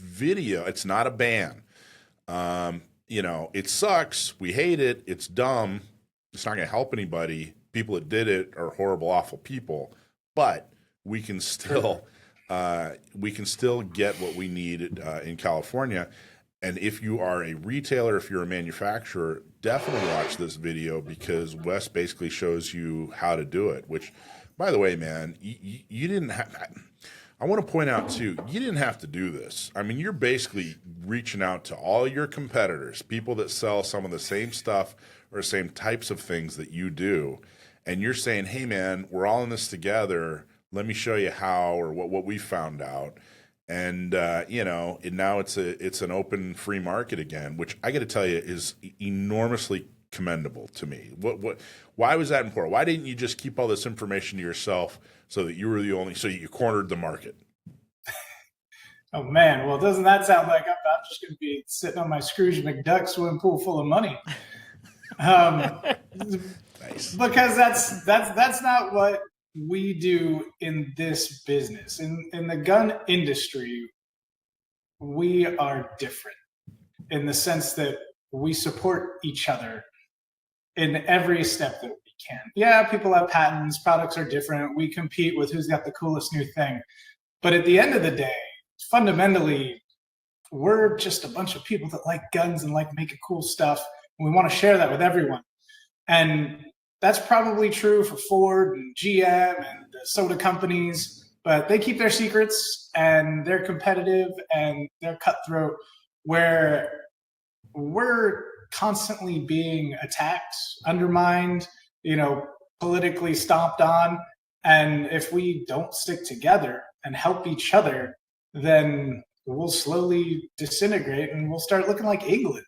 video, it's not a ban. It sucks. We hate it. It's dumb. It's not going to help anybody. People that did it are horrible, awful people. But we can still get what we need in California. And if you are a retailer, if you're a manufacturer, definitely watch this video, because Wes basically shows you how to do it. Which, by the way, man, you didn't have. I want to point out too, you didn't have to do this. I mean, you're basically reaching out to all your competitors, people that sell some of the same stuff or same types of things that you do, and you're saying, "Hey, man, we're all in this together. Let me show you how, or what we found out." And and now it's an open free market again, which I got to tell you is enormously commendable to me. Why was that important? Why didn't you just keep all this information to yourself so that you were the only, so you cornered the market? Oh man, well, doesn't that sound like I'm just going to be sitting on my Scrooge McDuck swimming pool full of money? Nice. Because that's not what we do in this business. In the gun industry, we are different in the sense that we support each other in every step that we can. Yeah, people have patents, products are different. We compete with who's got the coolest new thing. But at the end of the day, fundamentally, we're just a bunch of people that like guns and like making cool stuff. And we want to share that with everyone. And that's probably true for Ford and GM and the soda companies, but they keep their secrets and they're competitive and they're cutthroat, where we're constantly being attacked, undermined, politically stomped on. And if we don't stick together and help each other, then we'll slowly disintegrate and we'll start looking like England,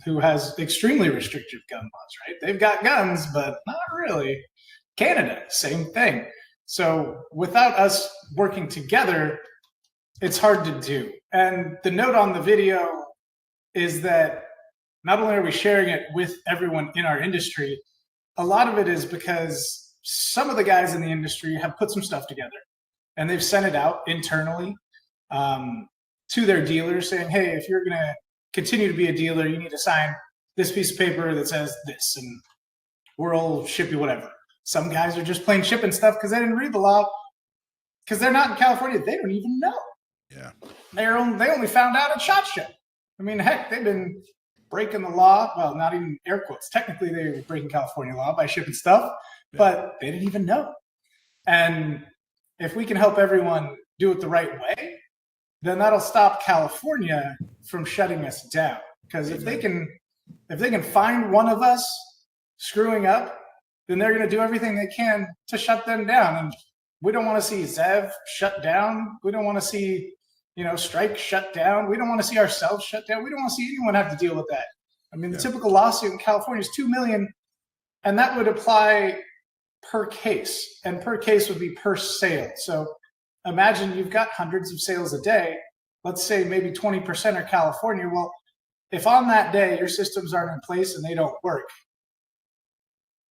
who has extremely restrictive gun laws, right? They've got guns, but not really. Canada, same thing. So without us working together, it's hard to do. And the note on the video is that not only are we sharing it with everyone in our industry, a lot of it is because some of the guys in the industry have put some stuff together and they've sent it out internally to their dealers saying, hey, if you're going to continue to be a dealer, you need to sign this piece of paper that says this, and we'll ship you whatever. Some guys are just plain shipping stuff because they didn't read the law, because they're not in California. They don't even know. Yeah. They only found out at SHOT Show. I mean, heck, they've been breaking the law. Well, not even air quotes. Technically, they were breaking California law by shipping stuff, but they didn't even know. And if we can help everyone do it the right way, then that'll stop California from shutting us down. Because if they can find one of us screwing up, then they're going to do everything they can to shut them down. And we don't want to see Zev shut down. We don't want to see, Strike shut down. We don't want to see ourselves shut down. We don't want to see anyone have to deal with that. I mean, the typical lawsuit in California is $2 million, and that would apply per case, and per case would be per sale. So imagine you've got hundreds of sales a day. Let's say maybe 20% are California. Well, if on that day your systems aren't in place and they don't work,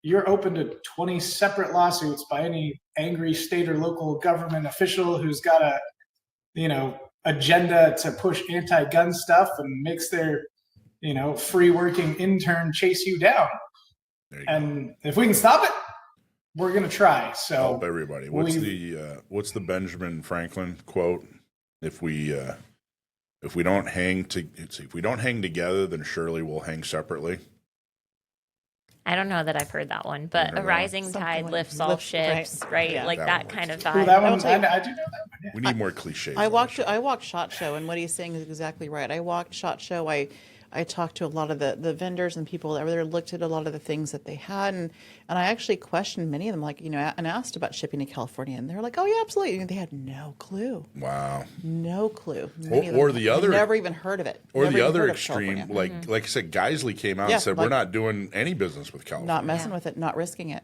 you're open to 20 separate lawsuits by any angry state or local government official who's got a, agenda to push anti-gun stuff and makes their, free working intern chase you down. And if we can stop it, we're going to try. So help everybody. What's the Benjamin Franklin quote? If we don't hang together, then surely we'll hang separately. I don't know that I've heard that one, but a rising tide lifts all ships, right? Yeah. Like that kind of vibe. I do know that one. Yeah. We need more cliches. I walked SHOT Show, and what he's saying is exactly right. I walked SHOT Show. I talked to a lot of the vendors and people that were there, looked at a lot of the things that they had, and I actually questioned many of them, and asked about shipping to California, and they were like, "Oh yeah, absolutely." And they had no clue. Wow. No clue. Or the other, never even heard of it. Or the other extreme, like I said, Geisley came out and said, "We're not doing any business with California. Not messing with it. Not risking it."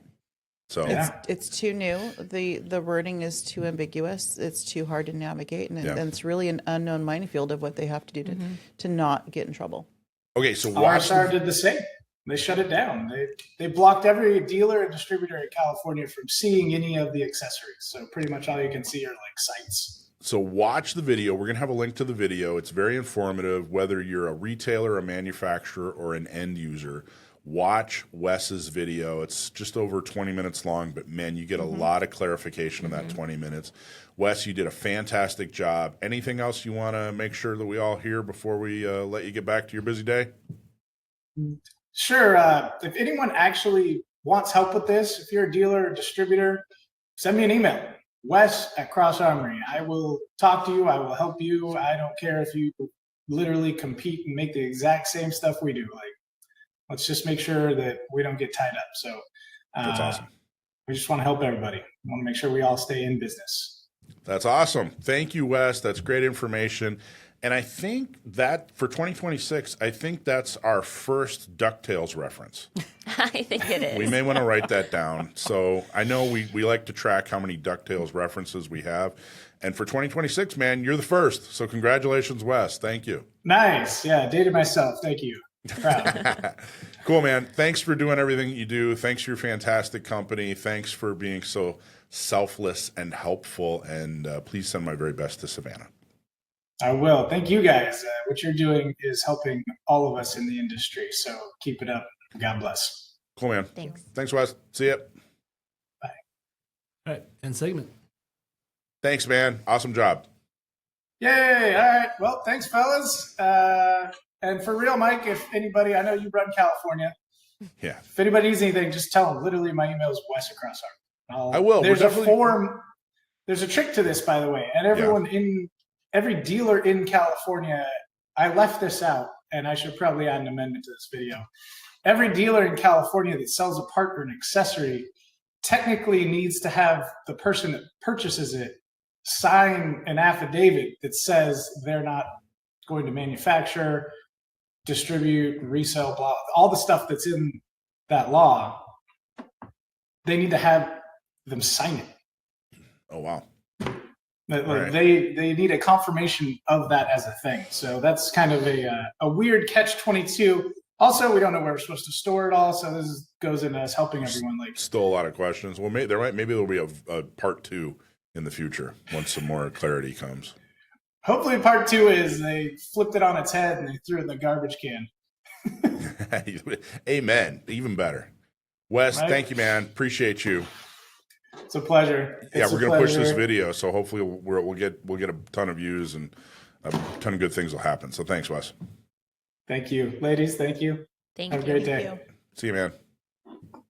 So it's too new. The wording is too ambiguous. It's too hard to navigate, and it's really an unknown minefield of what they have to do to not get in trouble. Okay, so RSR did the same. They shut it down. They blocked every dealer and distributor in California from seeing any of the accessories. So pretty much all you can see are like sites. So watch the video. We're going to have a link to the video. It's very informative, whether you're a retailer, a manufacturer, or an end user. watch Wes's video. It's just over 20 minutes long, but man, you get a lot of clarification in that 20 minutes. Wes, you did a fantastic job. Anything else you want to make sure that we all hear before we let you get back to your busy day? Sure. If anyone actually wants help with this, if you're a dealer or distributor, send me an email, Wes@Cross Armory. I will talk to you. I will help you. I don't care if you literally compete and make the exact same stuff we do. Like, let's just make sure that we don't get tied up. So That's awesome. We just want to help everybody. We want to make sure we all stay in business. That's awesome. Thank you, Wes. That's great information. And I think that for 2026, I think that's our first DuckTales reference. I think it is. We may want to write that down. So I know we like to track how many DuckTales references we have. And for 2026, man, you're the first. So congratulations, Wes. Thank you. Nice. Yeah, dated myself. Thank you. Proud. Cool, man. Thanks for doing everything you do. Thanks for your fantastic company. Thanks for being so selfless and helpful. And please send my very best to Savannah. I will. Thank you guys. What you're doing is helping all of us in the industry. So keep it up. God bless. Cool, man. Thanks. Thanks, Wes. See ya. Bye. All right. End segment. Thanks, man. Awesome job. Yay. All right. Well, thanks, fellas. And for real, Mike, if anybody, I know you run California. Yeah. If anybody needs anything, just tell them. Literally, my email is Wes@CrossArmory. I will. There's a form. There's a trick to this, by the way. And everyone every dealer in California, I left this out, and I should probably add an amendment to this video. Every dealer in California that sells a part or an accessory technically needs to have the person that purchases it sign an affidavit that says they're not going to manufacture, distribute, resell, blah, all the stuff that's in that law. They need to have them sign it. Oh, wow. Right. They need a confirmation of that as a thing. So that's kind of a weird catch-22. Also, we don't know where we're supposed to store it all. So this goes into us helping everyone. Like, still a lot of questions. Well, maybe there'll be a part 2 in the future once some more clarity comes. Hopefully, part 2 is they flipped it on its head and they threw it in the garbage can. Amen. Even better. Wes, Thank you, man. Appreciate you. It's a pleasure. We're going to push this video, so hopefully we'll get a ton of views and a ton of good things will happen. So thanks, Wes. Thank you, ladies. Thank you. Thank Have you. a great day. See you, man.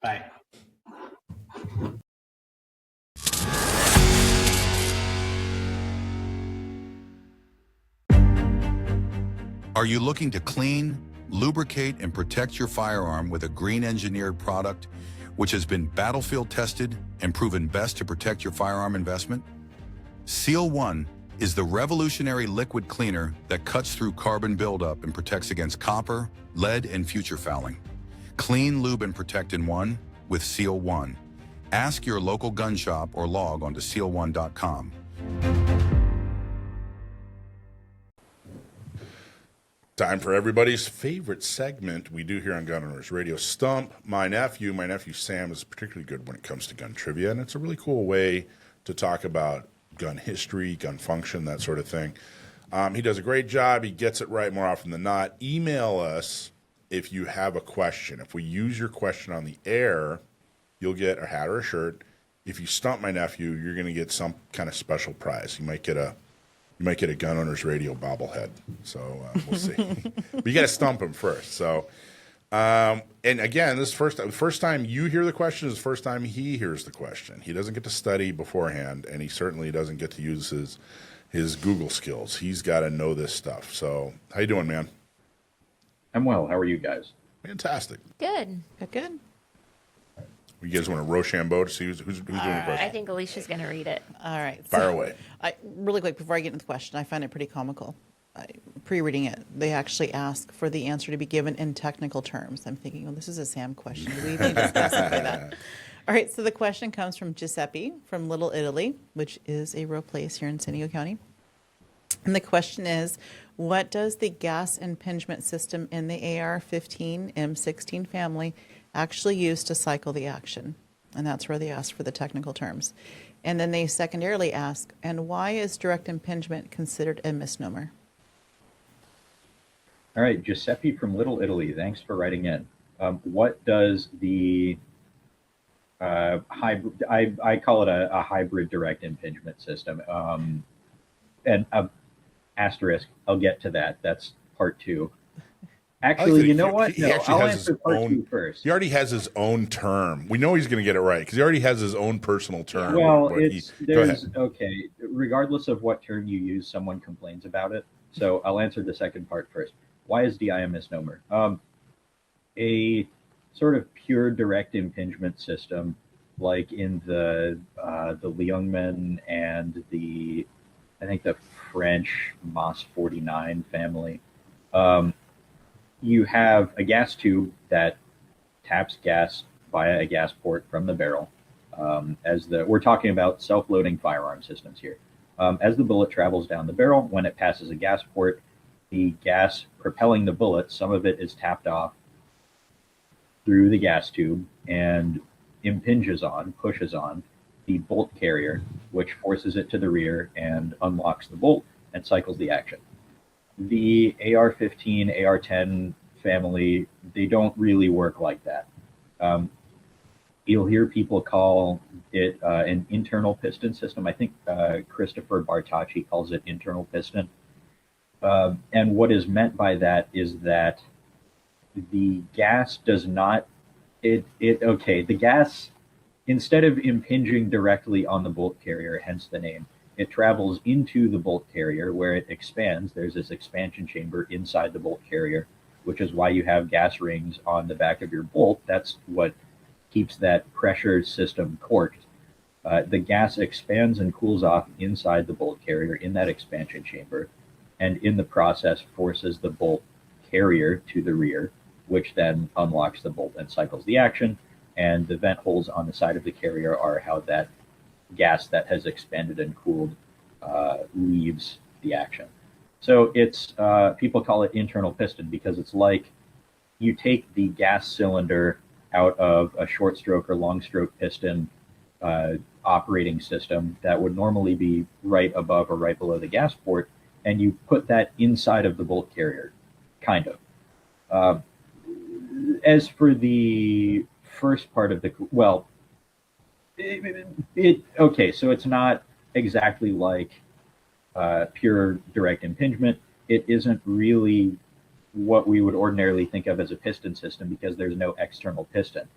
Bye. Are you looking to clean, lubricate, and protect your firearm with a green engineered product which has been battlefield tested and proven best to protect your firearm investment? Seal One is the revolutionary liquid cleaner that cuts through carbon buildup and protects against copper, lead, and future fouling. Clean, lube, and protect in one with Seal One. Ask your local gun shop or log on to seal1.com. Time for everybody's favorite segment we do here on Gun Owners Radio, Stump My Nephew. My nephew Sam is particularly good when it comes to gun trivia, and it's a really cool way to talk about gun history, gun function, that sort of thing. He does a great job. He gets it right more often than not. Email us if you have a question. If we use your question on the air, you'll get a hat or a shirt. If you stump my nephew, you're going to get some kind of special prize. You might get a Gun Owners Radio bobblehead. So we'll see. But you got to stump him first. So, and again, this is first time you hear the question is the first time he hears the question. He doesn't get to study beforehand, and he certainly doesn't get to use his Google skills. He's got to know this stuff. So, how you doing, man? I'm well. How are you guys? Fantastic. Good. Good. You guys want to Rochambeau to see who's doing the question? I think Alicia's going to read it. All right. Fire away. Really quick, before I get into the question, I find it pretty comical. Pre-reading it, they actually ask for the answer to be given in technical terms. I'm thinking, well, this is a Sam question. Do we need to specify that? All right, so the question comes from Giuseppe from Little Italy, which is a real place here in San Diego County. And the question is, what does the gas impingement system in the AR-15 M16 family actually use to cycle the action? And that's where they ask for the technical terms. And then they secondarily ask, and why is direct impingement considered a misnomer? All right, Giuseppe from Little Italy, thanks for writing in. What does the hybrid, I call it a hybrid direct impingement system. And asterisk, I'll get to that. That's part 2. Actually, you know what? He No, actually I'll has answer his part own 2 first. He already has his own term. We know he's going to get it right because he already has his own personal term. Well, Go ahead. okay. Regardless of what term you use, someone complains about it. So I'll answer the second part first. Why is DI a misnomer? A sort of pure direct impingement system, like in the Leungmen and I think the French Mas 49 family. You have a gas tube that taps gas via a gas port from the barrel. We're talking about self-loading firearm systems here. As the bullet travels down the barrel, when it passes a gas port, the gas propelling the bullet, some of it is tapped off through the gas tube and pushes on the bolt carrier, which forces it to the rear and unlocks the bolt and cycles the action. The AR-15, AR-10 family, they don't really work like that. You'll hear people call it an internal piston system. I think Christopher Bartacci calls it internal piston. And what is meant by that is that the gas does not, the gas, instead of impinging directly on the bolt carrier, hence the name, it travels into the bolt carrier where it expands. There's this expansion chamber inside the bolt carrier, which is why you have gas rings on the back of your bolt. That's what keeps that pressure system corked. The gas expands and cools off inside the bolt carrier in that expansion chamber, and in the process forces the bolt carrier to the rear, which then unlocks the bolt and cycles the action. And the vent holes on the side of the carrier are how that gas that has expanded and cooled leaves the action. So it's people call it internal piston because it's like you take the gas cylinder out of a short stroke or long stroke piston operating system that would normally be right above or right below the gas port, and you put that inside of the bolt carrier, kind of. As for the first part of the, well, so it's not exactly like pure direct impingement. It isn't really what we would ordinarily think of as a piston system because there's no external piston.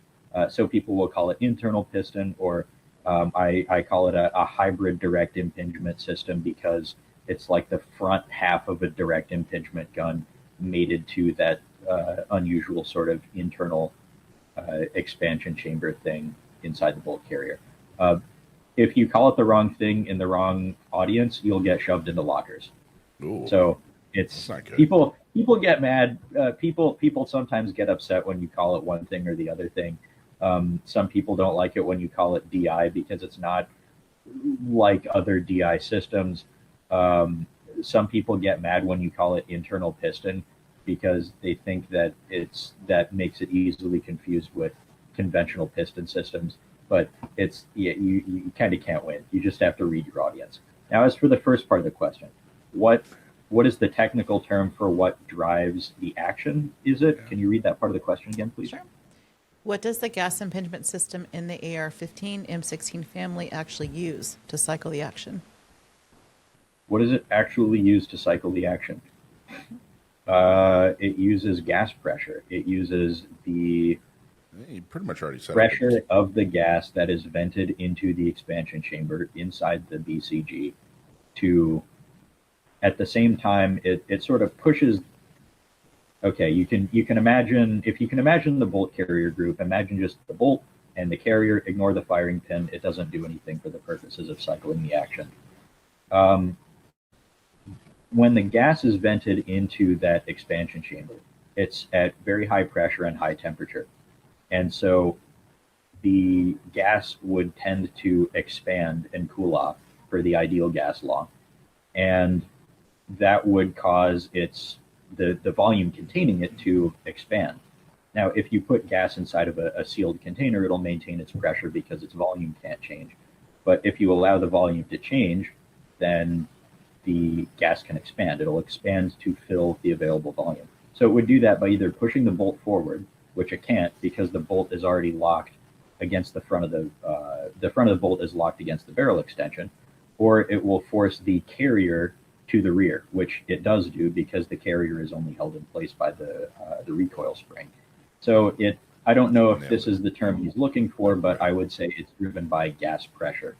So people will call it internal piston, or I call it a hybrid direct impingement system because it's like the front half of a direct impingement gun mated to that unusual sort of internal expansion chamber thing inside the bolt carrier. If you call it the wrong thing in the wrong audience, you'll get shoved into lockers. Ooh, so it's people get mad. People sometimes get upset when you call it one thing or the other thing. Some people don't like it when you call it DI because it's not like other DI systems. Some people get mad when you call it internal piston because they think that that makes it easily confused with conventional piston systems. But you kind of can't win. You just have to read your audience. Now, as for the first part of the question, what is the technical term for what drives the action? Can you read that part of the question again, please? Sure. What does the gas impingement system in the AR-15 M16 family actually use to cycle the action? What does it actually use to cycle the action? It uses gas pressure. It uses the you pretty much already said pressure of the gas that is vented into the expansion chamber inside the BCG to, at the same time, it sort of pushes. Okay, you can imagine, if you can imagine the bolt carrier group, imagine just the bolt and the carrier, ignore the firing pin. It doesn't do anything for the purposes of cycling the action. When the gas is vented into that expansion chamber, it's at very high pressure and high temperature. And so the gas would tend to expand and cool off per the ideal gas law. And that would cause the volume containing it to expand. Now, if you put gas inside of a sealed container, it'll maintain its pressure because its volume can't change. But if you allow the volume to change, then the gas can expand. It'll expand to fill the available volume. So it would do that by either pushing the bolt forward which it can't because the bolt is already locked against the front of the front of the bolt is locked against the barrel extension, or it will force the carrier to the rear, which it does do because the carrier is only held in place by the recoil spring. So I don't know if this is the term he's looking for, but I would say it's driven by gas pressure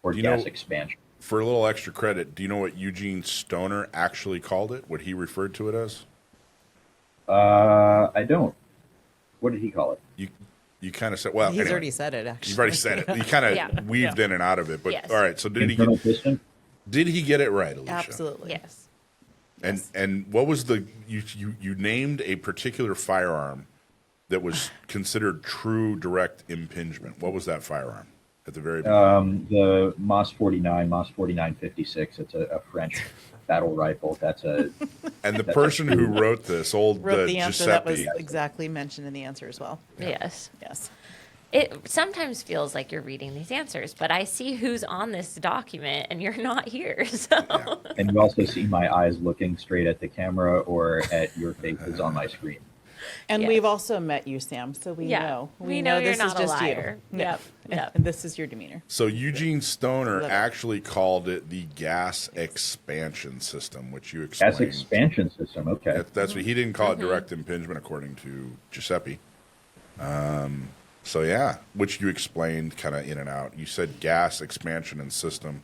or gas expansion. For a little extra credit, do you know what Eugene Stoner actually called it? What he referred to it as? I don't. What did he call it? You kind of said, well, He's anyway, already said it, actually. You've already said it. You kind of weaved in and out of it. But Yes. all right, so did he get it right, Alicia? Absolutely. Yes. And what was you named a particular firearm that was considered true direct impingement. What was that firearm at the very beginning? The Moss 49, Moss 4956. It's a French battle rifle. That's a. And the person who wrote this, wrote the answer Giuseppe. that was exactly mentioned in the answer as well. Yes. Yes. It sometimes feels like you're reading these answers, but I see who's on this document and you're not here. So. And you also see my eyes looking straight at the camera or at your faces on my screen. And we've also met you, Sam, so we know. We know you're this not is a just liar. you. Yep. Yep. And this is your demeanor. So Eugene Stoner Love it. actually called it the gas expansion system, which you explained. Gas expansion system, okay. That's what he didn't call it direct impingement, according to Giuseppe. So yeah, which you explained kind of in and out. You said gas expansion and system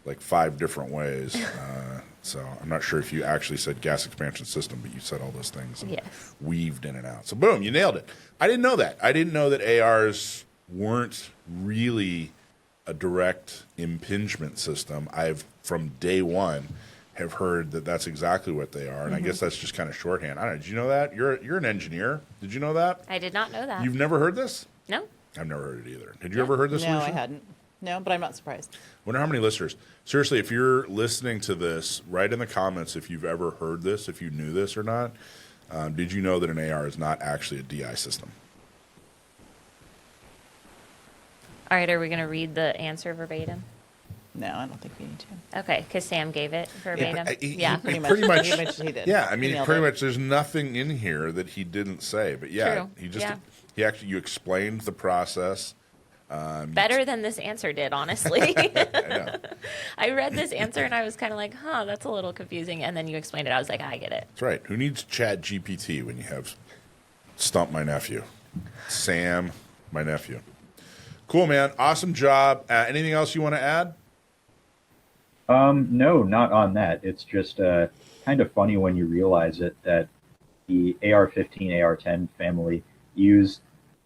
like 5 different ways. So I'm not sure if you actually said gas expansion system, but you said all those things. And yes. Weaved in and out. So boom, you nailed it. I didn't know that. I didn't know that ARs weren't really a direct impingement system. I've, from day one, have heard that that's exactly what they are. And I guess that's just kind of shorthand. I don't know. Did you know that? You're an engineer. Did you know that? I did not know that. You've never heard this? No. I've never heard it either. Had you ever heard this? No, Alicia? I hadn't. No, but I'm not surprised. Wonder how many listeners. Seriously, if you're listening to this, write in the comments if you've ever heard this, if you knew this or not. Did you know that an AR is not actually a DI system? All right, are we going to read the answer verbatim? No, I don't think we need to. Okay, because Sam gave it verbatim. Yeah, pretty pretty much. much. He did. Yeah, I He mean, nailed pretty it. much. There's nothing in here that he didn't say, but yeah, True. he just Yeah. he actually you explained the process. Better than this answer did, honestly. I know. I read this answer and I was kind of like, huh, that's a little confusing. And then you explained it. I was like, I get it. That's right. Who needs Chat GPT when you have Stump My Nephew? Sam, my nephew. Cool, man. Awesome job. Anything else you want to add? No, not on that. It's just kind of funny when you realize it that the AR-15, AR-10 family used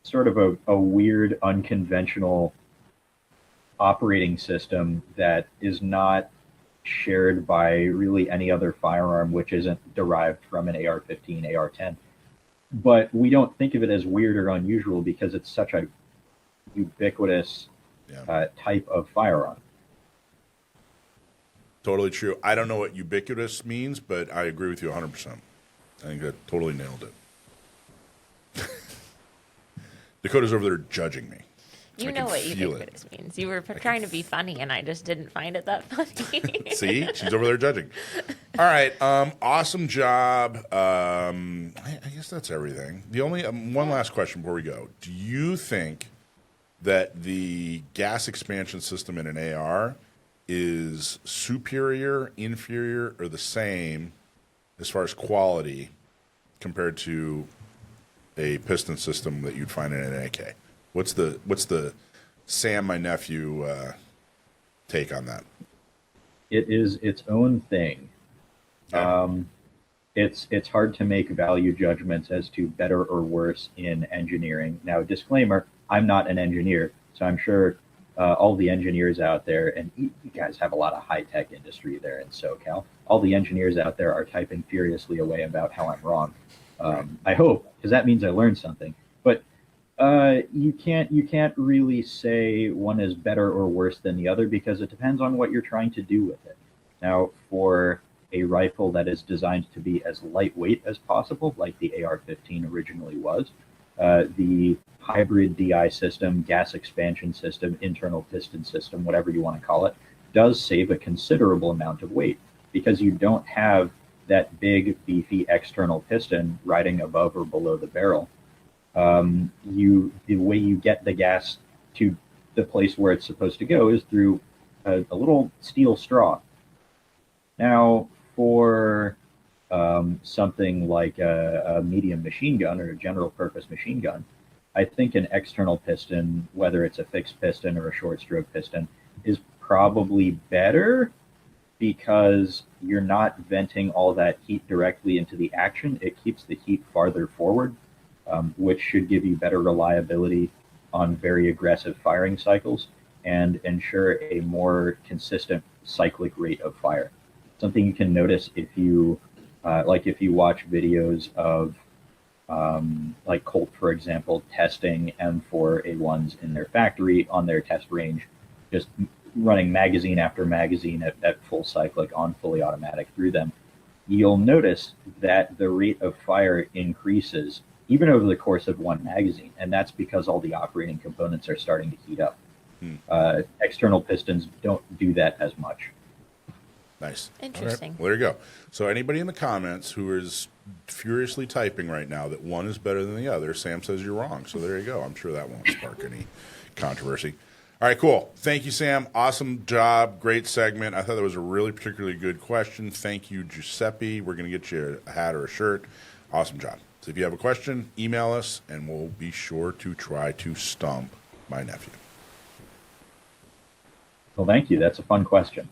sort of a weird, unconventional operating system that is not shared by really any other firearm, which isn't derived from an AR-15, AR-10. But we don't think of it as weird or unusual because it's such a ubiquitous type of firearm. Totally true. I don't know what ubiquitous means, but I agree with you 100%. I think that totally nailed it. Dakota's over there judging me. You know what ubiquitous means. You were trying to be funny, and I just didn't find it that funny. See? She's over there judging. All right. Awesome job. I guess that's everything. The only one last question before we go. Do you think that the gas expansion system in an AR is superior, inferior, or the same as far as quality compared to a piston system that you'd find in an AK? What's the Sam, my nephew, take on that? It is its own thing. It's hard to make value judgments as to better or worse in engineering. Now, disclaimer, I'm not an engineer, so I'm sure all the engineers out there, and you guys have a lot of high-tech industry there in SoCal, all the engineers out there are typing furiously away about how I'm wrong. I hope, because that means I learned something. But you can't really say one is better or worse than the other because it depends on what you're trying to do with it. Now, for a rifle that is designed to be as lightweight as possible, like the AR-15 originally was, the hybrid DI system, gas expansion system, internal piston system, whatever you want to call it, does save a considerable amount of weight because you don't have that big, beefy external piston riding above or below the barrel. the way you get the gas to the place where it's supposed to go is through a little steel straw. Now, for something like a medium machine gun or a general purpose machine gun, I think an external piston, whether it's a fixed piston or a short stroke piston, is probably better because you're not venting all that heat directly into the action. It keeps the heat farther forward, which should give you better reliability on very aggressive firing cycles and ensure a more consistent cyclic rate of fire. Something you can notice if you if you watch videos of like Colt, for example, testing M4A1s in their factory on their test range, just running magazine after magazine at full cyclic on fully automatic through them, you'll notice that the rate of fire increases even over the course of one magazine, and that's because all the operating components are starting to heat up. External pistons don't do that as much. Nice. Interesting. Well, there you go. So anybody in the comments who is furiously typing right now that one is better than the other, Sam says you're wrong. So there you go. I'm sure that won't spark any controversy. All right, cool. Thank you, Sam. Awesome job. Great segment. I thought that was a really particularly good question. Thank you, Giuseppe. We're going to get you a hat or a shirt. Awesome job. So if you have a question, email us, and we'll be sure to try to stump my nephew. Well, thank you. That's a fun question.